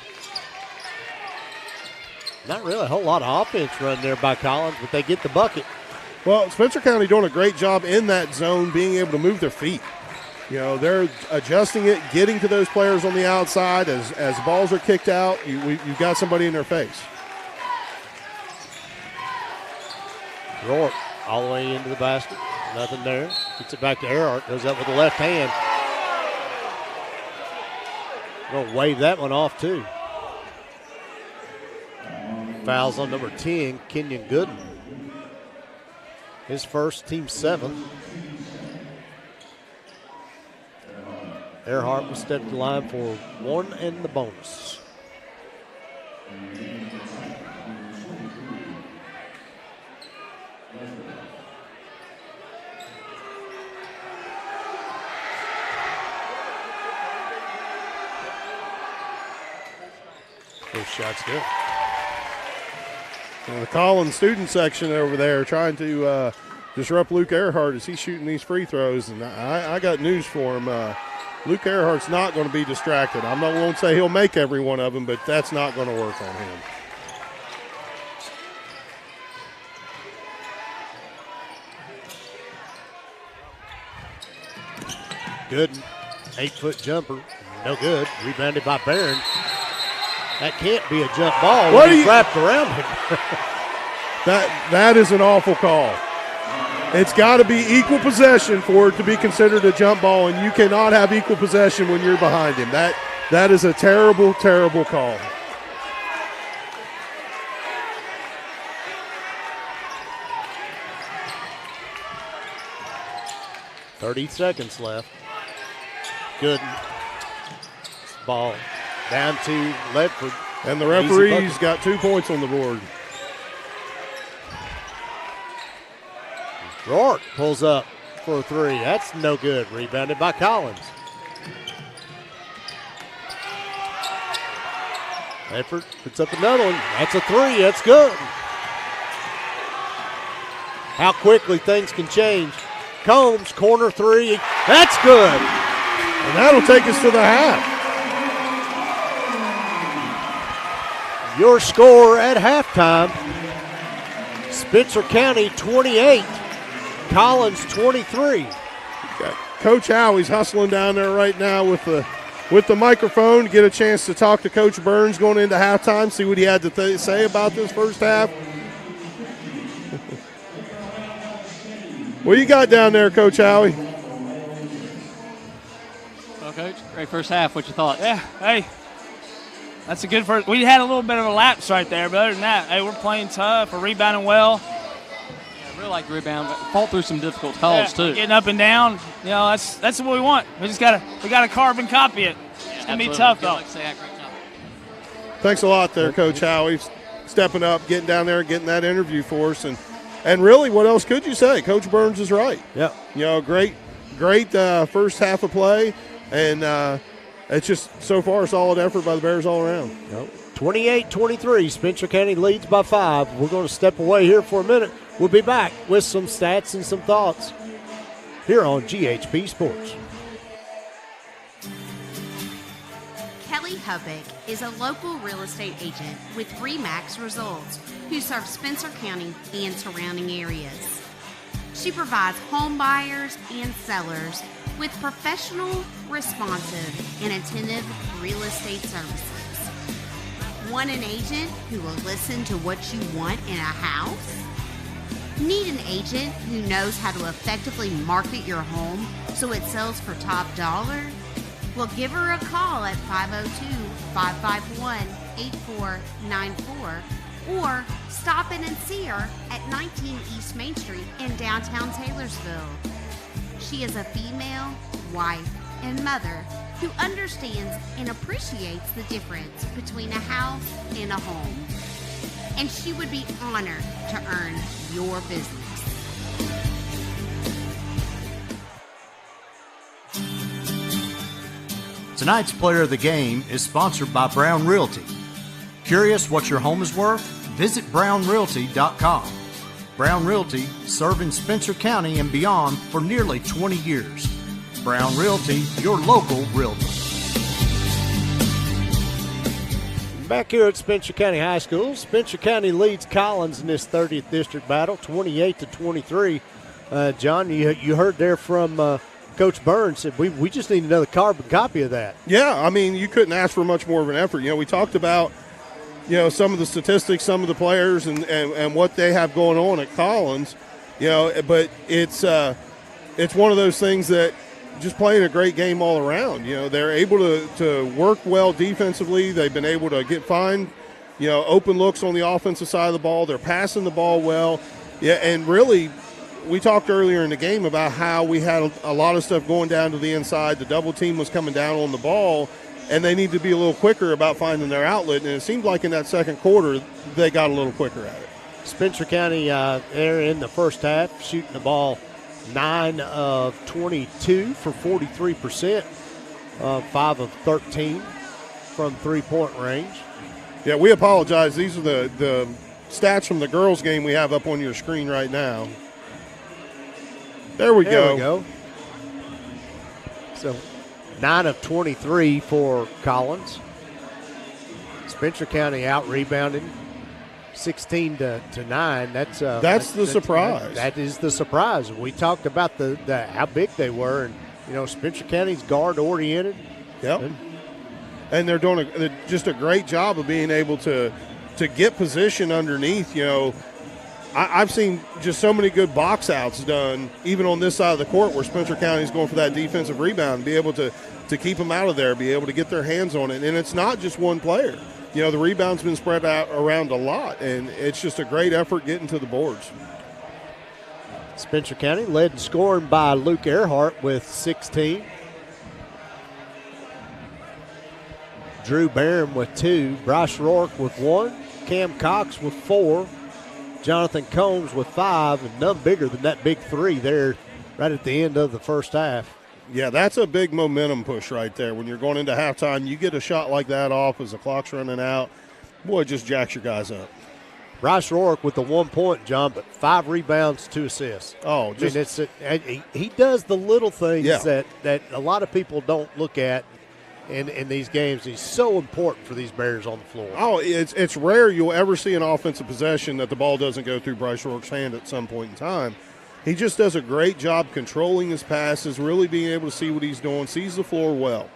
Not really a whole lot of offense run there by Collins, but they get the bucket. Well, Spencer County doing a great job in that zone, being able to move their feet. You know, they're adjusting it, getting to those players on the outside. As balls are kicked out, you've got somebody in their face. Rourke all the way into the basket. Nothing there. Gets it back to Earhart. Goes up with the left hand. Going to wave that one off, too. Fouls on number 10, Kenyon Gooden. His first, team 7th. Earhart will step to the line for 1 and the bonus. First shot's good. The Collins student section over there trying to disrupt Luke Earhart as he's shooting these free throws. And I got news for him. Luke Earhart's not going to be distracted. I'm not going to say he'll make every one of them, but that's not going to work on him. Good. 8-foot jumper. No good. Rebounded by Barron. That can't be a jump ball. What He's wrapped around him. That is an awful call. It's got to be equal possession for it to be considered a jump ball, and you cannot have equal possession when you're behind him. That is a terrible, terrible call. .30 seconds left. Good. Ball down to Ledford. And the referee's got 2 points on the board. Rourke pulls up for a 3. That's no good. Rebounded by Collins. Ledford puts up another one. That's a 3. That's good. How quickly things can change. Combs, corner 3. That's good. And that'll take us to the half. Your score at halftime, Spencer County 28, Collins 23. Coach Howie's hustling down there right now with the microphone to get a chance to talk to Coach Burns going into halftime, see what he had to say about this first half. What do you got down there, Coach Howie? Well, Coach, great first half. What you thought? Yeah, hey. That's a good first. We had a little bit of a lapse right there, but other than that, hey, we're playing tough. We're rebounding well. Yeah, really like to rebound, but fall through some difficult calls too. Getting up and down, that's what we want. We gotta carbon copy it. It's gonna be tough though. Thanks a lot there, Coach Howie, stepping up, getting down there, getting that interview for us, and really, what else could you say? Coach Burns is right. Yeah. Great first half of play, and it's just so far a solid effort by the Bears all around. Yep. 28-23, Spencer County leads by 5. We're going to step away here for a minute. We'll be back with some stats and some thoughts here on GHP Sports. Kelly Hubbard is a local real estate agent with RE/MAX results who serves Spencer County and surrounding areas. She provides home buyers and sellers with professional, responsive, and attentive real estate services. Want an agent who will listen to what you want in a house? Need an agent who knows how to effectively market your home so it sells for top dollar? Well, give her a call at 502-551-8494 or stop in and see her at 19 East Main Street in downtown Taylorsville. She is a female, wife, and mother who understands and appreciates the difference between a house and a home. And she would be honored to earn your business. Tonight's player of the game is sponsored by Brown Realty. Curious what your home is worth? Visit brownrealty.com. Brown Realty, serving Spencer County and beyond for nearly 20 years. Brown Realty, your local realtor. Back here at Spencer County High School, Spencer County leads Collins in this 30th District battle, 28-23. John, you heard there from Coach Burns, said we just need another carbon copy of that. Yeah, I mean, you couldn't ask for much more of an effort. We talked about, some of the statistics, some of the players, and what they have going on at Collins, but it's one of those things that just playing a great game all around. They're able to work well defensively. They've been able to find open looks on the offensive side of the ball. They're passing the ball well. Yeah, and really, we talked earlier in the game about how we had a lot of stuff going down to the inside. The double team was coming down on the ball, and they need to be a little quicker about finding their outlet. And it seemed like in that second quarter, they got a little quicker at it. Spencer County there in the first half, shooting the ball 9 of 22 for 43%, 5 of 13 from three-point range. Yeah, we apologize. These are the stats from the girls' game we have up on your screen right now. There we go. So 9 of 23 for Collins. Spencer County out-rebounding 16-9. That's the surprise. That is the surprise. We talked about the how big they were, and Spencer County's guard oriented. Yep. And they're doing just a great job of being able to get position underneath. I've seen just so many good box outs done, even on this side of the court, where Spencer County's going for that defensive rebound, be able to keep them out of there, be able to get their hands on it. And it's not just one player. The rebound's been spread out around a lot, and it's just a great effort getting to the boards. Spencer County led in scoring by Luke Earhart with 16. Drew Barron with 2. Bryce Rourke with 1. Cam Cox with 4. Jonathan Combs with 5, and none bigger than that big 3 there right at the end of the first half. Yeah, that's a big momentum push right there. When you're going into halftime, you get a shot like that off as the clock's running out. Boy, it just jacks your guys up. Bryce Rourke with the 1 point, John, but 5 rebounds, 2 assists. Oh, just he does the little things that a lot of people don't look at in these games. He's so important for these Bears on the floor. Oh, it's rare you'll ever see an offensive possession that the ball doesn't go through Bryce Rourke's hand at some point in time. He just does a great job controlling his passes, really being able to see what he's doing, sees the floor well,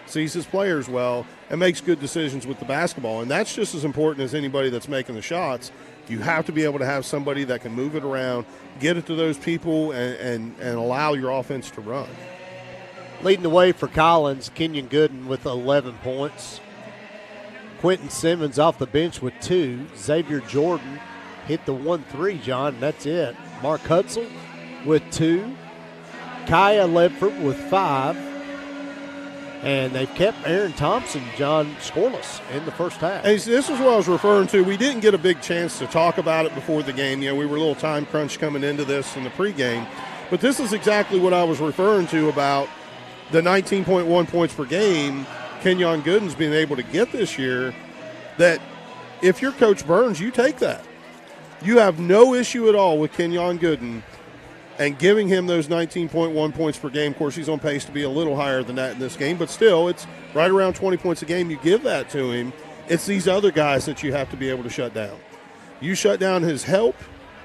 sees his players well, and makes good decisions with the basketball. And that's just as important as anybody that's making the shots. You have to be able to have somebody that can move it around, get it to those people, and allow your offense to run. Leading the way for Collins, Kenyon Gooden with 11 points. Quentin Simmons off the bench with 2. Xavier Jordan hit the 1-3, John, and that's it. Mark Hudson with 2. Kaya Ledford with 5. And they've kept Aaron Thompson, John, scoreless in the first half. Hey, this is what I was referring to. We didn't get a big chance to talk about it before the game. You know, we were a little time crunch coming into this in the pregame. But this is exactly what I was referring to about the 19.1 points per game Kenyon Gooden's been able to get this year, that if you're Coach Burns, you take that. You have no issue at all with Kenyon Gooden and giving him those 19.1 points per game. Of course, he's on pace to be a little higher than that in this game, but still, it's right around 20 points a game. You give that to him. It's these other guys that you have to be able to shut down. You shut down his help,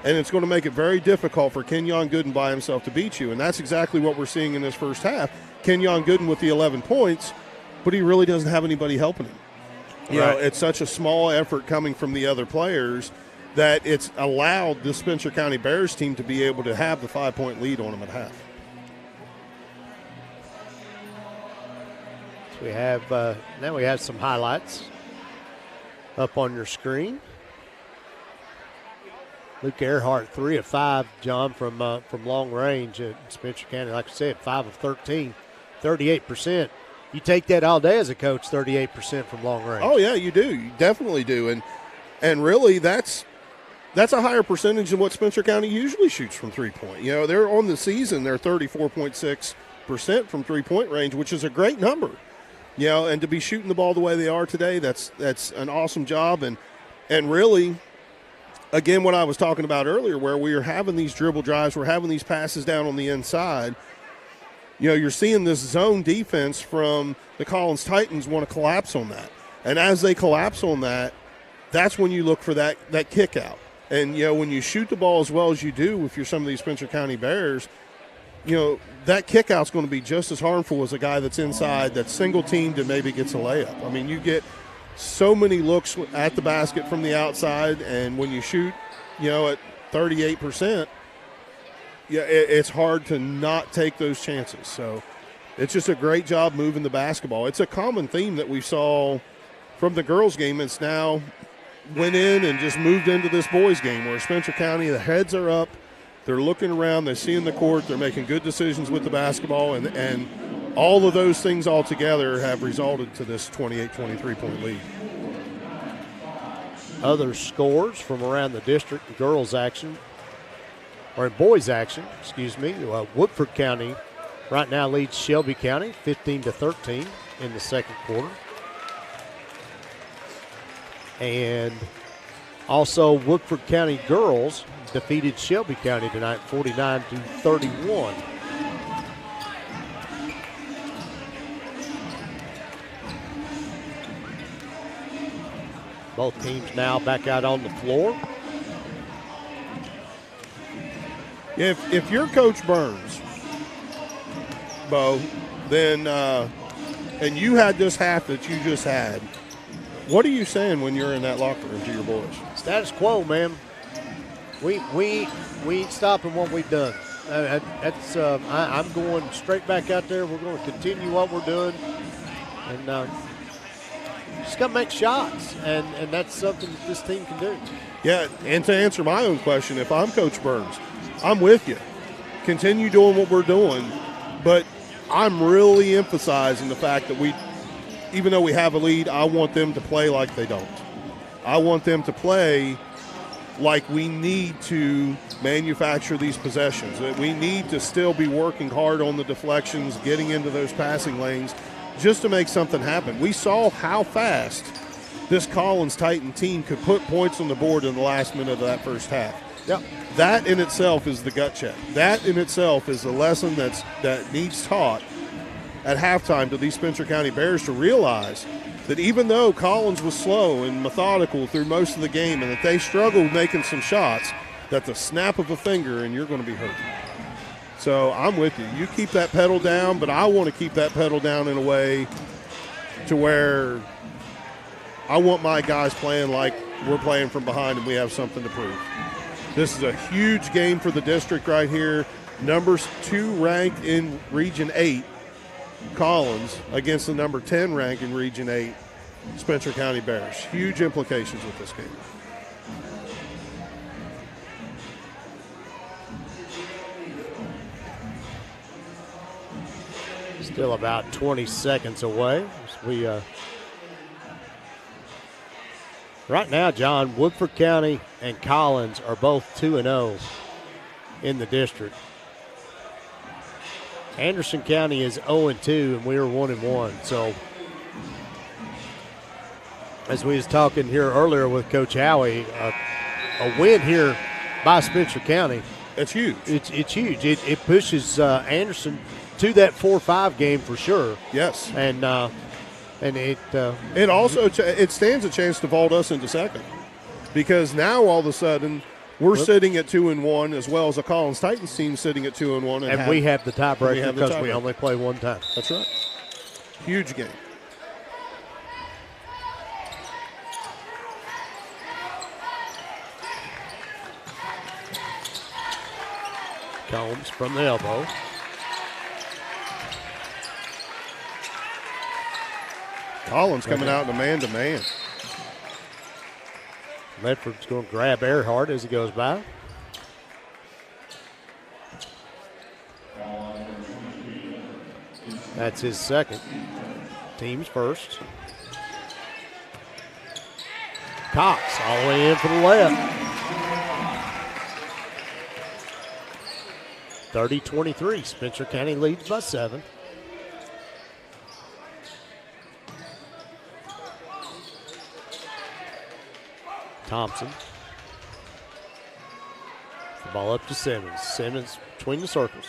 and it's going to make it very difficult for Kenyon Gooden by himself to beat you, and that's exactly what we're seeing in this first half. Kenyon Gooden with the 11 points, but he really doesn't have anybody helping him. You know, it's such a small effort coming from the other players that it's allowed the Spencer County Bears team to be able to have the 5-point lead on them at half. So we have now we have some highlights up on your screen. Luke Earhart, 3 of 5, John, from long range at Spencer County. Like I said, 5 of 13, 38%. You take that all day as a coach, 38% from long range. Oh yeah, you do. You definitely do, and really that's a higher percentage than what Spencer County usually shoots from 3-point. You know, they're on the season, they're 34.6% from 3-point range, which is a great number. You know, and to be shooting the ball the way they are today, that's an awesome job. And really, again, what I was talking about earlier, where we are having these dribble drives, we're having these passes down on the inside. You know, you're seeing this zone defense from the Collins Titans want to collapse on that. And as they collapse on that, that's when you look for that kick out. And, you know, when you shoot the ball as well as you do, if you're some of these Spencer County Bears, you know, that kick out's going to be just as harmful as a guy that's inside, that's single teamed and maybe gets a layup. I mean, you get so many looks at the basket from the outside, and when you shoot, you know, at 38%, yeah, it's hard to not take those chances. So it's just a great job moving the basketball. It's a common theme that we saw from the girls' game. It's now went in and just moved into this boys' game where Spencer County, the heads are up, they're looking around, they're seeing the court, they're making good decisions with the basketball, and all of those things all together have resulted to this 28-23-point lead. Other scores from around the district in girls' action, or in boys' action, Woodford County right now leads Shelby County 15-13 in the second quarter. And also Woodford County girls defeated Shelby County tonight 49-31. Both teams now back out on the floor. If you're Coach Burns, Bo, then and you had this half that you just had, what are you saying when you're in that locker room to your boys? Status quo, man. We ain't stopping what we've done. I'm going straight back out there. We're going to continue what we're doing, and just got to make shots, and that's something that this team can do. Yeah, and to answer my own question, if I'm Coach Burns, I'm with you. Continue doing what we're doing, but I'm really emphasizing the fact that even though we have a lead, I want them to play like they don't. I want them to play like we need to manufacture these possessions, that we need to still be working hard on the deflections, getting into those passing lanes, just to make something happen. We saw how fast this Collins Titan team could put points on the board in the last minute of that first half. Yep. That in itself is the gut check. That in itself is a lesson that needs taught at halftime to these Spencer County Bears to realize that even though Collins was slow and methodical through most of the game and that they struggled making some shots, that the snap of a finger and you're going to be hurt. So I'm with you. You keep that pedal down, but I want to keep that pedal down in a way to where I want my guys playing like we're playing from behind and we have something to prove. This is a huge game for the district right here. Numbers 2 ranked in Region 8, Collins, against the number 10 ranked in Region 8, Spencer County Bears. Huge implications with this game. Still about 20 seconds away. We right now, John, Woodford County and Collins are both 2-0 in the district. Anderson County is 0-2, and we are 1-1. So, as we was talking here earlier with Coach Howie, a win here by Spencer County. It's huge. It's huge. It pushes Anderson to that 4-5 game for sure. Yes. And it also it stands a chance to vault us into second, because now all of a sudden we're sitting at 2-1, as well as a Collins Titans team sitting at 2-1, and we have the tiebreaker because we only play one time. That's right. Huge game. Combs from the elbow. Collins coming out in a man-to-man. Ledford's going to grab Earhart as he goes by. That's his second. Team's first. Cox all the way in for the layup. 30-23. Spencer County leads by 7. Thompson. The ball up to Simmons. Simmons between the circles.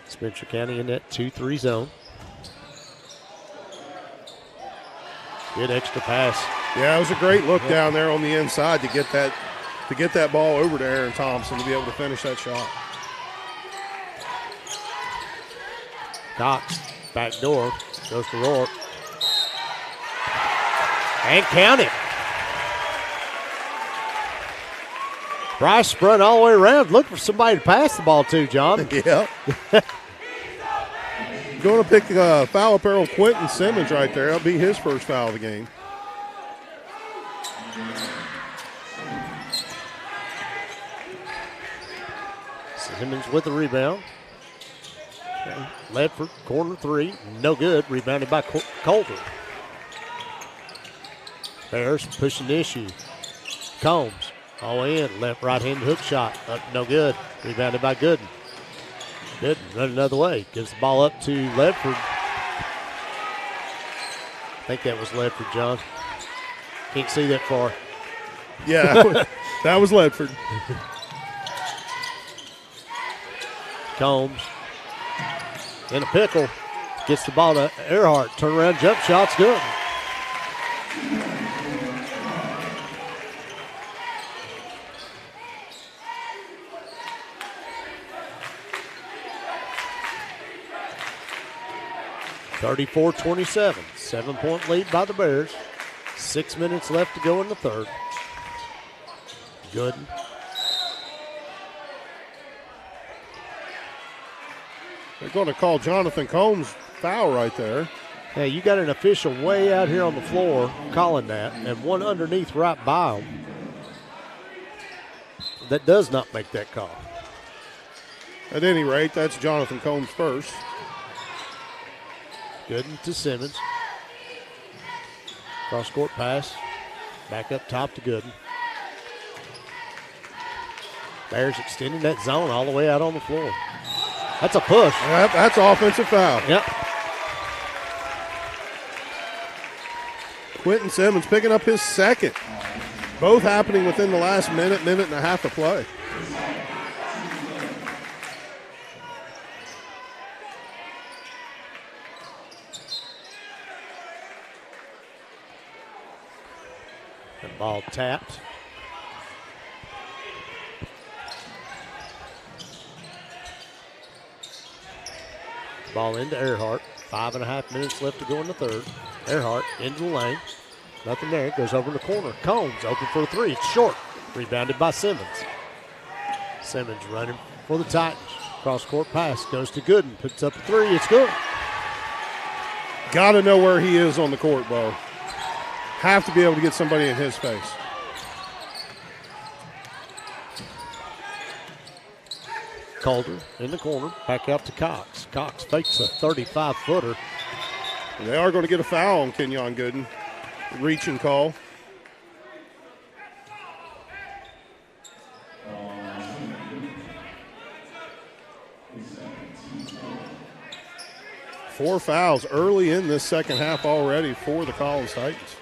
Spencer County in that 2-3 zone. Good extra pass. Yeah, it was a great look down there on the inside to get that ball over to Aaron Thompson to be able to finish that shot. Cox, back door, goes to Rourke. And count it. Bryce sprung all the way around. Look for somebody to pass the ball to, John. Yeah. Going to pick foul apparel Quentin Simmons right there. That'll be his first foul of the game. Simmons with the rebound. Okay. Ledford, corner 3, no good. Rebounded by Coulter. Bears pushing the issue. Combs all the way in. Left right-handed hook shot. No good. Rebounded by Gooden. Gooden running another way. Gives the ball up to Ledford. I think that was Ledford, John. Can't see that far. Yeah, that was Ledford. Combs in a pickle. Gets the ball to Earhart. Turnaround jump shot's good. (34-27). 7-point lead by the Bears. 6 minutes left to go in the third. Gooden. They're going to call Jonathan Combs foul right there. Yeah, you got an official way out here on the floor calling that, and one underneath right by him that does not make that call. At any rate, that's Jonathan Combs first. Gooden to Simmons. Cross-court pass. Back up top to Gooden. Bears extending that zone all the way out on the floor. That's a push. That's offensive foul. Yep. Quentin Simmons picking up his second. Both happening within the last minute and a half of play. The ball tapped. Ball into Earhart. 5.5 minutes left to go in the third. Earhart into the lane. Nothing there. Goes over in the corner. Combs open for a 3. It's short. Rebounded by Simmons. Simmons running for the Titans. Cross-court pass. Goes to Gooden. Puts up a 3. It's good. Got to know where he is on the court, Bo. Have to be able to get somebody in his face. Calder in the corner, back out to Cox. Cox fakes a 35-footer. They are going to get a foul on Kenyon Gooden. Reach and call. Four fouls early in this second half already for the Collins Titans.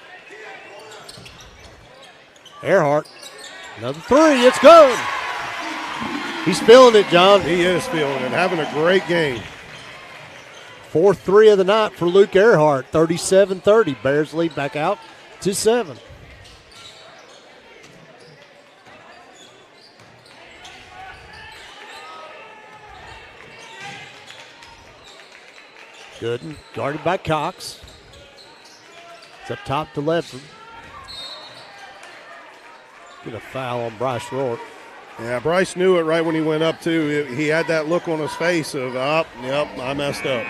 Earhart, another three, it's good. He's feeling it, John. He is feeling it, having a great game. 4th three of the night for Luke Earhart, 37-30. Bears lead back out to 7. Gooden guarded by Cox. It's up top to Ledford. Get a foul on Bryce Rourke. Yeah, Bryce knew it right when he went up, too. He had that look on his face of, yep, I messed up.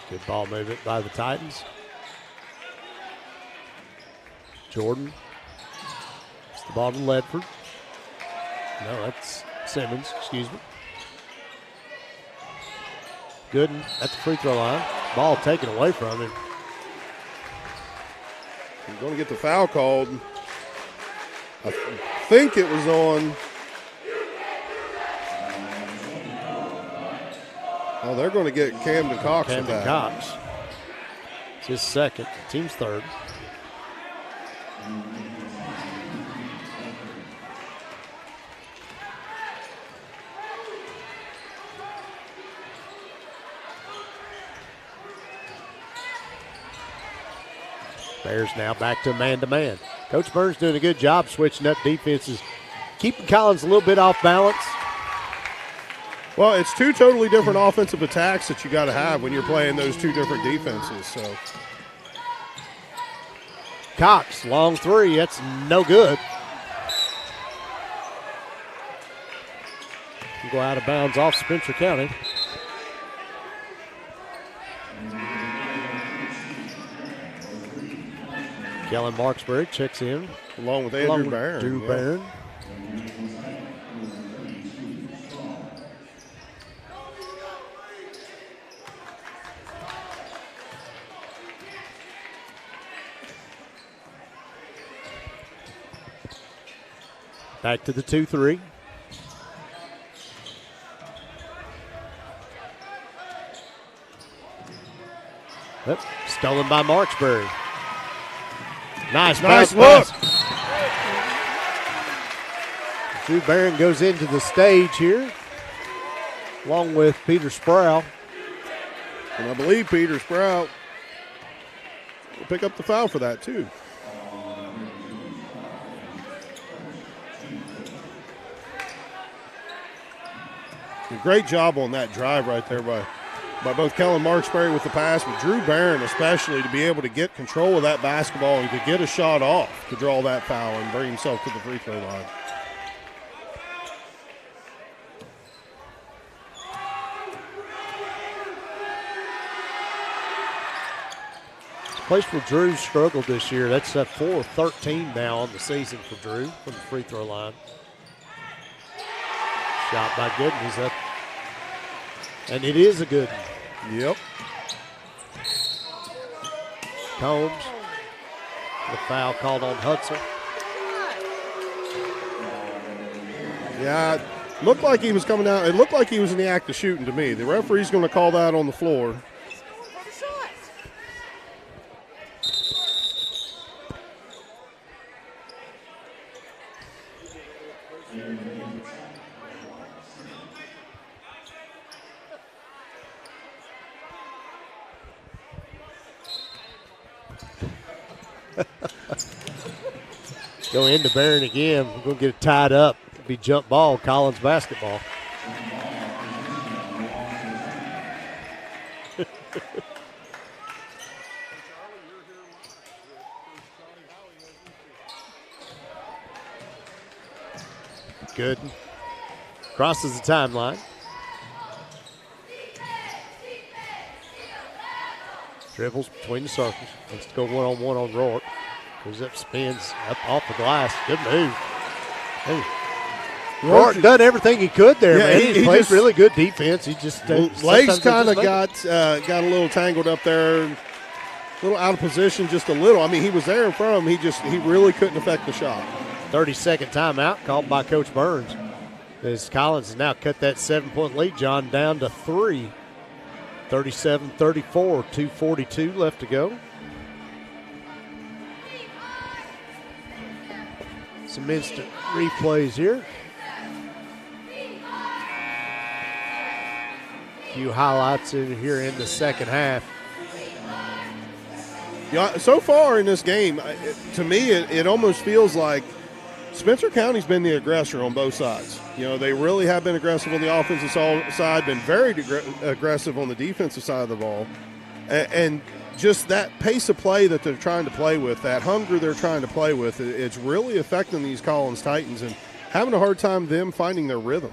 Good ball movement by the Titans. Jordan. It's the ball to Ledford. No, that's Simmons, excuse me. Gooden at the free throw line. Ball taken away from him. He's going to get the foul called. I think it was on. Oh, they're going to get Camden Cox with that. Cox. It's his second, team's third. Bears now back to man-to-man. Coach Burns doing a good job switching up defenses, keeping Collins a little bit off balance. Well, it's two totally different offensive attacks that you got to have when you're playing those two different defenses. So, Cox, long three, that's no good. Go out of bounds off Spencer County. Kellen Marksbury checks in. Along with Andrew Barron. Drew Barron. Back to the 2-3. Yep, stolen by Marksbury. Nice look. Drew Barron goes into the stage here, along with Peter Sproul. And I believe Peter Sproul will pick up the foul for that, too. Great job on that drive right there by both Kellen Marksbury with the pass, but Drew Barron especially to be able to get control of that basketball and to get a shot off to draw that foul and bring himself to the free throw line. Place where Drew struggled this year. That's 4-13 now on the season for Drew from the free throw line. Shot by Gooden. He's up. And it is a good one. Yep. Combs. The foul called on Hudson. Yeah, it looked like he was coming out. It looked like he was in the act of shooting to me. The referee's going to call that on the floor. Go into Barron again. We're going to get it tied up. It'll be jump ball, Collins basketball. Gooden crosses the timeline. Dribbles between the circles. Wants to go one-on-one on Rourke. Goes up, spins up off the glass. Good move. Hey. Rourke done everything he could there, man. He played really good defense. He just legs kind of got a little tangled up there, a little out of position, just a little. I mean, he was there in front of him. He really couldn't affect the shot. 30-second timeout called by Coach Burns. As Collins has now cut that 7-point lead, John, down to 3. 37-34, 2:42 left to go. Some instant replays here. A few highlights in here in the second half. Yeah, so far in this game, to me, it almost feels like Spencer County's been the aggressor on both sides. You know, they really have been aggressive on the offensive side, been very aggressive on the defensive side of the ball. And just that pace of play that they're trying to play with, that hunger they're trying to play with, it's really affecting these Collins Titans and having a hard time them finding their rhythm.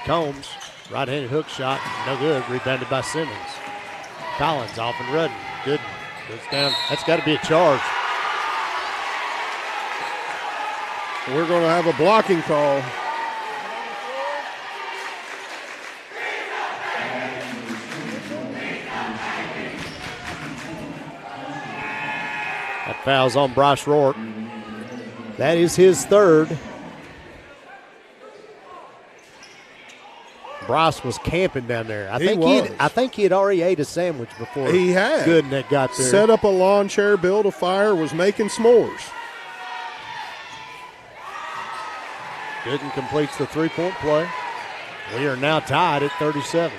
Combs, right-handed hook shot, no good. Rebounded by Simmons. Collins off and running. Good. Goes down. That's got to be a charge. We're going to have a blocking call. That foul's on Bryce Rourke. That is his third. Bryce was camping down there. I think he had already ate a sandwich before. He had. Gooden got there. Set up a lawn chair, built a fire, was making s'mores. Gooden completes the three-point play. We are now tied at 37.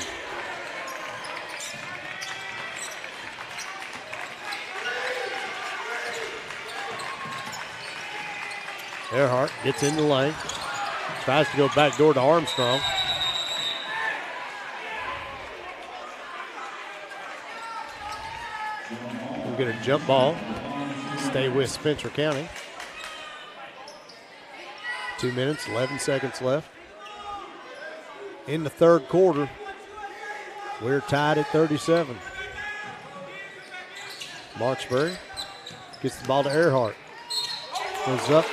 Earhart gets in the lane. Tries to go back door to Armstrong. We'll get a jump ball. Stay with Spencer County. 2 minutes, 11 seconds left. In the third quarter, we're tied at 37. Marksbury gets the ball to Earhart. Goes up,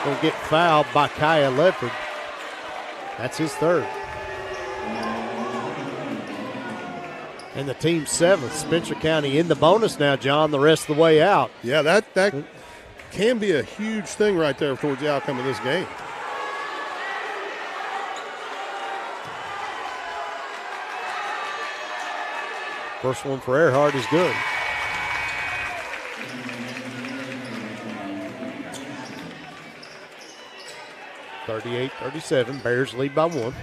going to get fouled by Kaya Ledford. That's his third. And the team's seventh. Spencer County in the bonus now, John, the rest of the way out. Yeah, that can be a huge thing right there towards the outcome of this game. First one for Earhart is good. (38-37). Bears lead by one.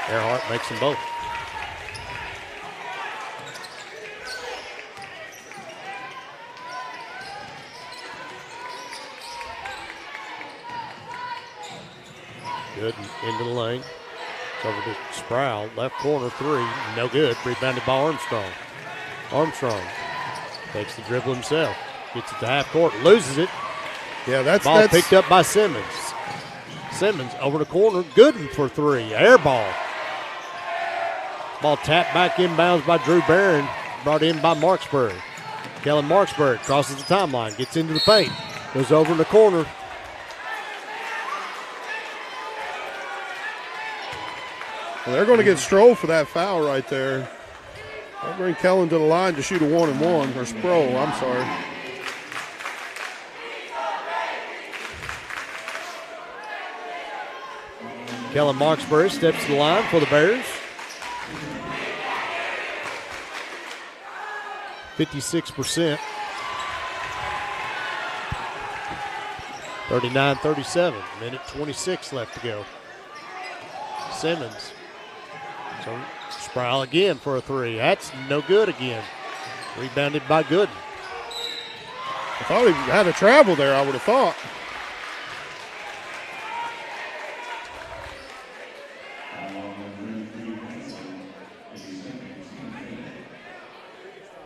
Earhart makes them both. Good into the lane. It's over to Sproul. Left corner three. No good. Rebounded by Armstrong. Armstrong takes the dribble himself. Gets it to half court. Loses it. Yeah, that's picked up by Simmons. Simmons over the corner. Gooden for three. Air ball. Ball tapped back inbounds by Drew Barron. Brought in by Marksbury. Kellen Marksbury crosses the timeline. Gets into the paint. Goes over in the corner. Well, they're going to get Stroll for that foul right there. I'll bring Kellen to the line to shoot a 1-and-1, or Sproul, I'm sorry. Kellen Marksbury steps to the line for the Bears. 56%. 39-37. Minute 26 left to go. Simmons. So Sproul again for a three. That's no good again. Rebounded by Gooden. I thought he had a travel there, I would have thought.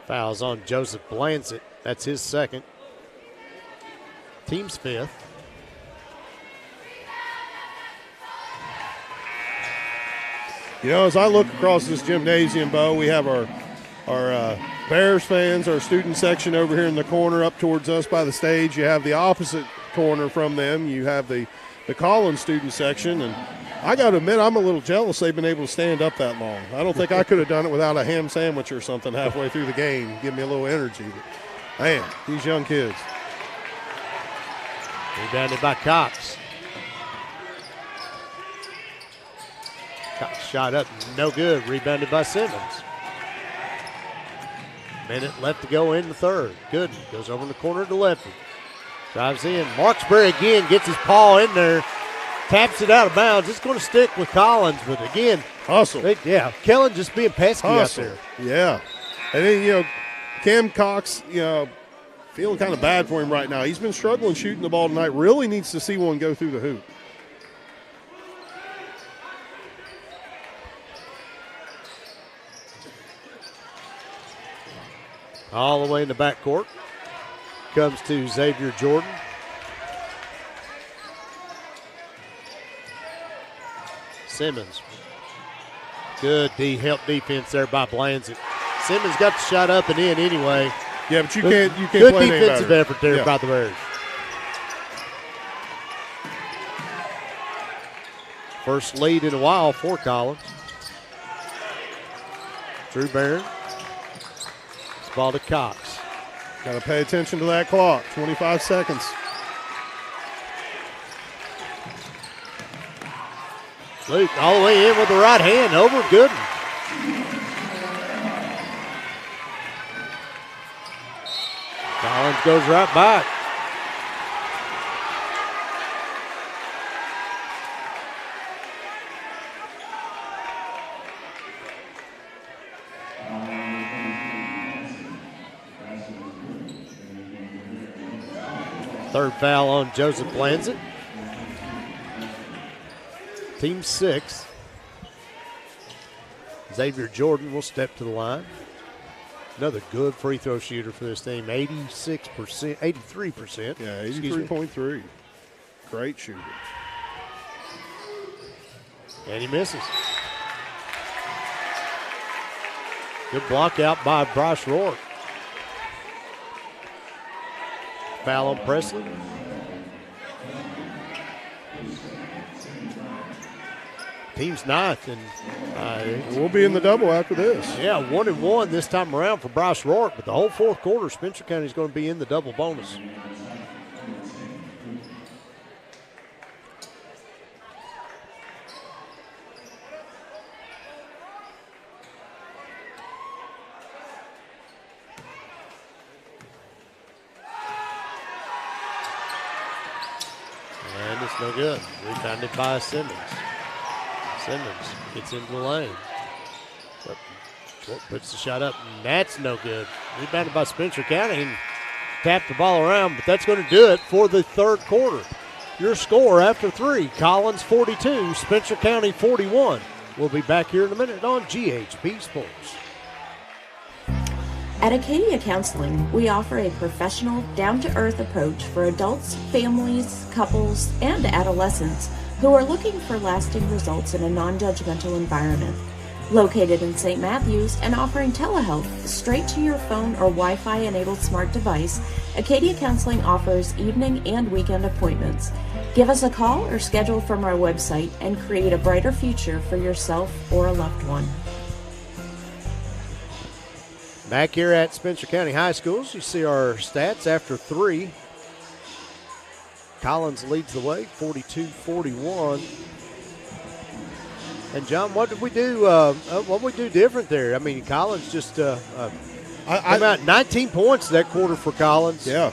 Fouls on Joseph Blansett. That's his second. Team's fifth. You know, as I look across this gymnasium, Bo, we have our Bears fans, our student section over here in the corner up towards us by the stage. You have the opposite corner from them. You have the Collins student section. And I got to admit, I'm a little jealous they've been able to stand up that long. I don't think I could have done it without a ham sandwich or something halfway through the game. Give me a little energy. But, man, these young kids. Rebounded by Cox. Cox shot up, no good. Rebounded by Simmons. Minute left to go in the third. Gooden goes over in the corner to Lefty. Drives in. Marksbury again gets his paw in there. Taps it out of bounds. It's going to stick with Collins, but again. Hustle. Kellen just being pesky Hustle. out there. Yeah. And then, Cam Cox, feeling kind of bad for him right now. He's been struggling shooting the ball tonight. Really needs to see one go through the hoop. All the way in the backcourt. Comes to Xavier Jordan. Simmons. Good help defense there by Blansett. Simmons got the shot up and in anyway. Yeah, but you can't good play defensive effort there by the Bears. First lead in a while for Collins. Drew Barron. Ball to Cox. Got to pay attention to that clock. 25 seconds. Luke all the way in with the right hand over Gooden. Collins goes right by it. Third foul on Joseph Blansett. Team 6. Xavier Jordan will step to the line. Another good free throw shooter for this team. 86%, 83%. Yeah, 83.3. Great shooter. And he misses. Good block out by Bryce Rourke. Foul on Presley. Team's ninth, and we'll be in the double after this. Yeah, 1-1 this time around for Bryce Rourke, but the whole fourth quarter, Spencer County is going to be in the double bonus. And it's no good. Rebounded by Simmons. Simmons gets into the lane. Puts the shot up, and that's no good. Rebounded by Spencer County and tapped the ball around, but that's going to do it for the third quarter. Your score after 3, Collins 42, Spencer County 41. We'll be back here in a minute on GHP Sports. At Acadia Counseling, we offer a professional, down-to-earth approach for adults, families, couples, and adolescents who are looking for lasting results in a non-judgmental environment. Located in St. Matthews and offering telehealth straight to your phone or Wi-Fi enabled smart device, Acadia Counseling offers evening and weekend appointments. Give us a call or schedule from our website and create a brighter future for yourself or a loved one. Back here at Spencer County High Schools, you see our stats after 3. Collins leads the way, 42-41. And John, what did we do? What did we do different there? I mean, Collins just came out 19 points that quarter for Collins. Yeah,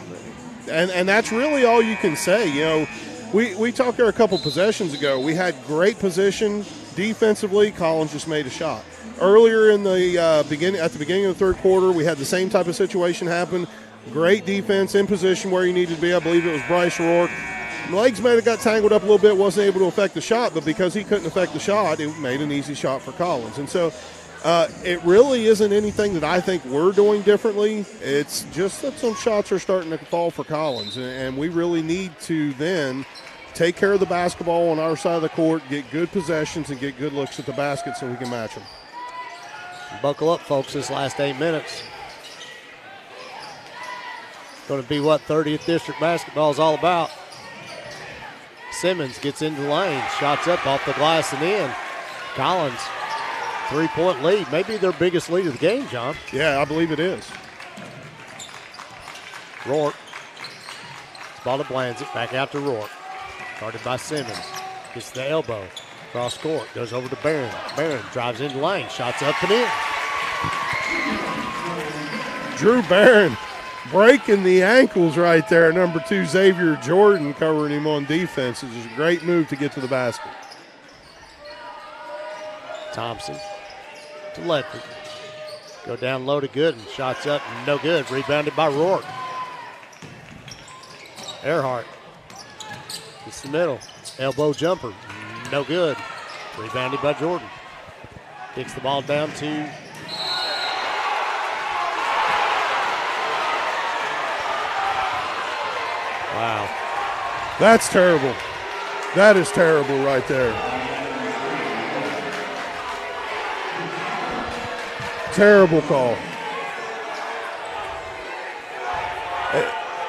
and that's really all you can say. You know, we talked there a couple possessions ago. We had great position defensively. Collins just made a shot. Earlier in the beginning of the third quarter, we had the same type of situation happen. Great defense in position where you needed to be. I believe it was Bryce Rourke. Legs might have got tangled up a little bit, wasn't able to affect the shot, but because he couldn't affect the shot, it made an easy shot for Collins. And so it really isn't anything that I think we're doing differently. It's just that some shots are starting to fall for Collins, and we really need to then take care of the basketball on our side of the court, get good possessions, and get good looks at the basket so we can match them. Buckle up, folks, this last 8 minutes. Going to be what 30th District basketball is all about. Simmons gets into the lane, shots up off the glass and in. Collins, 3-point lead, maybe their biggest lead of the game, John. Yeah, I believe it is. Rourke, ball to Blanzett, back out to Rourke. Guarded by Simmons, gets the elbow, cross court, goes over to Barron. Barron drives into the lane, shots up and in. Drew Barron breaking the ankles right there. Number 2, Xavier Jordan covering him on defense. It was a great move to get to the basket. Thompson to Ledford. Go down low to Gooden. Shots up, no good. Rebounded by Rourke. Earhart gets the middle. Elbow jumper, no good. Rebounded by Jordan. Kicks the ball down to wow. That's terrible. That is terrible right there. Terrible call.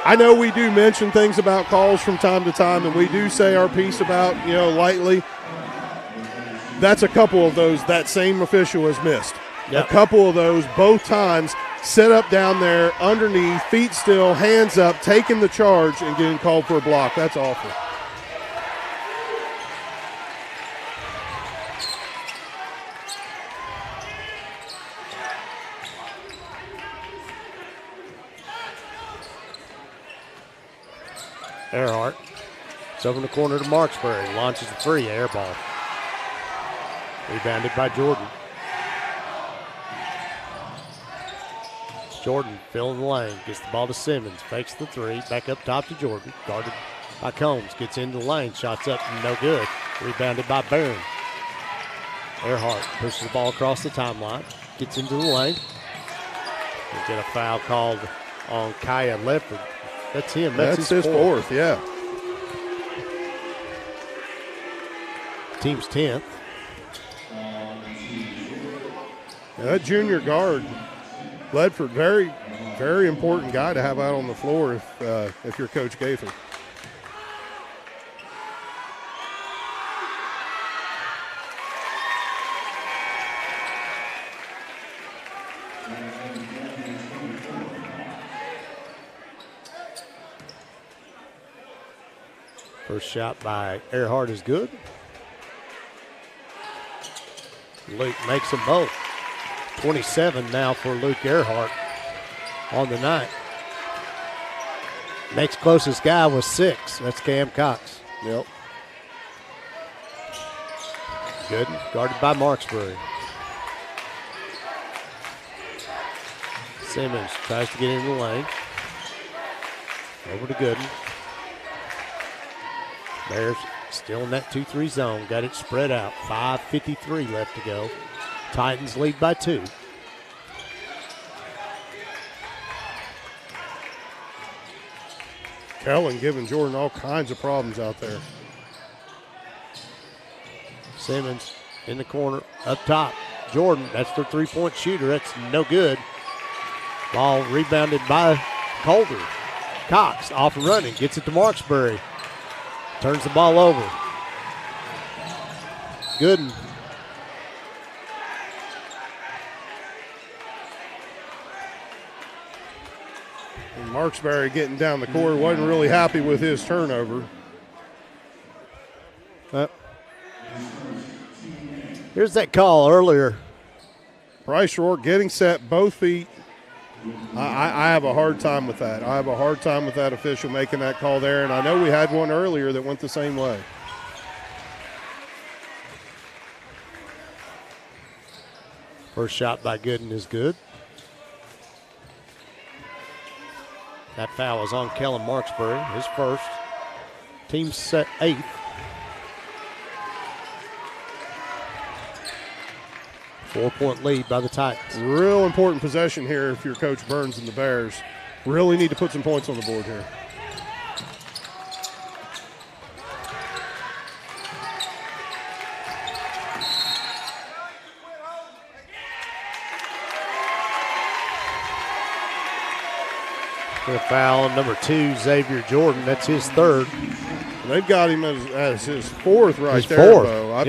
I know we do mention things about calls from time to time, and we do say our piece about, lightly. That's a couple of those that same official has missed. Yep. A couple of those, both times, set up down there, underneath, feet still, hands up, taking the charge and getting called for a block. That's awful. Earhart. It's over in the corner to Marksbury. Launches a three, air ball. Rebounded by Jordan. Jordan filling the lane. Gets the ball to Simmons. Fakes the three. Back up top to Jordan. Guarded by Combs. Gets into the lane. Shots up. No good. Rebounded by Barron. Earhart pushes the ball across the timeline. Gets into the lane. And get a foul called on Kaya Ledford. That's him. That's his fourth. Yeah. Team's 10th. Yeah, that junior guard, Ledford, very, very important guy to have out on the floor if you're Coach Gaither. First shot by Earhart is good. Luke makes them both. 27 now for Luke Earhart on the night. Next closest guy was 6. That's Cam Cox. Yep. Good. Guarded by Marksbury. Simmons tries to get in the lane. Over to Gooden. Bears still in that 2-3 zone. Got it spread out. 5:53 left to go. Titans lead by 2. Kellen giving Jordan all kinds of problems out there. Simmons in the corner, up top. Jordan, that's their 3-point shooter. That's no good. Ball rebounded by Colder. Cox off and running, gets it to Marksbury. Turns the ball over. Gooden. And Marksbury getting down the court, wasn't really happy with his turnover. Here's that call earlier. Bryce Rourke getting set, both feet. I have a hard time with that. I have a hard time with that official making that call there, and I know we had one earlier that went the same way. First shot by Gooden is good. That foul is on Kellen Marksbury, his first. Team set 8th. Four-point lead by the Titans. Real important possession here if you're Coach Burns and the Bears. Really need to put some points on the board here. A foul on number 2, Xavier Jordan. That's his third. They've got him as his fourth right his there, fourth. Bo. I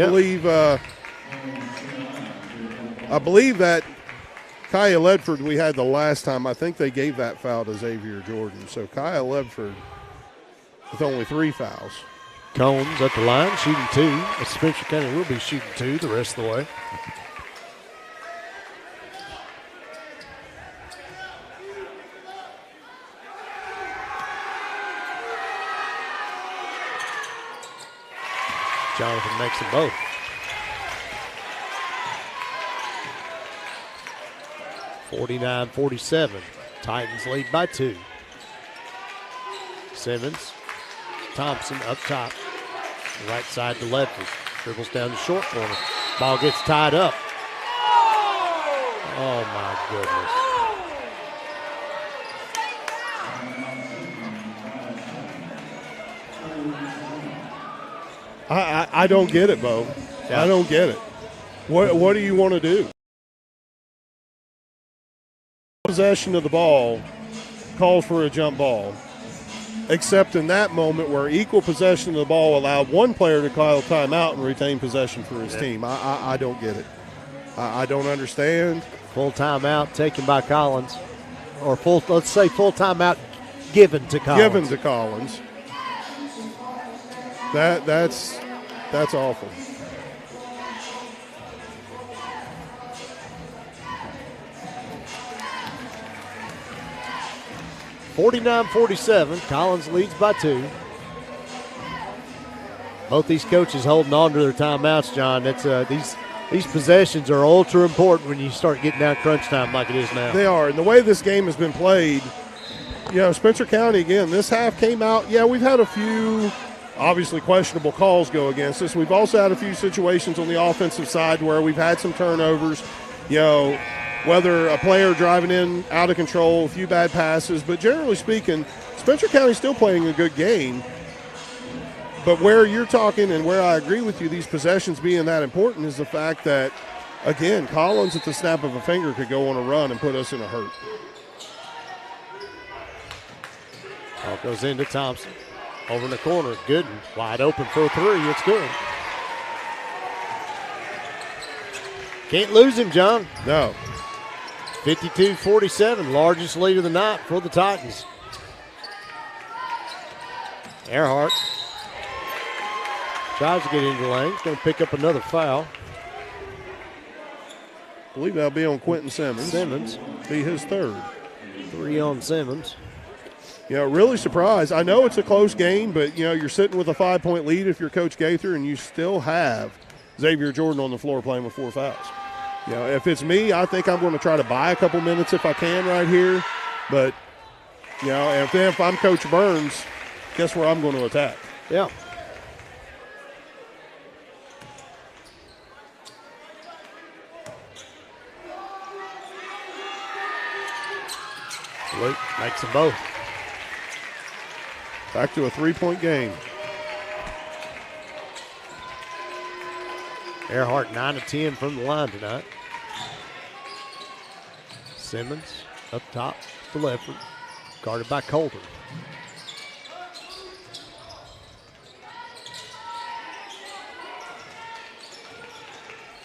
believe that Kaya Ledford we had the last time. I think they gave that foul to Xavier Jordan. So Kaya Ledford with only 3 fouls. Combs at the line, shooting 2. Spencer County will be shooting 2 the rest of the way. Jonathan makes them both. (49-47). Titans lead by 2. Simmons, Thompson up top. Right side to Ledford. Dribbles down the short corner. Ball gets tied up. Oh my goodness. I don't get it, Bo. Yeah. I don't get it. What do you want to do? Possession of the ball calls for a jump ball, except in that moment where equal possession of the ball allowed one player to call timeout and retain possession for his team. I don't get it. I don't understand. Full timeout taken by Collins, or let's say full timeout given to Collins. Given to Collins. That's awful. (49-47). Collins leads by 2. Both these coaches holding on to their timeouts, John. That's these possessions are ultra important when you start getting down crunch time like it is now. They are, and the way this game has been played, Spencer County again. This half came out. Yeah, we've had a few obviously questionable calls go against us. We've also had a few situations on the offensive side where we've had some turnovers. Whether a player driving in out of control, a few bad passes, but generally speaking, Spencer County's still playing a good game. But where you're talking and where I agree with you, these possessions being that important, is the fact that, again, Collins at the snap of a finger could go on a run and put us in a hurt. Ball goes into Thompson. Over in the corner, Gooden wide open for a 3. It's good. Can't lose him, John. No. 52-47, largest lead of the night for the Titans. Earhart tries to get into the lane. He's going to pick up another foul. I believe that'll be on Quentin Simmons. Be his third. 3 on Simmons. Really surprised. I know it's a close game, but, you're sitting with a 5-point lead if you're Coach Gaither, and you still have Xavier Jordan on the floor playing with 4 fouls. If it's me, I think I'm going to try to buy a couple minutes if I can right here. But, if I'm Coach Burns, guess where I'm going to attack? Yeah. Luke makes them both. Back to a 3-point game. Earhart 9 of 10 from the line tonight. Simmons up top to Ledford, guarded by Coulter.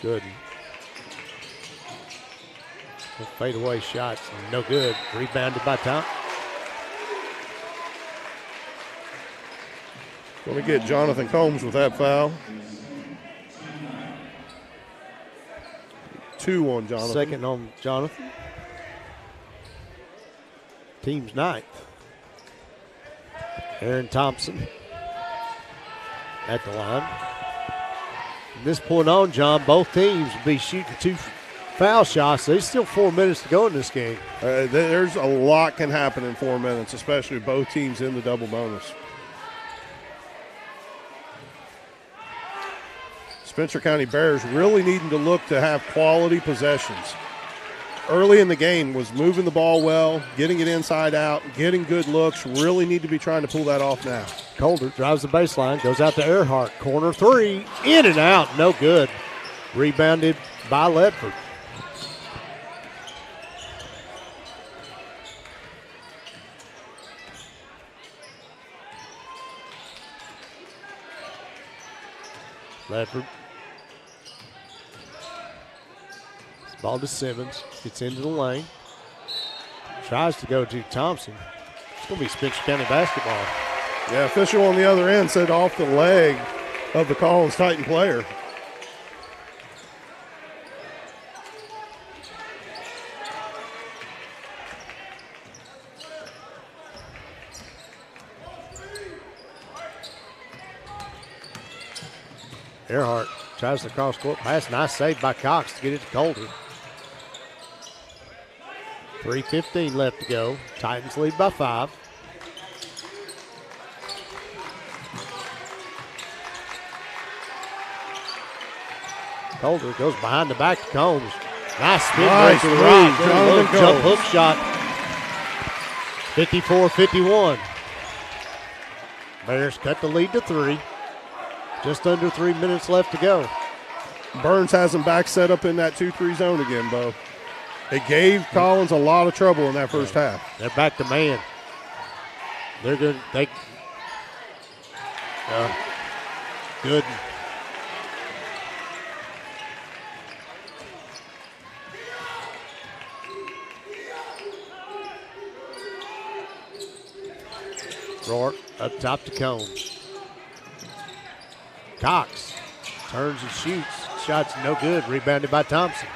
Gooden. The fadeaway shots, no good. Rebounded by Tom. Going to get Jonathan Combs with that foul. 2 on Jonathan. Second on Jonathan. Team's 9th. Aaron Thompson at the line. From this point on, John, both teams will be shooting foul shots. There's still 4 minutes to go in this game. There's a lot can happen in 4 minutes, especially with both teams in the double bonus. Spencer County Bears really needing to look to have quality possessions. Early in the game was moving the ball well, getting it inside out, getting good looks. Really need to be trying to pull that off now. Calder drives the baseline, goes out to Earhart. Corner three, in and out, no good. Rebounded by Ledford. Ledford. Ball to Simmons. Gets into the lane. Tries to go to Thompson. It's going to be Spencer County basketball. Yeah, official on the other end said off the leg of the Collins Titan player. Earhart tries the cross-court pass. Nice save by Cox to get it to Calder. 3:15 left to go. Titans lead by 5. Calder goes behind the back to Combs. Nice spin move to the right. Jump hook shot. 54-51. Bears cut the lead to 3. Just under 3 minutes left to go. Burns has them back set up in that 2-3 zone again, Bo. It gave Collins a lot of trouble in that first half. They're back to man. They're good. Good. Rourke up top to Combs. Cox turns and shoots. Shot's no good. Rebounded by Thompson.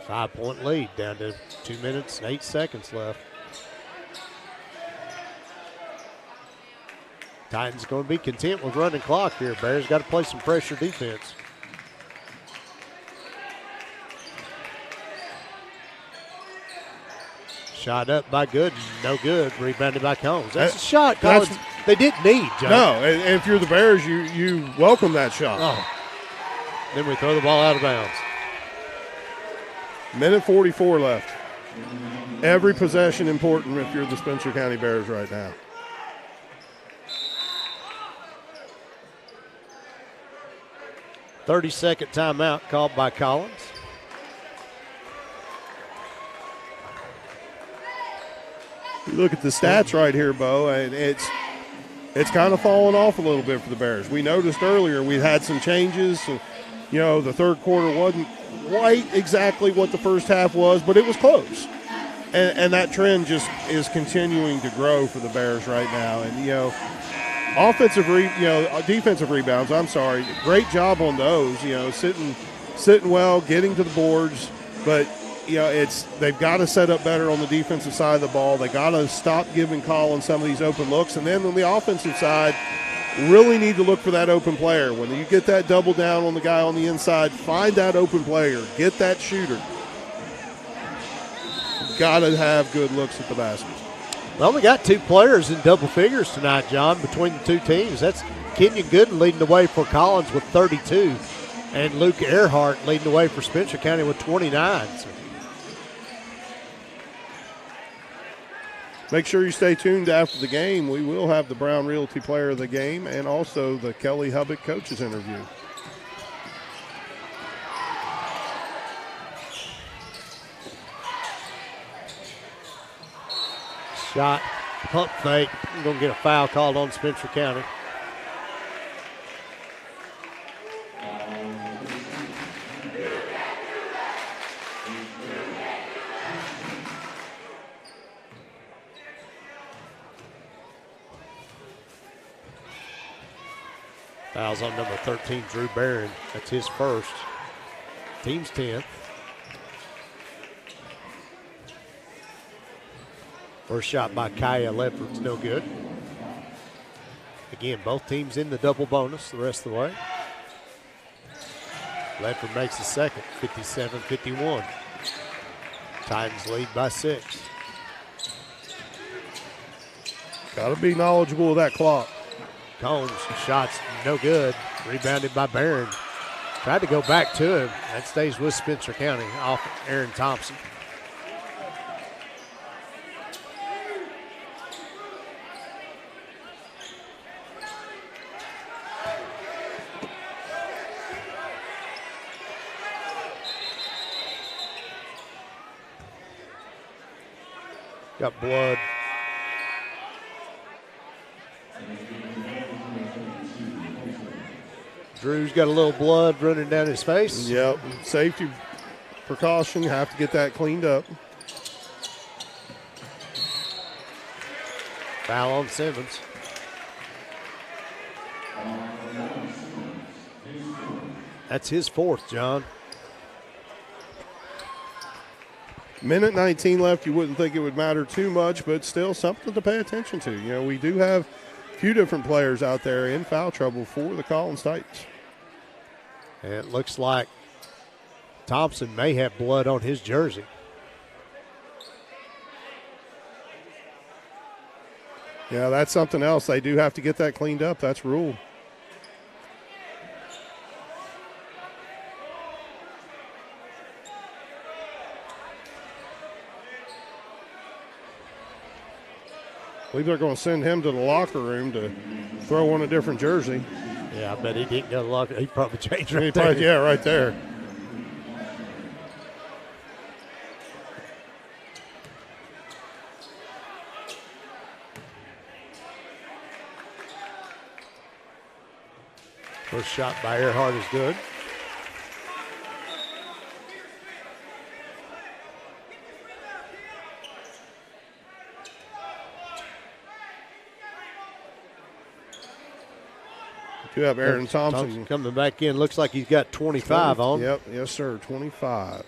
Five-point lead down to 2 minutes and 8 seconds left. Titans going to be content with running clock here. Bears got to play some pressure defense. Shot up by Gooden, no good. Rebounded by Combs. That's a shot Collins they didn't need, John. No, and if you're the Bears, you welcome that shot. Oh. Then we throw the ball out of bounds. Minute 44 left. Every possession important if you're the Spencer County Bears right now. "30-second timeout called by Collins. You look at the stats right here, Bo, and it's kind of fallen off a little bit for the Bears. We noticed earlier we had some changes. So, the third quarter wasn't quite exactly what the first half was, but it was close. And that trend just is continuing to grow for the Bears right now. And, defensive rebounds, I'm sorry, great job on those, sitting well, getting to the boards. But, they've got to set up better on the defensive side of the ball. They got to stop giving Collins some of these open looks. And then on the offensive side, really need to look for that open player. When you get that double down on the guy on the inside, find that open player. Get that shooter. Got to have good looks at the basket. Well, we got 2 players in double figures tonight, John, between the 2 teams. That's Kenyon Gooden leading the way for Collins with 32, and Luke Earhart leading the way for Spencer County with 29. So. Make sure you stay tuned after the game. We will have the Brown Realty Player of the Game and also the Kelly Hubbard Coaches interview. Shot, pump fake. We're going to get a foul called on Spencer County. Fouls on number 13, Drew Barron. That's his first. Team's 10th. First shot by Kaya Ledford's no good. Again, both teams in the double bonus the rest of the way. Ledford makes the second, 57-51. Titans lead by 6. Got to be knowledgeable of that clock. Combs, shots no good. Rebounded by Barron. Tried to go back to him. That stays with Spencer County off Aaron Thompson. Got blood. Drew's got a little blood running down his face. Yep, safety precaution, have to get that cleaned up. Foul on Simmons. That's his 4th, John. Minute 19 left. You wouldn't think it would matter too much, but still something to pay attention to. You know, we do have a few different players out there in foul trouble for the Collins Titans. And it looks like Thompson may have blood on his jersey. Yeah, that's something else. They do have to get that cleaned up. That's rule. I believe they're going to send him to the locker room to throw on a different jersey. Yeah, I bet he didn't go to the locker. He probably changed right there. Yeah, right there. First shot by Earhart is good. You have Aaron Thompson coming back in. Looks like he's got 25 on. Yep, yes, sir, 25.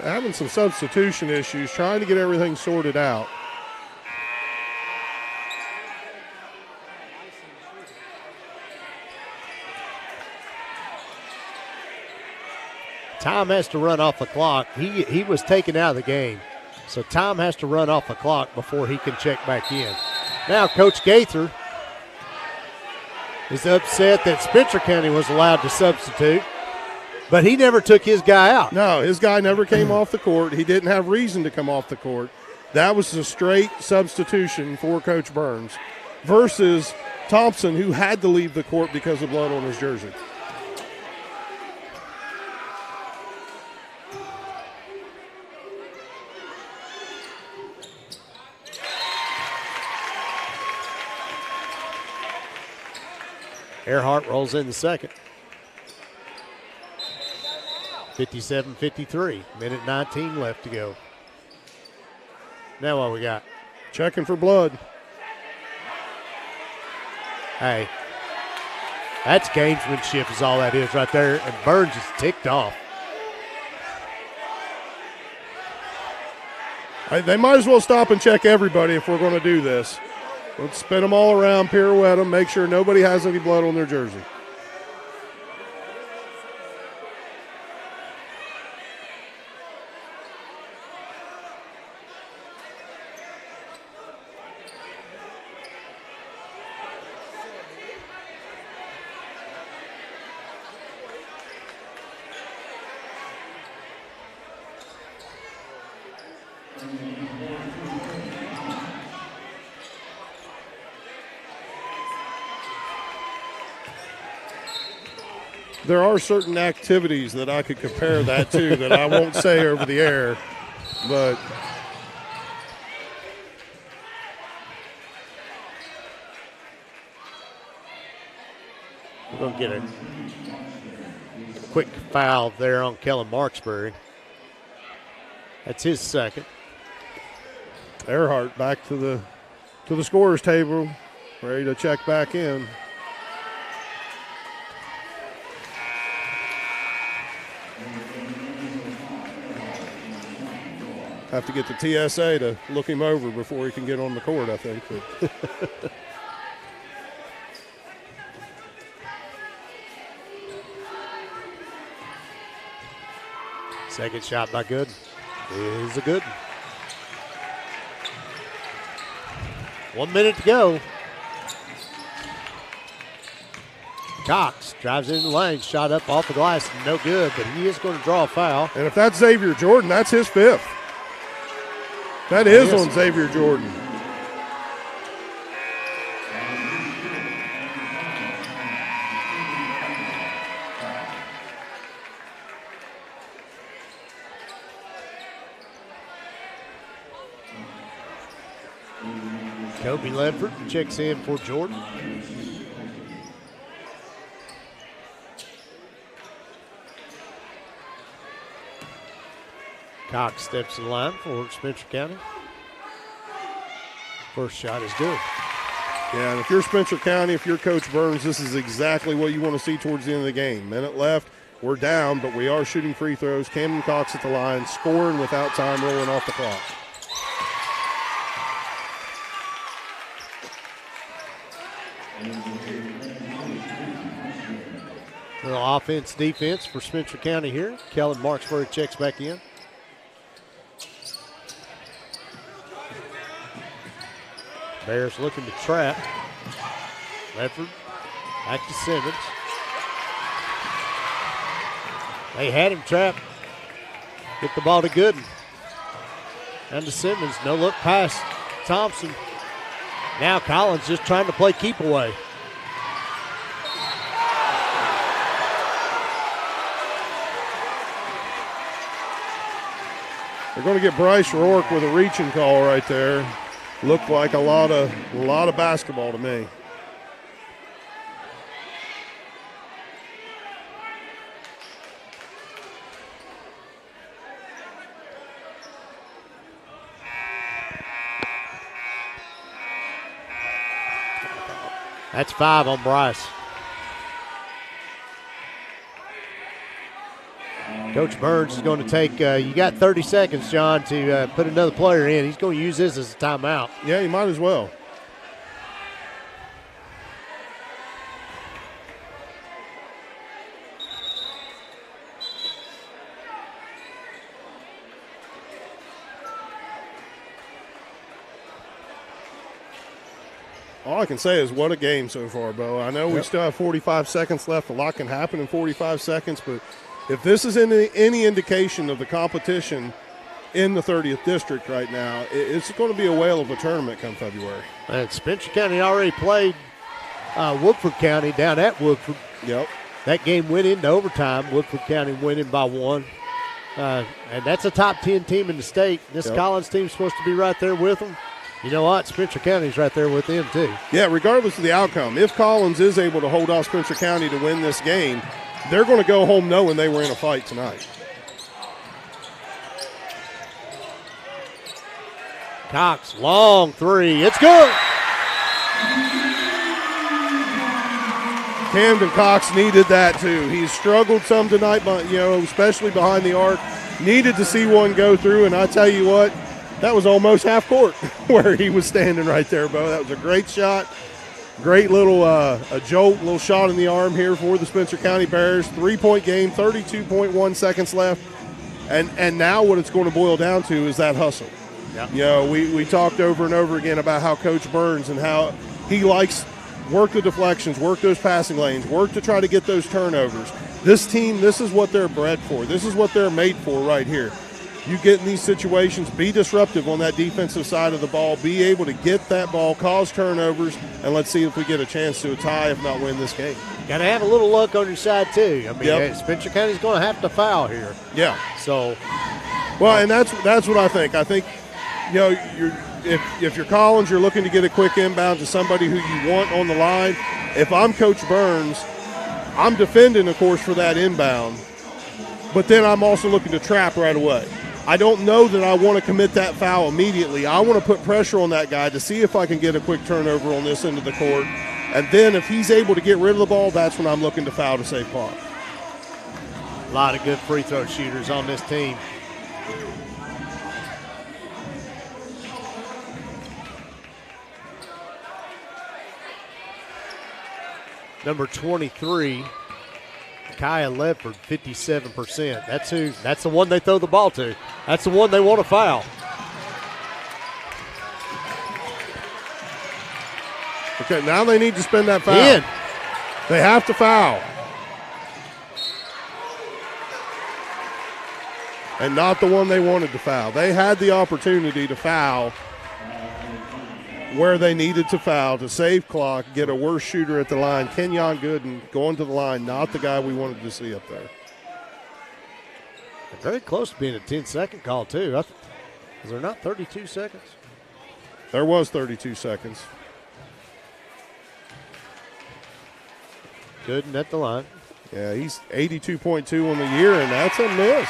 Having some substitution issues, trying to get everything sorted out. Time has to run off the clock. He was taken out of the game, so time has to run off the clock before he can check back in. Now Coach Gaither is upset that Spencer County was allowed to substitute. But he never took his guy out. No, his guy never came off the court. He didn't have reason to come off the court. That was a straight substitution for Coach Burns versus Thompson, who had to leave the court because of blood on his jersey. Earhart rolls in the second. 57-53, minute 19 left to go. Now what we got? Checking for blood. Hey, that's gamesmanship is all that is right there, and Burns is ticked off. They might as well stop and check everybody if we're going to do this. Let's spin them all around, pirouette them, make sure nobody has any blood on their jersey. There are certain activities that I could compare that to that I won't say over the air, but We're going to get a quick foul there on Kellen Marksbury. That's his second. Earhart back to the scorer's table, ready to check back in. Have to get the TSA to look him over before he can get on the court, I think. Second shot by Gooden is a good one. 1 minute to go. Cox drives into the lane, shot up off the glass, no good, but he is going to draw a foul. And if that's Xavier Jordan, that's his fifth. That is on Xavier Jordan. Kobe Ledford checks in for Jordan. Cox steps in line for Spencer County. First shot is good. Yeah, and if you're Spencer County, if you're Coach Burns, this is exactly what you want to see towards the end of the game. Minute left, we're down, but we are shooting free throws. Camden Cox at the line, scoring without time rolling off the clock. Little offense, defense for Spencer County here. Kellen Marksburg checks back in. Bears looking to trap. Ledford back to Simmons. They had him trapped. Get the ball to Gooden. And to Simmons. No look past Thompson. Now Collins just trying to play keep away. They're going to get Bryce Rourke with a reaching call right there. Looked like a lot of basketball to me. That's 5 on Bryce. Coach Burns is going to take, you got 30 seconds, John, to put another player in. He's going to use this as a timeout. Yeah, you might as well. All I can say is what a game so far, Bo. I know we still have 45 seconds left. A lot can happen in 45 seconds, but if this is any indication of the competition in the 30th District right now, it's going to be a whale of a tournament come February. And Spencer County already played Woodford County down at Woodford. Yep. That game went into overtime. Woodford County winning by 1. And that's a top 10 team in the state. This Collins team's supposed to be right there with them. You know what? Spencer County's right there with them, too. Yeah, regardless of the outcome, if Collins is able to hold off Spencer County to win this game, they're going to go home knowing they were in a fight tonight. Cox, long three. It's good. Camden Cox needed that too. He's struggled some tonight, but especially behind the arc. Needed to see one go through, and I tell you what, that was almost half court where he was standing right there, Bo. That was a great shot. Great little a jolt, little shot in the arm here for the Spencer County Bears. 3-point game, 32.1 seconds left. And now what it's going to boil down to is that hustle. Yeah. We talked over and over again about how Coach Burns and how he likes work the deflections, work those passing lanes, work to try to get those turnovers. This team, this is what they're bred for. This is what they're made for right here. You get in these situations, be disruptive on that defensive side of the ball, be able to get that ball, cause turnovers, and let's see if we get a chance to a tie, if not win this game. Got to have a little luck on your side, too. I mean, Spencer County's going to have to foul here. Yeah. So. Well, and that's what I think. I think, if you're Collins, you're looking to get a quick inbound to somebody who you want on the line. If I'm Coach Burns, I'm defending, of course, for that inbound, but then I'm also looking to trap right away. I don't know that I want to commit that foul immediately. I want to put pressure on that guy to see if I can get a quick turnover on this end of the court. And then if he's able to get rid of the ball, that's when I'm looking to foul to save clock. A lot of good free throw shooters on this team. Number 23, Kaya Ledford, 57%. That's the one they throw the ball to. That's the one they want to foul. Okay, now they need to spend that foul. In. They have to foul. And not the one they wanted to foul. They had the opportunity to foul where they needed to foul to save clock, get a worse shooter at the line. Kenyon Gooden going to the line, not the guy we wanted to see up there. Very close to being a 10-second call, too. Was there not 32 seconds? There was 32 seconds. Gooden at the line. Yeah, he's 82.2 on the year, and that's a miss.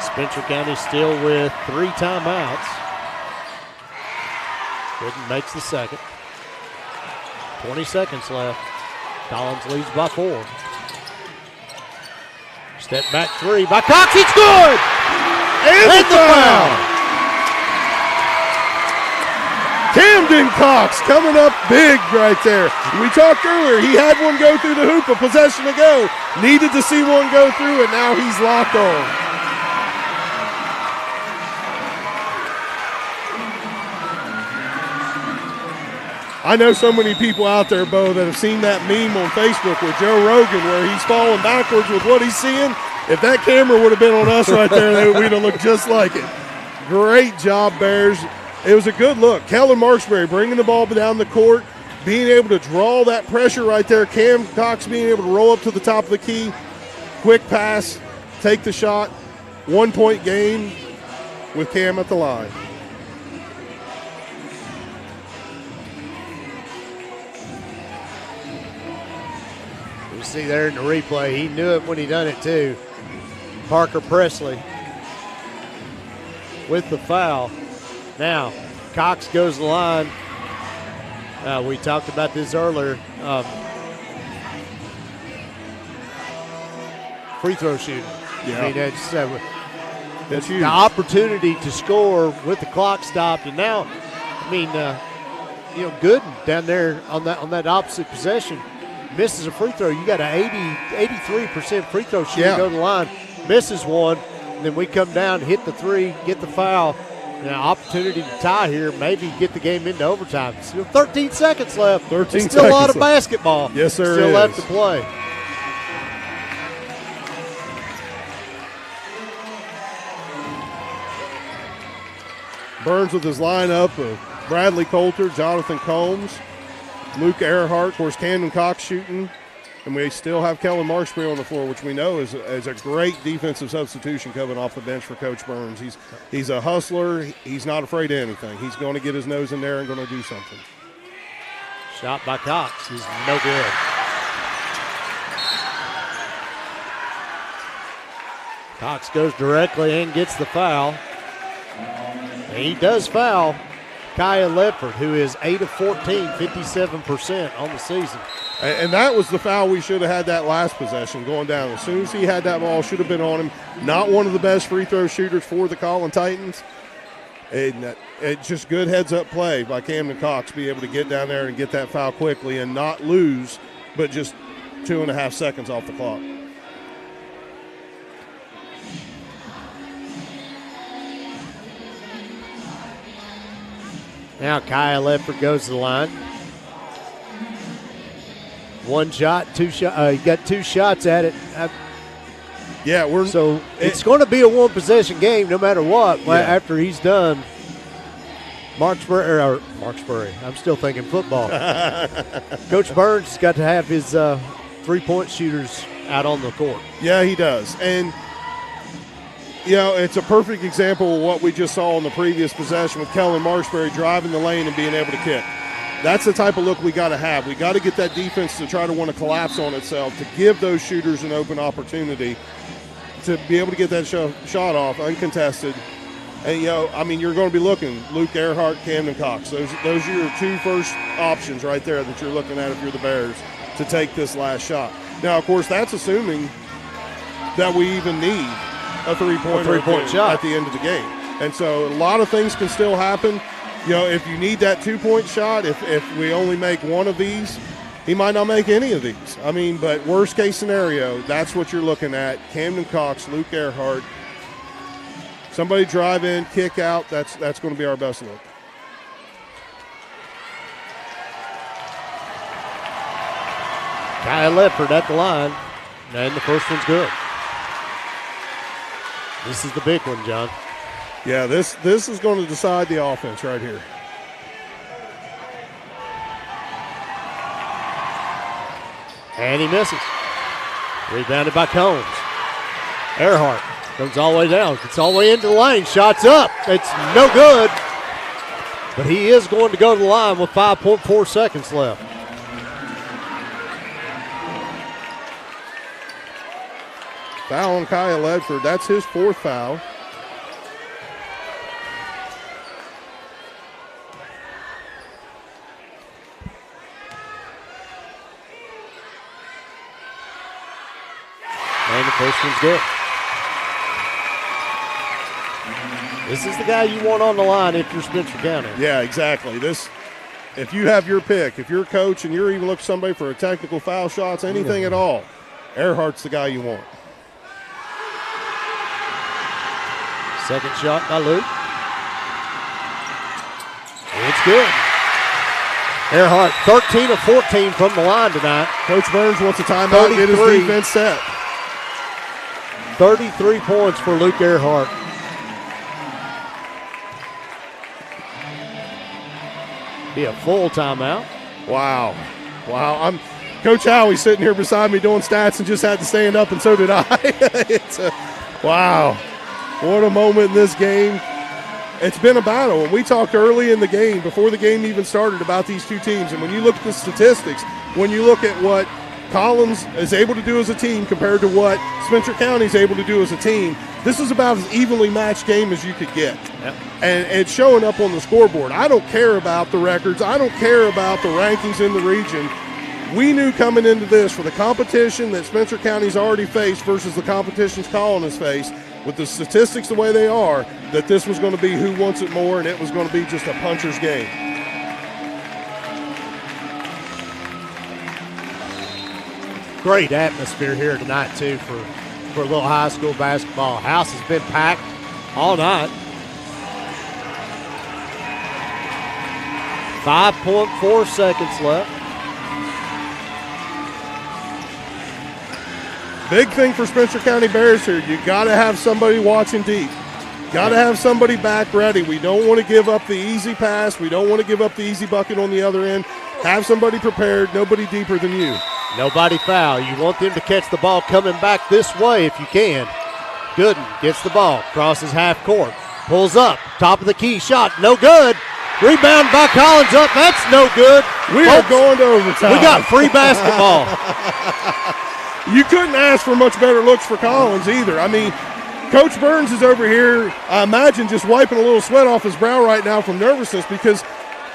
Spencer County still with 3 timeouts. Gooden makes the second. 20 seconds left. Collins leads by 4. Step back 3 by Cox. It's good! And the foul! Camden Cox coming up big right there. We talked earlier, he had one go through the hoop a possession ago. Needed to see one go through, and now he's locked on. I know so many people out there, Bo, that have seen that meme on Facebook with Joe Rogan where he's falling backwards with what he's seeing. If that camera would have been on us right there, we'd have looked just like it. Great job, Bears. It was a good look. Kellen Marksberry bringing the ball down the court, being able to draw that pressure right there. Cam Cox being able to roll up to the top of the key. Quick pass, take the shot. 1-point game with Cam at the line. See there in the replay, he knew it when he done it too. Parker Presley with the foul. Now, Cox goes to the line. We talked about this earlier. Free throw shooting. Yeah. I mean, that's huge. The opportunity to score with the clock stopped, and now, I mean, Gooden down there on that opposite possession. Misses a free throw. You got an 83% free throw shooter go to the line. Misses one. And then we come down, hit the 3, get the foul. Now opportunity to tie here, maybe get the game into overtime. Still 13 seconds left. Still a lot of basketball. Yes, there Still is. left to play. Burns with his lineup of Bradley Coulter, Jonathan Combs, Luke Earhart, of course, Camden Cox shooting, and we still have Kellen Marksberry on the floor, which we know is a great defensive substitution coming off the bench for Coach Burns. He's a hustler. He's not afraid of anything. He's going to get his nose in there and going to do something. Shot by Cox is no good. Cox goes directly and gets the foul. And he does foul Kaya Ledford, who is 8 of 14, 57% on the season. And that was the foul we should have had that last possession going down. As soon as he had that ball, should have been on him. Not one of the best free throw shooters for the Collin Titans. And it's just good heads-up play by Camden Cox, be able to get down there and get that foul quickly and not lose, but just 2.5 seconds off the clock. Now Kaya Ledford goes to the line. One shot, 2 shot. He got 2 shots at it. It's going to be a one-possession game no matter what. Yeah. After he's done. Marksbury. I'm still thinking football. Coach Burns has got to have his 3-point shooters out on the court. Yeah, he does. And, it's a perfect example of what we just saw in the previous possession with Kellen Marksbury driving the lane and being able to kick. That's the type of look we got to have. We got to get that defense to try to want to collapse on itself, to give those shooters an open opportunity to be able to get that shot off uncontested. And, you're going to be looking Luke Earhart, Camden Cox. Those are your two first options right there that you're looking at if you're the Bears to take this last shot. Now, of course, that's assuming that we even need a three-point shot at the end of the game. And so a lot of things can still happen. If you need that 2-point shot, if we only make one of these, he might not make any of these. But worst case scenario, that's what you're looking at. Camden Cox, Luke Earhart. Somebody drive in, kick out. That's going to be our best look. Kyle Ledford at the line, and the first one's good. This is the big one, John. Yeah, this is going to decide the offense right here. And he misses. Rebounded by Combs. Earhart comes all the way down. Gets all the way into the lane. Shots up. It's no good. But he is going to go to the line with 5.4 seconds left. Foul on Kyle Ledford. That's his fourth foul. And the first one's good. This is the guy you want on the line if you're Spencer County. Yeah, exactly. If you have your pick, if you're a coach and you're even looking for somebody for a technical foul shots, anything at all, Earhart's the guy you want. Second shot by Luke. It's good. Earhart, 13 of 14 from the line tonight. Coach Burns wants a timeout to get his defense set. 33 points for Luke Earhart. Be a full timeout. Wow. Coach Howie's sitting here beside me doing stats and just had to stand up, and so did I. Wow. What a moment in this game. It's been a battle. And we talked early in the game, before the game even started, about these two teams. And when you look at the statistics, when you look at what Collins is able to do as a team compared to what Spencer County is able to do as a team, this is about as evenly matched game as you could get. Yep. And it's showing up on the scoreboard. I don't care about the records. I don't care about the rankings in the region. We knew coming into this, for the competition that Spencer County's already faced versus the competitions Collin has faced, with the statistics the way they are, that this was going to be who wants it more, and it was going to be just a puncher's game. Great atmosphere here tonight, too, for a little high school basketball. House has been packed all night. 5.4 seconds left. Big thing for Spencer County Bears here. You got to have somebody watching deep. Got to have somebody back ready. We don't want to give up the easy pass. We don't want to give up the easy bucket on the other end. Have somebody prepared, nobody deeper than you. Nobody foul. You want them to catch the ball coming back this way if you can. Gooden gets the ball, crosses half court, pulls up, top of the key, shot, no good. Rebound by Collins up, that's no good. We are going to overtime. We got free basketball. You couldn't ask for much better looks for Collins either. Coach Burns is over here, I imagine, just wiping a little sweat off his brow right now from nervousness because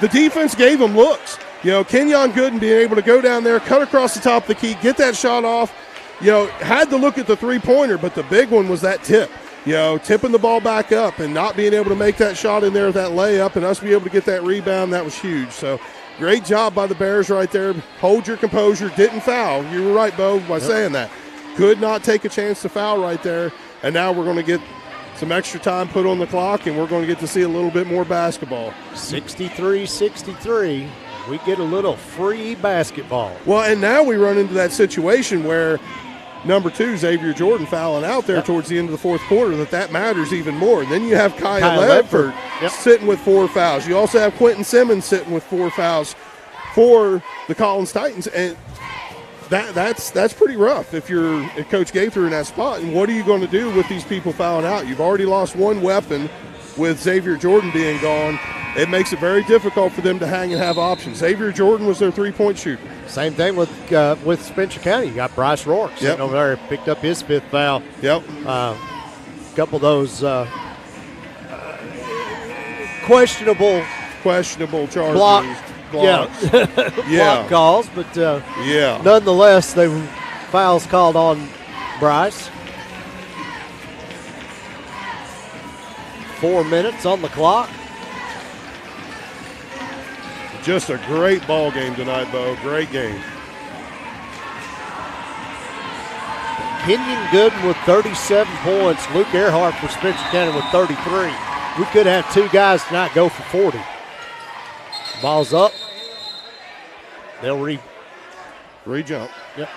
the defense gave him looks. Kenyon Gooden being able to go down there, cut across the top of the key, get that shot off. Had to look at the three-pointer, but the big one was that tip. Tipping the ball back up and not being able to make that shot in there with that layup and us be able to get that rebound, that was huge. So great job by the Bears right there. Hold your composure. Didn't foul. You were right, Bo, by saying that. Could not take a chance to foul right there. And now we're going to get some extra time put on the clock, and we're going to get to see a little bit more basketball. 63-63. We get a little free basketball. Well, and now we run into that situation where number 2, Xavier Jordan, fouling out there towards the end of the fourth quarter, that matters even more. And then you have Kyle Ledford sitting with 4 fouls. You also have Quentin Simmons sitting with 4 fouls for the Collins Titans, and that's pretty rough if Coach Gaither in that spot. And what are you going to do with these people fouling out? You've already lost one weapon with Xavier Jordan being gone. It makes it very difficult for them to hang and have options. Xavier Jordan was their 3-point shooter. Same thing with Spencer County. You got Bryce Rourke sitting over there, picked up his 5th foul. Yep. A couple of those questionable charges. Blocks. Block calls, but nonetheless, they were fouls called on Bryce. 4 minutes on the clock. Just a great ball game tonight, Bo. Great game. Kenyon Gooden with 37 points. Luke Earhart for Spencer County with 33. We could have 2 guys tonight go for 40. Ball's up. They'll re-jump. Yep.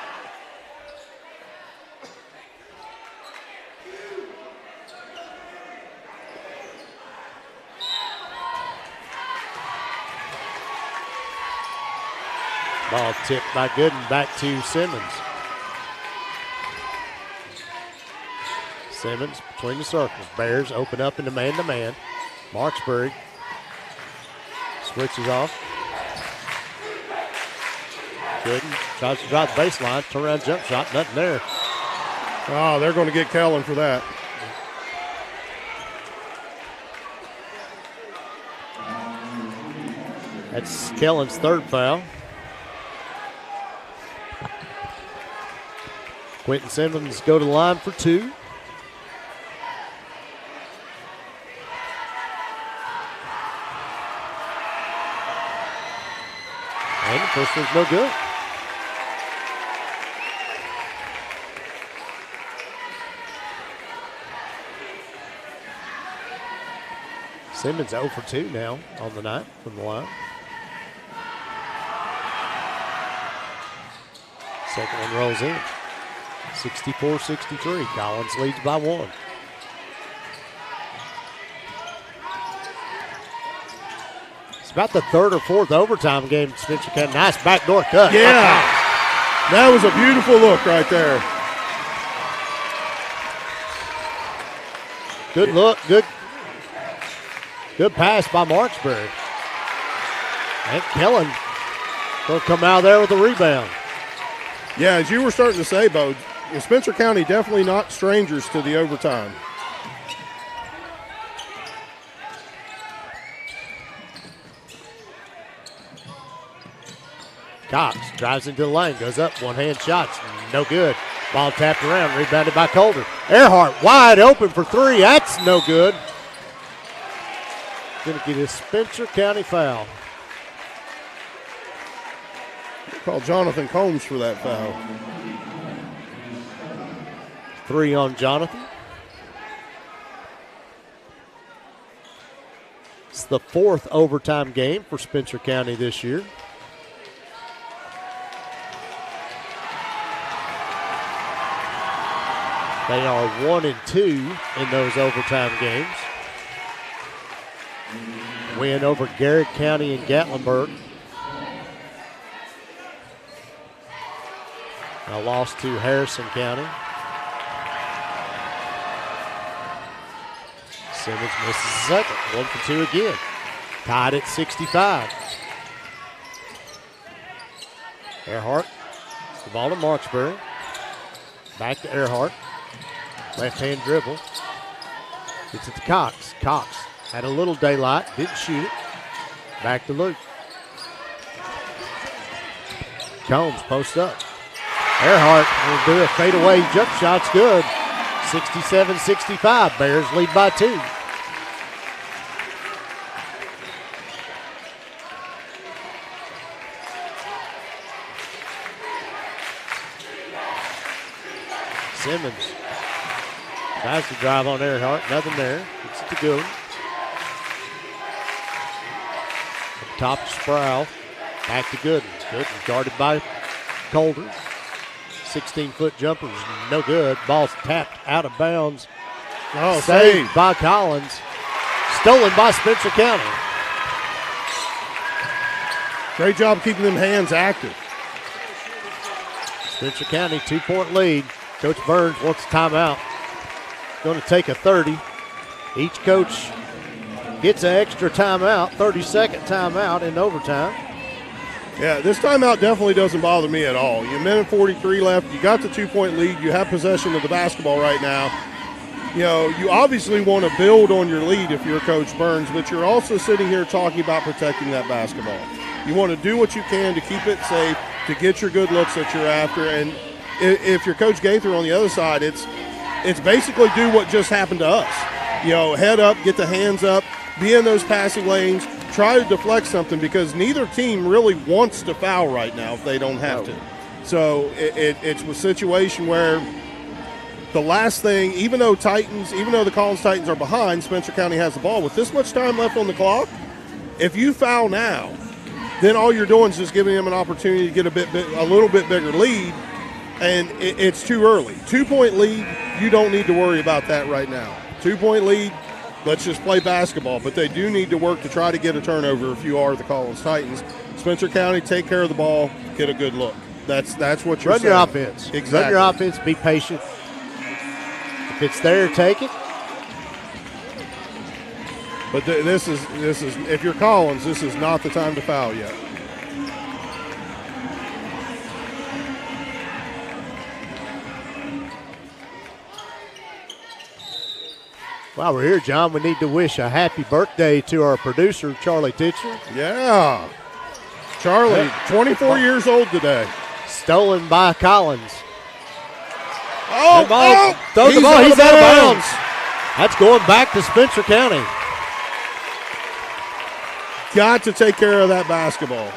Ball tipped by Gooden back to Simmons. Simmons between the circles. Bears open up into man-to-man. Marksburg switches off. Gooden tries to drive the baseline. Turn around jump shot. Nothing there. Oh, they're going to get Kellen for that. That's Kellen's 3rd foul. Quentin Simmons go to the line for 2. And the first one's no good. Simmons 0 for 2 now on the night from the line. Second one rolls in. 64-63. Collins leads by 1. It's about the 3rd or 4th overtime game. Spencer County. Nice backdoor cut. Yeah. That was a beautiful look right there. Good look. Good pass by Marksburg. And Kellen will come out there with a rebound. Yeah, as you were starting to say, Bo, Spencer County definitely not strangers to the overtime. Cox drives into the lane, goes up, one-hand shots, no good. Ball tapped around, rebounded by Calder. Earhart wide open for 3, that's no good. Going to get a Spencer County foul. Call Jonathan Combs for that foul. 3 on Jonathan. It's the 4th overtime game for Spencer County this year. They are 1-2 in those overtime games. Win over Garrett County and Gatlinburg. A loss to Harrison County. Simmons misses the second. 1 for 2 again. Tied at 65. Earhart. The ball to Marksbury. Back to Earhart. Left-hand dribble. Gets it to Cox. Cox had a little daylight. Didn't shoot it. Back to Luke. Combs posts up. Earhart will do a fadeaway jump shot's good. 67-65. Bears lead by 2. Simmons tries to drive on Earhart. Nothing there. It's to Gooden. Up top to Sproul. Back to Gooden. Gooden guarded by Calder. 16-foot jumper is no good. Ball's tapped out of bounds. Oh, saved by Collins. stolen by Spencer County. Great job keeping them hands active. Spencer County, 2-point lead. Coach Burns wants a timeout. Going to take a 30. Each coach gets an extra timeout, 30-second timeout in overtime. Yeah, this timeout definitely doesn't bother me at all. You minute 43 left. You got the 2-point lead. You have possession of the basketball right now. You know, you obviously want to build on your lead if you're Coach Burns, but you're also sitting here talking about protecting that basketball. You want to do what you can to keep it safe, to get your good looks that you're after. And if you're Coach Gaither on the other side, it's basically do what just happened to us. You know, head up, get the hands up, be in those passing lanes, try to deflect something because neither team really wants to foul right now if they don't have to. So it's a situation where the last thing, even though the Collins Titans are behind, Spencer County has the ball. With this much time left on the clock, if you foul now, then all you're doing is just giving them an opportunity to get a little bit bigger lead, and it's too early. 2-point lead, you don't need to worry about that right now. 2-point lead, let's just play basketball. But they do need to work to try to get a turnover if you are the Collins Titans. Spencer County, take care of the ball, get a good look. That's what you're saying. Run your offense. Exactly. Run your offense, be patient. If it's there, take it. But this is if you're Collins, this is not the time to foul yet. While we're here, John, we need to wish a happy birthday to our producer, Charlie Titcher. Yeah. Charlie, 24 years old today. Stolen by Collins. Oh, throw the ball. He's out of bounds. That's going back to Spencer County. Got to take care of that basketball.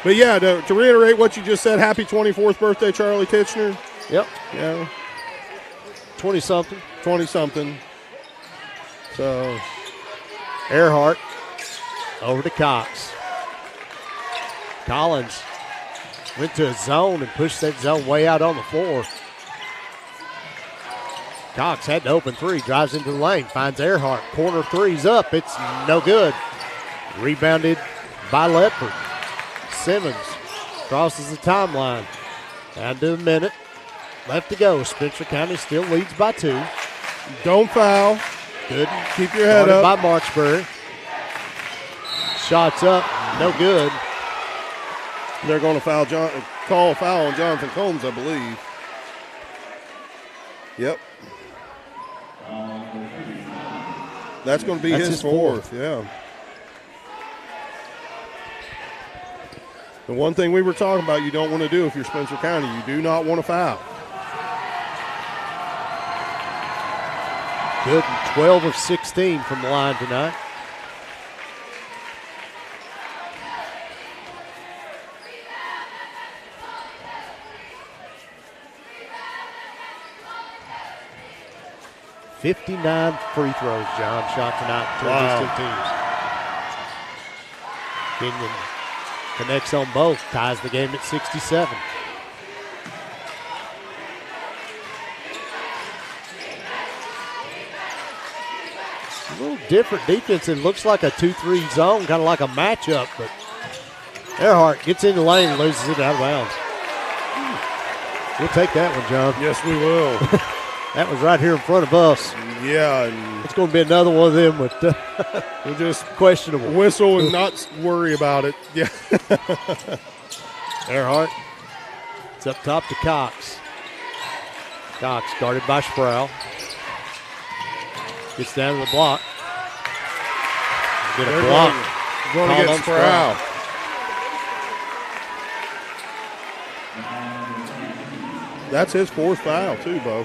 But, yeah, to reiterate what you just said, happy 24th birthday, Charlie Titchener. Yep. Yeah. 20-something. 20-something. So, Earhart over to Cox. Collins went to a zone and pushed that zone way out on the floor. Cox had to open three, drives into the lane, finds Earhart. Corner three's up. It's no good. Rebounded by Ledford. Simmons crosses the timeline. Down to a minute. Left to go. Spencer County still leads by 2. Don't foul. Good. Keep your head Started up. by Marksbury. Shots up. No good. They're going to call a foul on Jonathan Combs, I believe. Yep. That's going to be his fourth. Yeah. The one thing we were talking about you don't want to do if you're Spencer County, you do not want to foul. Good. 12 of 16 from the line tonight. .59 free throws, John, shot tonight between these two teams. Kenyon connects on both, ties the game at 67. A little different defense. It looks like a 2-3 zone, kind of like a matchup, but Earhart gets in the lane and loses it out of bounds. We'll take that one, John. Yes, we will. That was right here in front of us. Yeah. And it's going to be another one of them with we'll just questionable. Whistle and not worry about it. Yeah. Earhart. It's up top to Cox. Cox guarded by Sproul. Gets down to the block. Get a block. Going to get Sproul. That's his fourth foul, too, Bo.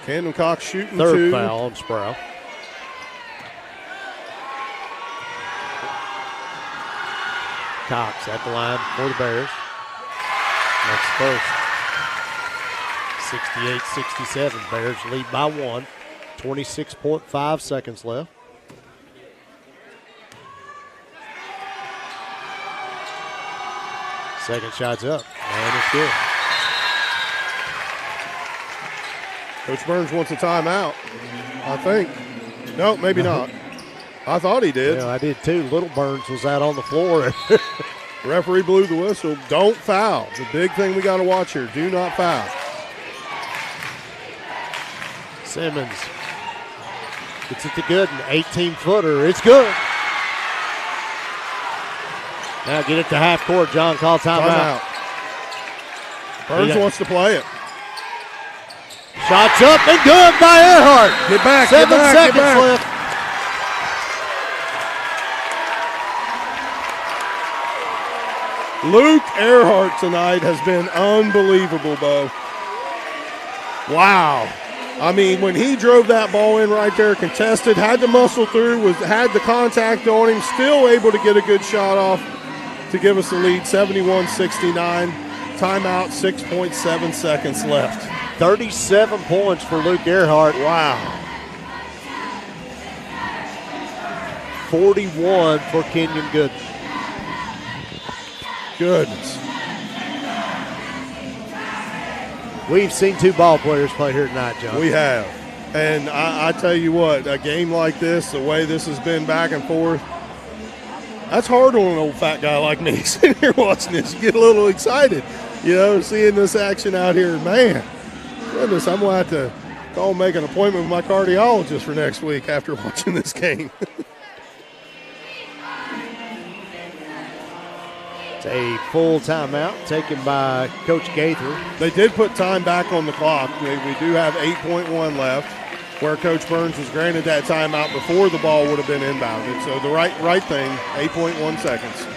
Camden Cox shooting third 2. Foul on Sproul. Cox at the line for the Bears. That's first. 68-67. Bears lead by 1. 26.5 seconds left. Second shot's up, and it's good. Coach Burns wants a timeout, I think. No, maybe not. I thought he did. Yeah, I did too. Little Burns was out on the floor. Referee blew the whistle. Don't foul. The big thing we got to watch here. Do not foul. Simmons gets it to Gooden. 18-footer. It's good. Now get it to half court. John, call timeout. Burns wants to play it. Shots up and good by Earhart. Get back. 7 seconds get back. left. Luke Earhart tonight has been unbelievable, Bo. Wow. I mean, when he drove that ball in right there, contested, had to muscle through, had the contact on him, still able to get a good shot off to give us the lead, 71-69. Timeout, 6.7 seconds left. 37 points for Luke Earhart. Wow. 41 for Kenyon Gooden. Goodness. We've seen two ball players play here tonight, John. We have. And I tell you what, a game like this, the way this has been back and forth, that's hard on an old fat guy like me sitting here watching this. You get a little excited, seeing this action out here. Man, goodness, I'm going to have to call and make an appointment with my cardiologist for next week after watching this game. It's a full timeout taken by Coach Gaither. They did put time back on the clock. We do have 8.1 left, where Coach Burns was granted that timeout before the ball would have been inbounded. So the right thing, 8.1 seconds.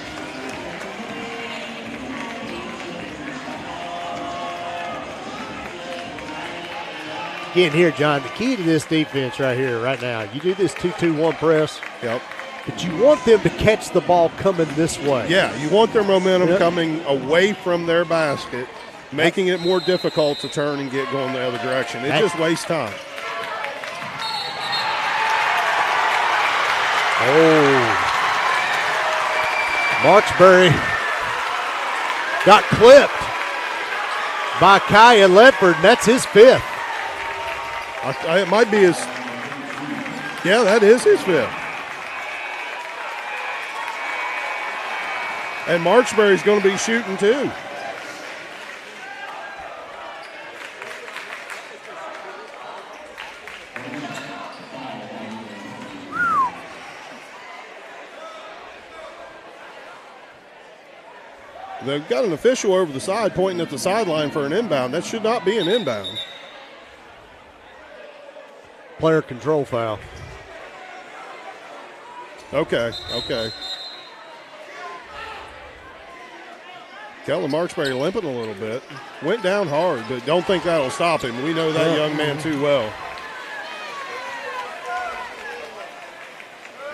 Again here, John, the key to this defense right here, right now, you do this 2-2-1 press. Yep. But you want them to catch the ball coming this way. Yeah, you want their momentum coming away from their basket, making it more difficult to turn and get going the other direction. It just wastes time. Oh. Marksbury got clipped by Kaya Ledford, and that's his fifth. It might be his. Yeah, that is his fifth. And Marksbury's going to be shooting too. They've got an official over the side pointing at the sideline for an inbound. That should not be an inbound. Player control foul. Okay. Kellen Marksbury limping a little bit. Went down hard, but don't think that'll stop him. We know that young man too well.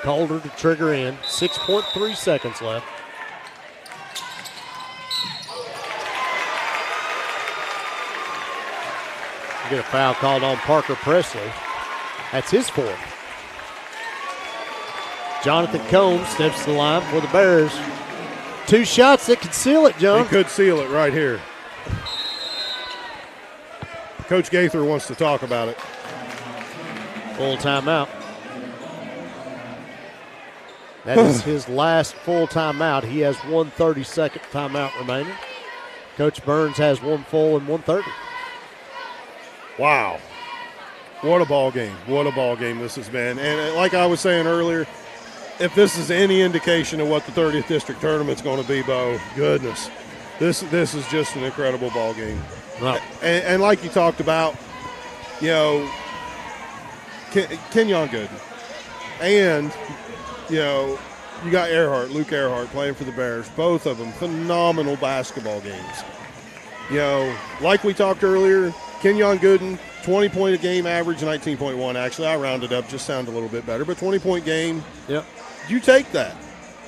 Calder to trigger in. 6.3 seconds left. Get a foul called on Parker Presley. That's his fourth. Jonathan Combs steps to the line for the Bears. Two shots that could seal it, John. He could seal it right here. Coach Gaither wants to talk about it. Full timeout. That is his last full timeout. He has 1 30-second timeout remaining. Coach Burns has 1 full and 1 30. Wow. What a ball game. What a ball game this has been. And like I was saying earlier, if this is any indication of what the 30th District Tournament's going to be, Bo, goodness, this is just an incredible ball game. Right. And like you talked about, Kenyon Gooden. And, you got Luke Earhart playing for the Bears. Both of them phenomenal basketball games. Like we talked earlier, Kenyon Gooden, 20-point a game average, 19.1 actually. I rounded up, just sound a little bit better, but 20-point game. Yep. You take that.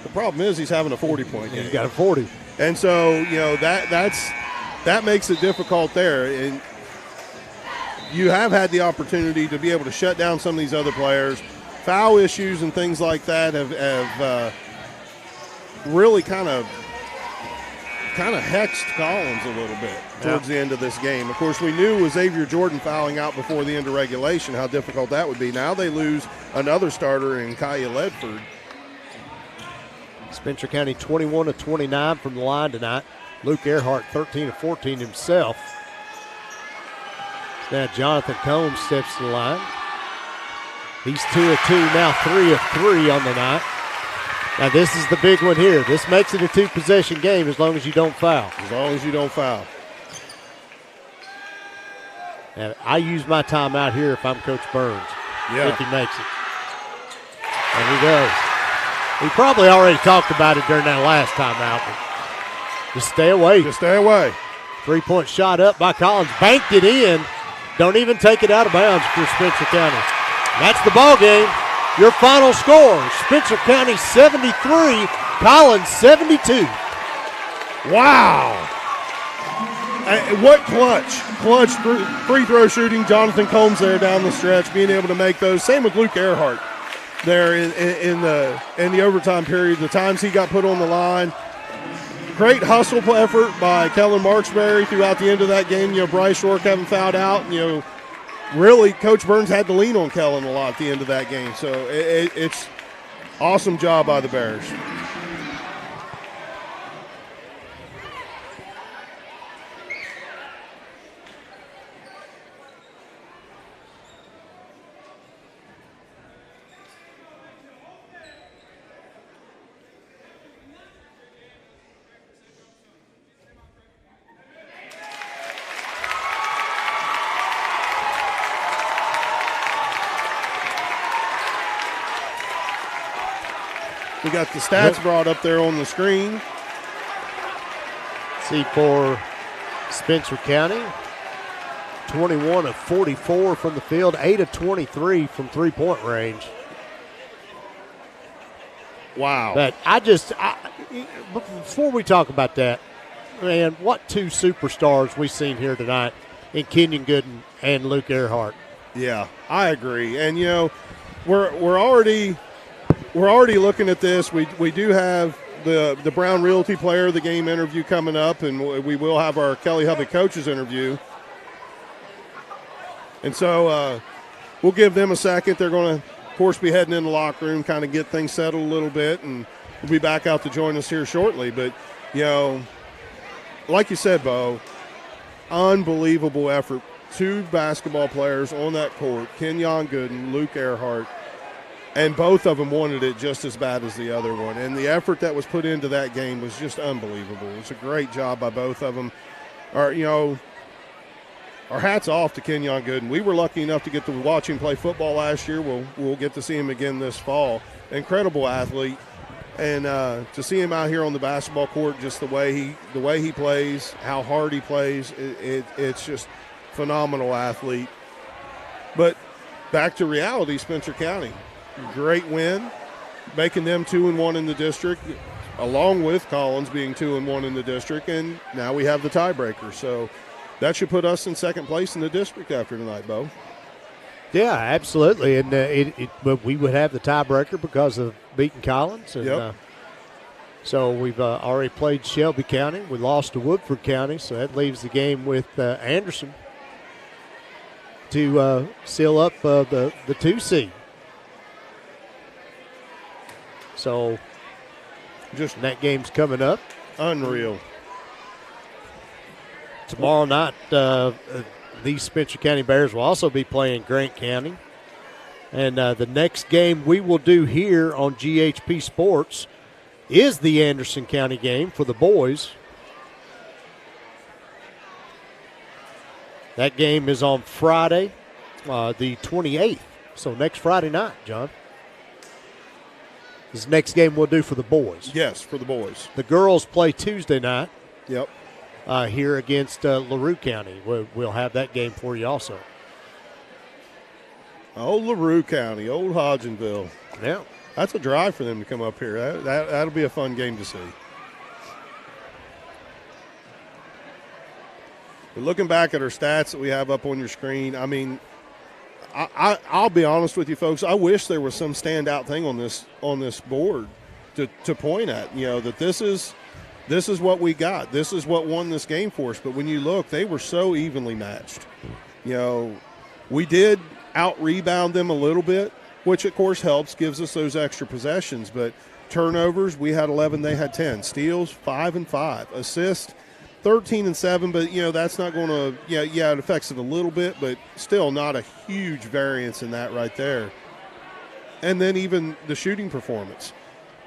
The problem is he's having a 40-point game. He's got a 40. And so, that makes it difficult there. And you have had the opportunity to be able to shut down some of these other players. Foul issues and things like that have really kind of kind of hexed Collins a little bit towards the end of this game. Of course, we knew with Xavier Jordan fouling out before the end of regulation how difficult that would be. Now they lose another starter in Kaya Ledford. Spencer County 21 of 29 from the line tonight. Luke Earhart 13 of 14 himself. Now Jonathan Combs steps to the line. He's 2 of 2, now 3 of 3 on the night. Now this is the big one here. This makes it a 2-possession game as long as you don't foul. As long as you don't foul. And I use my timeout here if I'm Coach Burns. If he makes it. And he does. He probably already talked about it during that last timeout. But just stay away. Just stay away. 3-point shot up by Collins. Banked it in. Don't even take it out of bounds for Spencer County. That's the ball game. Your final score, Spencer County 73, Collins 72. Wow. What clutch free throw shooting. Jonathan Combs there down the stretch, being able to make those. Same with Luke Earhart there in the overtime period. The times he got put on the line. Great hustle effort by Kellen Marksberry throughout the end of that game. Bryce Rourke having fouled out. Really, Coach Burns had to lean on Kellen a lot at the end of that game. So it's awesome job by the Bears. We got the stats brought up there on the screen. See for Spencer County, 21 of 44 from the field, 8 of 23 from three-point range. Wow. But before we talk about that, man, what two superstars we've seen here tonight in Kenyon Gooden and Luke Earhart. Yeah, I agree. And, we're already looking at this. We do have the Brown Realty Player of the Game interview coming up, and we will have our Kelly Hubbard coaches interview. And so we'll give them a second. They're going to, of course, be heading in the locker room, kind of get things settled a little bit, and we'll be back out to join us here shortly. But, like you said, Bo, unbelievable effort. Two basketball players on that court, Kenyon Gooden, Luke Earhart, and both of them wanted it just as bad as the other one. And the effort that was put into that game was just unbelievable. It was a great job by both of them. Our hats off to Kenyon Gooden. We were lucky enough to get to watch him play football last year. We'll get to see him again this fall. Incredible athlete. And to see him out here on the basketball court, just the way he plays, how hard he plays, it's just phenomenal athlete. But back to reality, Spencer County. Great win, making them 2-1 in the district, along with Collins being 2-1 in the district, and now we have the tiebreaker. So that should put us in second place in the district after tonight, Bo. Yeah, absolutely, and but we would have the tiebreaker because of beating Collins. And, so we've already played Shelby County. We lost to Woodford County, so that leaves the game with Anderson to seal up the 2 seed. So just that game's coming up. Unreal. Tomorrow night, these Spencer County Bears will also be playing Grant County. And the next game we will do here on GHP-SPORTS is the Anderson County game for the boys. That game is on Friday, the 28th. So next Friday night, John. This is the next game we'll do for the boys. Yes, for the boys. The girls play Tuesday night. Yep. Here against LaRue County. We'll have that game for you also. Old LaRue County, old Hodgenville. Yeah. That's a drive for them to come up here. That'll be a fun game to see. But looking back at our stats that we have up on your screen, I mean, I'll be honest with you folks, I wish there was some standout thing on this board to point at, that this is this is what we got. This is what won this game for us. But when you look, they were so evenly matched. You know, we did out-rebound them a little bit, which, of course, helps, gives us those extra possessions. But turnovers, we had 11, they had 10. Steals, 5 and 5. Assists, 13 and 7. But, you know, that's not going to – it affects it a little bit, but still not a huge variance in that right there. And then even the shooting performance.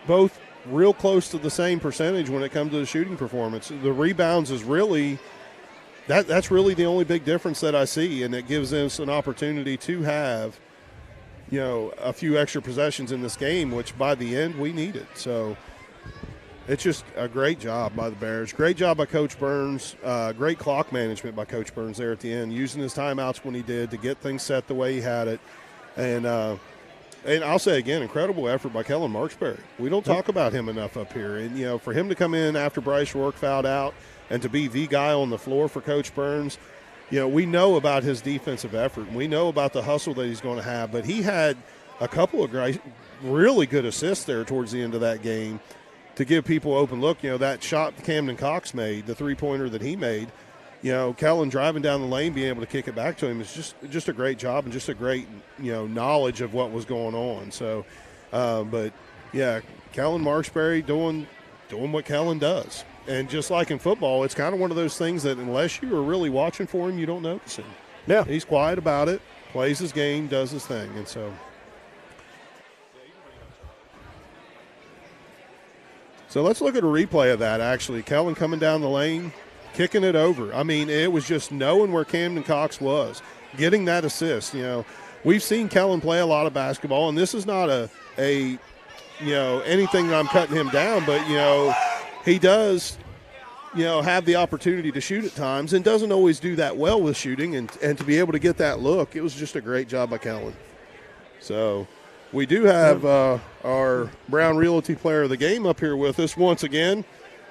Both real close to the same percentage when it comes to the shooting performance. The rebounds is really that's really the only big difference that I see, and it gives us an opportunity to have, you know, a few extra possessions in this game, which by the end we needed. So it's just a great job by the Bears. Great job by Coach Burns. Great clock management by Coach Burns there at the end, using his timeouts when he did to get things set the way he had it. And I'll say again, incredible effort by Kellen Marksberry. We don't talk about him enough up here. And, you know, for him to come in after Bryce Rourke fouled out and to be the guy on the floor for Coach Burns, you know, we know about his defensive effort. We know about the hustle that he's going to have. But he had a couple of really good assists there towards the end of that game to give people open look. You know, that shot Camden Cox made, the three-pointer that he made, you know, Kellen driving down the lane, being able to kick it back to him is just a great job and just a great, you know, knowledge of what was going on. So, but, yeah, Kellen Marksberry doing what Kellen does. And just like in football, it's kind of one of those things that unless you are really watching for him, you don't notice him. Yeah. He's quiet about it, plays his game, does his thing. And so let's look at a replay of that, actually. Kellen coming down the lane, kicking it over. I mean, it was just knowing where Camden Cox was, getting that assist. You know, we've seen Kellen play a lot of basketball, and this is not a you know, anything that I'm cutting him down, but, you know, he does, you know, have the opportunity to shoot at times and doesn't always do that well with shooting, and to be able to get that look, it was just a great job by Kellen. So we do have our Brown Realty Player of the Game up here with us once again.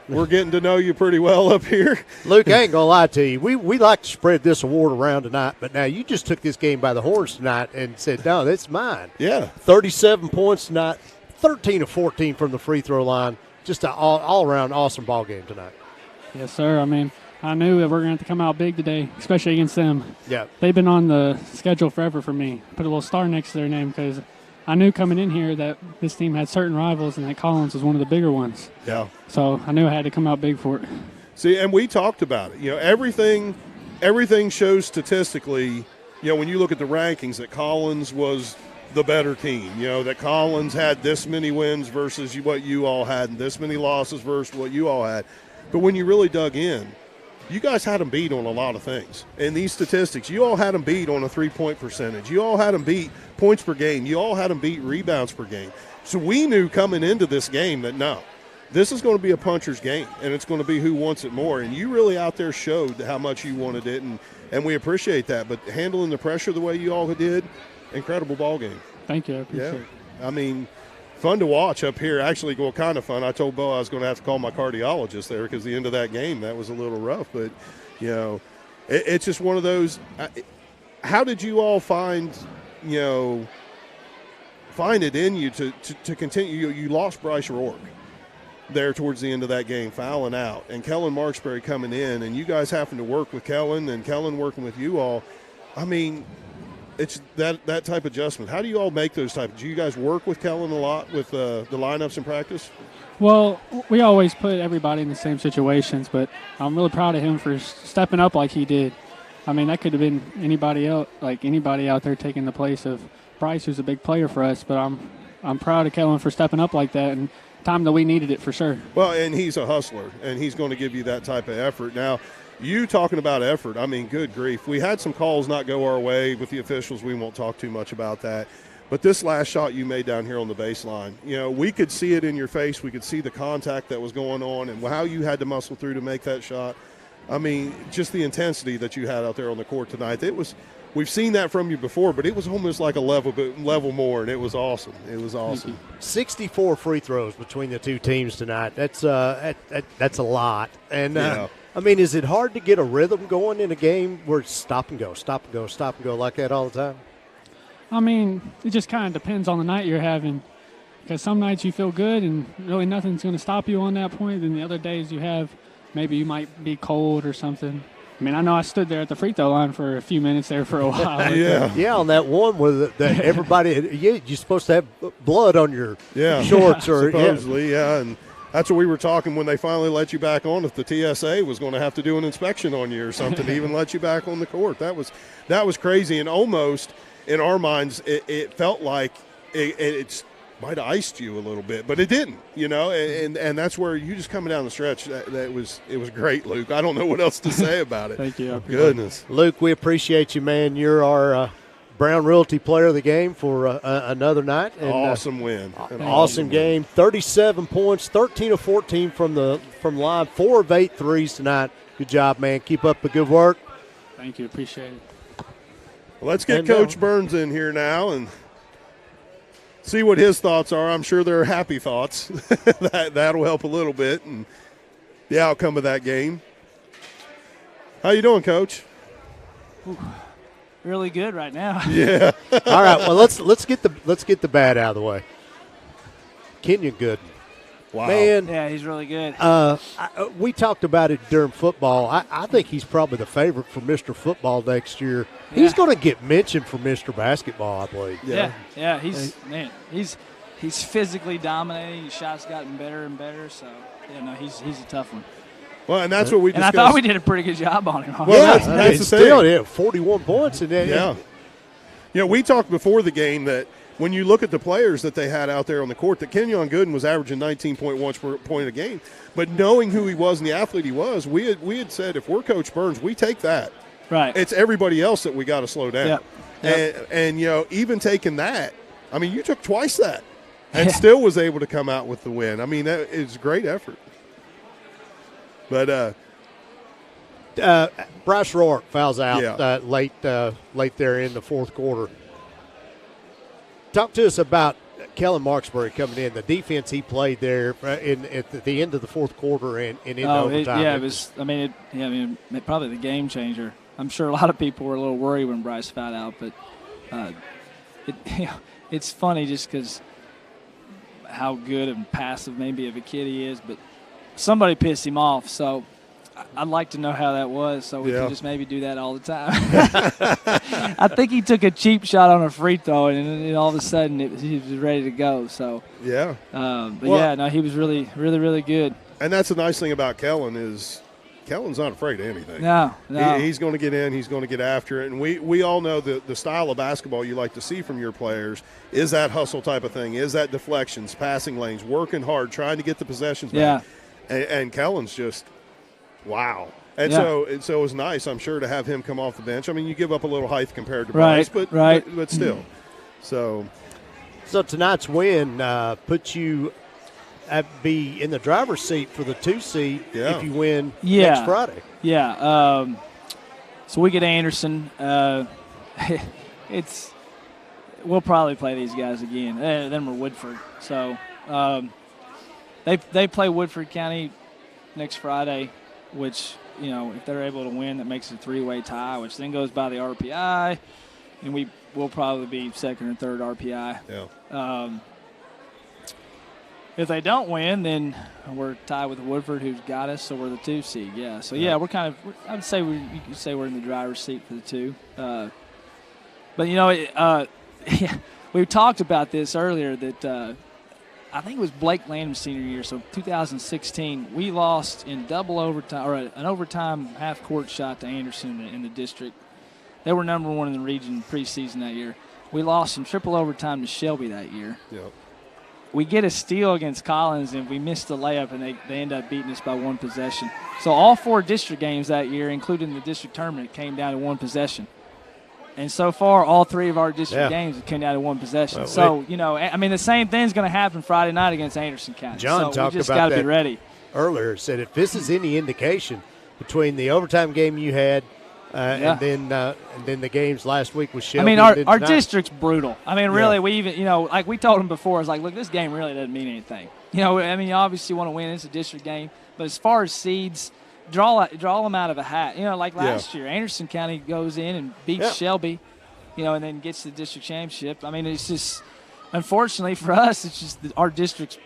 We're getting to know you pretty well up here. Luke, I ain't going to lie to you. We like to spread this award around tonight, but now you just took this game by the horns tonight and said, no, that's mine. Yeah. 37 points tonight, 13 of 14 from the free throw line. Just an all-around awesome ball game tonight. Yes, sir. I mean, I knew that we're going to have to come out big today, especially against them. Yeah. They've been on the schedule forever for me. Put a little star next to their name because I knew coming in here that this team had certain rivals and that Collins was one of the bigger ones. Yeah. So I knew I had to come out big for it. See, and we talked about it. You know, everything shows statistically, you know, when you look at the rankings, that Collins was the better team. You know, that Collins had this many wins versus what you all had and this many losses versus what you all had. But when you really dug in, you guys had them beat on a lot of things. In these statistics, you all had them beat on a three-point percentage. You all had them beat points per game. You all had them beat rebounds per game. So we knew coming into this game that, no, this is going to be a puncher's game, and it's going to be who wants it more. And you really out there showed how much you wanted it, and we appreciate that. But handling the pressure the way you all did, incredible ball game. Thank you. I appreciate it. I mean, fun to watch up here. Actually, well, kind of fun. I told Bo I was going to have to call my cardiologist there because the end of that game, that was a little rough. But, you know, it's just one of those. How did you all find it in you to continue? You lost Bryce Rourke there towards the end of that game, fouling out, and Kellen Marksberry coming in, and you guys having to work with Kellen and Kellen working with you all. I mean, it's that type of adjustment. How do you all make those type? Do you guys work with Kellen a lot with the lineups in practice? Well, we always put everybody in the same situations, but I'm really proud of him for stepping up like he did. I mean, that could have been anybody else, like anybody out there taking the place of Bryce, who's a big player for us. But I'm proud of Kellen for stepping up like that, and time that we needed it for sure. Well, and he's a hustler, and he's going to give you that type of effort. Now, you talking about effort, I mean, good grief. We had some calls not go our way with the officials. We won't talk too much about that. But this last shot you made down here on the baseline, you know, we could see it in your face. We could see the contact that was going on and how you had to muscle through to make that shot. I mean, just the intensity that you had out there on the court tonight. We've seen that from you before, but it was almost like a level more, and it was awesome. It was awesome. 64 free throws between the two teams tonight. That's a lot. And yeah. I mean, is it hard to get a rhythm going in a game where it's stop and go like that all the time? I mean, it just kind of depends on the night you're having. Because some nights you feel good and really nothing's going to stop you on that point. And the other days maybe you might be cold or something. I mean, I know I stood there at the free throw line for a few minutes there for a while. Yeah, on that one with that everybody, you're supposed to have blood on your shorts. Or supposedly, and that's what we were talking when they finally let you back on, if the TSA was going to have to do an inspection on you or something to even let you back on the court. That was crazy, and almost in our minds it felt like it's might have iced you a little bit, but it didn't, and that's where you just coming down the stretch. It was great, Luke. I don't know what else to say about it. Thank you. Goodness. Luke, we appreciate you, man. You're our Brown Realty Player of the Game for another night. And, awesome win. An awesome game. 37 points, 13 of 14 from the line, 4 of 8 threes tonight. Good job, man. Keep up the good work. Thank you. Appreciate it. Well, let's get Coach Burns in here now and see what his thoughts are. I'm sure they're happy thoughts. That'll help a little bit and the outcome of that game. How you doing, Coach? Ooh, really good right now. Yeah. All right. Well, let's get the bad out of the way. Kenyon Gooden. Wow. Man. Yeah, he's really good. We talked about it during football. I think he's probably the favorite for Mr. Football next year. Yeah. He's going to get mentioned for Mr. Basketball, I believe. Yeah. He's physically dominating. His shots gotten better and better. So he's a tough one. Well, and that's what we discussed. And I thought we did a pretty good job on him. Well, that's the thing. Yeah, 41 points. And we talked before the game that when you look at the players that they had out there on the court, that Kenyon Gooden was averaging 19.1 per point a game. But knowing who he was and the athlete he was, we had said if we're Coach Burns, we take that. Right. It's everybody else that we got to slow down. Yep. And even taking that, I mean, you took twice that and still was able to come out with the win. I mean, that is a great effort. But Bryce Rourke fouls out late there in the fourth quarter. Talk to us about Kellen Marksbury coming in, the defense he played there at the end of the fourth quarter and into overtime. It was. Probably the game changer. I'm sure a lot of people were a little worried when Bryce fouled out, but it's funny just because how good and passive maybe of a kid he is, but somebody pissed him off, so I'd like to know how that was, so we can just maybe do that all the time. I think he took a cheap shot on a free throw, and all of a sudden he was ready to go. So he was really, really, really good. And that's the nice thing about Kellen is Kellen's not afraid of anything. No. He's going to get in. He's going to get after it. And we all know the style of basketball you like to see from your players is that hustle type of thing, is that deflections, passing lanes, working hard, trying to get the possessions back. And Kellen's just – wow. And so it was nice, I'm sure, to have him come off the bench. I mean, you give up a little height compared to Bryce, but still. So tonight's win puts you be in the driver's seat for the 2 seed if you win next Friday. Yeah. So we get Anderson. We'll probably play these guys again. Then we're Woodford. So they play Woodford County next Friday, which, if they're able to win, that makes it a 3-way tie, which then goes by the RPI, and we will probably be second or third RPI. Yeah. If they don't win, then we're tied with Woodford, who's got us, so we're the 2 seed. Yeah. So we're kind of. I would say you could say we're in the driver's seat for the 2. But we talked about this earlier that. I think it was Blake Landham's senior year, so 2016. We lost in double overtime, or an overtime half-court shot to Anderson in the district. They were number 1 in the region preseason that year. We lost in triple overtime to Shelby that year. Yep. We get a steal against Collins, and we missed the layup, and they end up beating us by 1 possession. So all 4 district games that year, including the district tournament, came down to 1 possession. And so far, all 3 of our district games came down to 1 possession. Well, the same thing's going to happen Friday night against Anderson County. John talked about that be ready. Earlier. Said if this is any indication between the overtime game you had and then the games last week with Shelby. Our district's brutal. Really, we even like we told them before, it's like, look, this game really doesn't mean anything. You obviously want to win. It's a district game, but as far as seeds. Draw them out of a hat. Like last year, Anderson County goes in and beats Shelby, and then gets the district championship. It's just unfortunately for us, it's just that our district's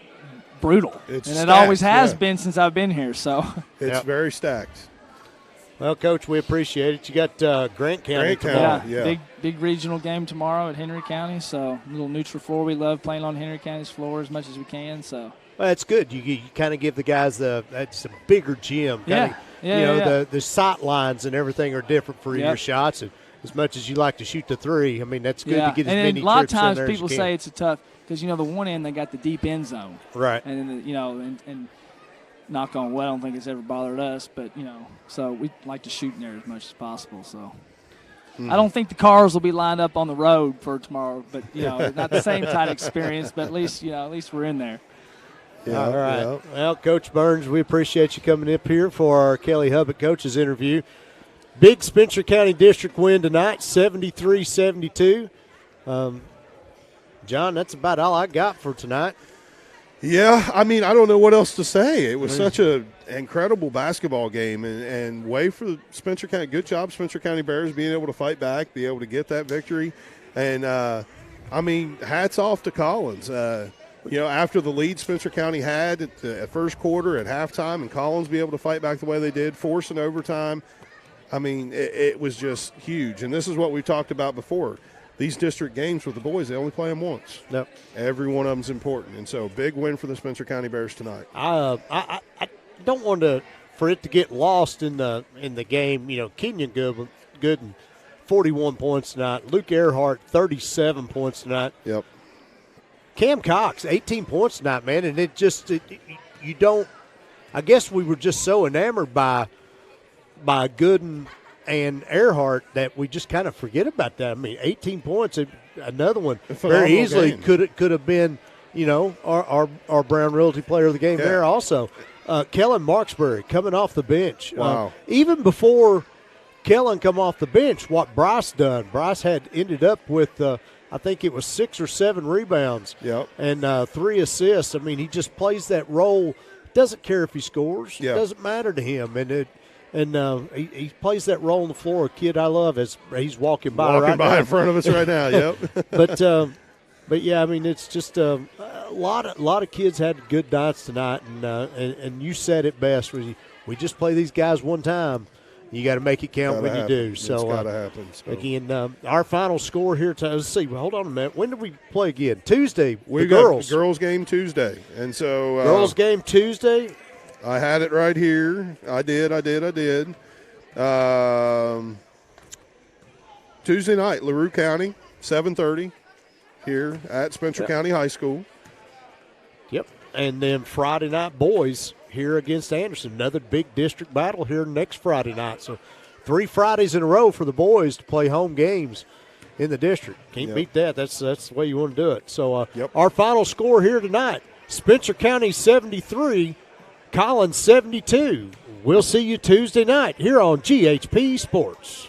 brutal. It's and stacked, it always has yeah. been since I've been here. So It's very stacked. Well, Coach, we appreciate it. You got Grant County tomorrow. Yeah. Big regional game tomorrow at Henry County. So a little neutral floor. We love playing on Henry County's floor as much as we can. So well, it's good. You kind of give the guys that's a bigger gym. The sight lines and everything are different for your shots. And as much as you like to shoot the three, I mean, that's good to get as many trips in there. And a lot of times as people you can. say it's a tough because, the one end they got the deep end zone. Right. And, and knock on wood, I don't think it's ever bothered us. But, so we like to shoot in there as much as possible. So I don't think the cars will be lined up on the road for tomorrow. But, not the same type of experience. But at least we're in there. Yeah, all right. Yeah. Well, Coach Burns, we appreciate you coming up here for our Kelly Hubbard coaches interview. Big Spencer County District win tonight, 73-72. John, that's about all I got for tonight. Yeah, I mean, I don't know what else to say. It was such an incredible basketball game, and way for the Spencer County. Good job, Spencer County Bears, being able to fight back, be able to get that victory. And, hats off to Collins. After the lead Spencer County had at the first quarter at halftime, and Collins be able to fight back the way they did, forcing overtime, I mean, it was just huge. And this is what we talked about before. These district games with the boys, they only play them once. Yep. Every one of them's important. And so, big win for the Spencer County Bears tonight. I don't want for it to get lost in the game. Kenyon Gooden, 41 points tonight. Luke Earhart, 37 points tonight. Yep. Cam Cox, 18 points tonight, man. And you don't – I guess we were just so enamored by Gooden and Earhart that we just kind of forget about that. I mean, 18 points, another one very easily could have been, our Brown Realty Player of the Game there also. Kellen Marksbury coming off the bench. Wow. Even before Kellen come off the bench, what Bryce done. Bryce had ended up with I think it was 6 or 7 rebounds and 3 assists. I mean, he just plays that role. Doesn't care if he scores. It doesn't matter to him. And he plays that role on the floor. A kid I love as he's walking by in front of us right now. Yep. But yeah, I mean, it's just a lot of kids had good nights tonight, and you said it best. We just play these guys one time. You got to make it count when you do. So it's got to happen. So. Again, our final score here. Let's see. Hold on a minute. When did we play again? Tuesday. We got girls. Girls game Tuesday, and so girls game Tuesday. I had it right here. I did. Tuesday night, LaRue County, 7:30 here at Spencer County High School. Yep. And then Friday night, boys here against Anderson. Another big district battle here next Friday night. So 3 Fridays in a row for the boys to play home games in the district. Can't beat that. That's the way you want to do it. So our final score here tonight, Spencer County 73, Collins 72. We'll see you Tuesday night here on GHP Sports.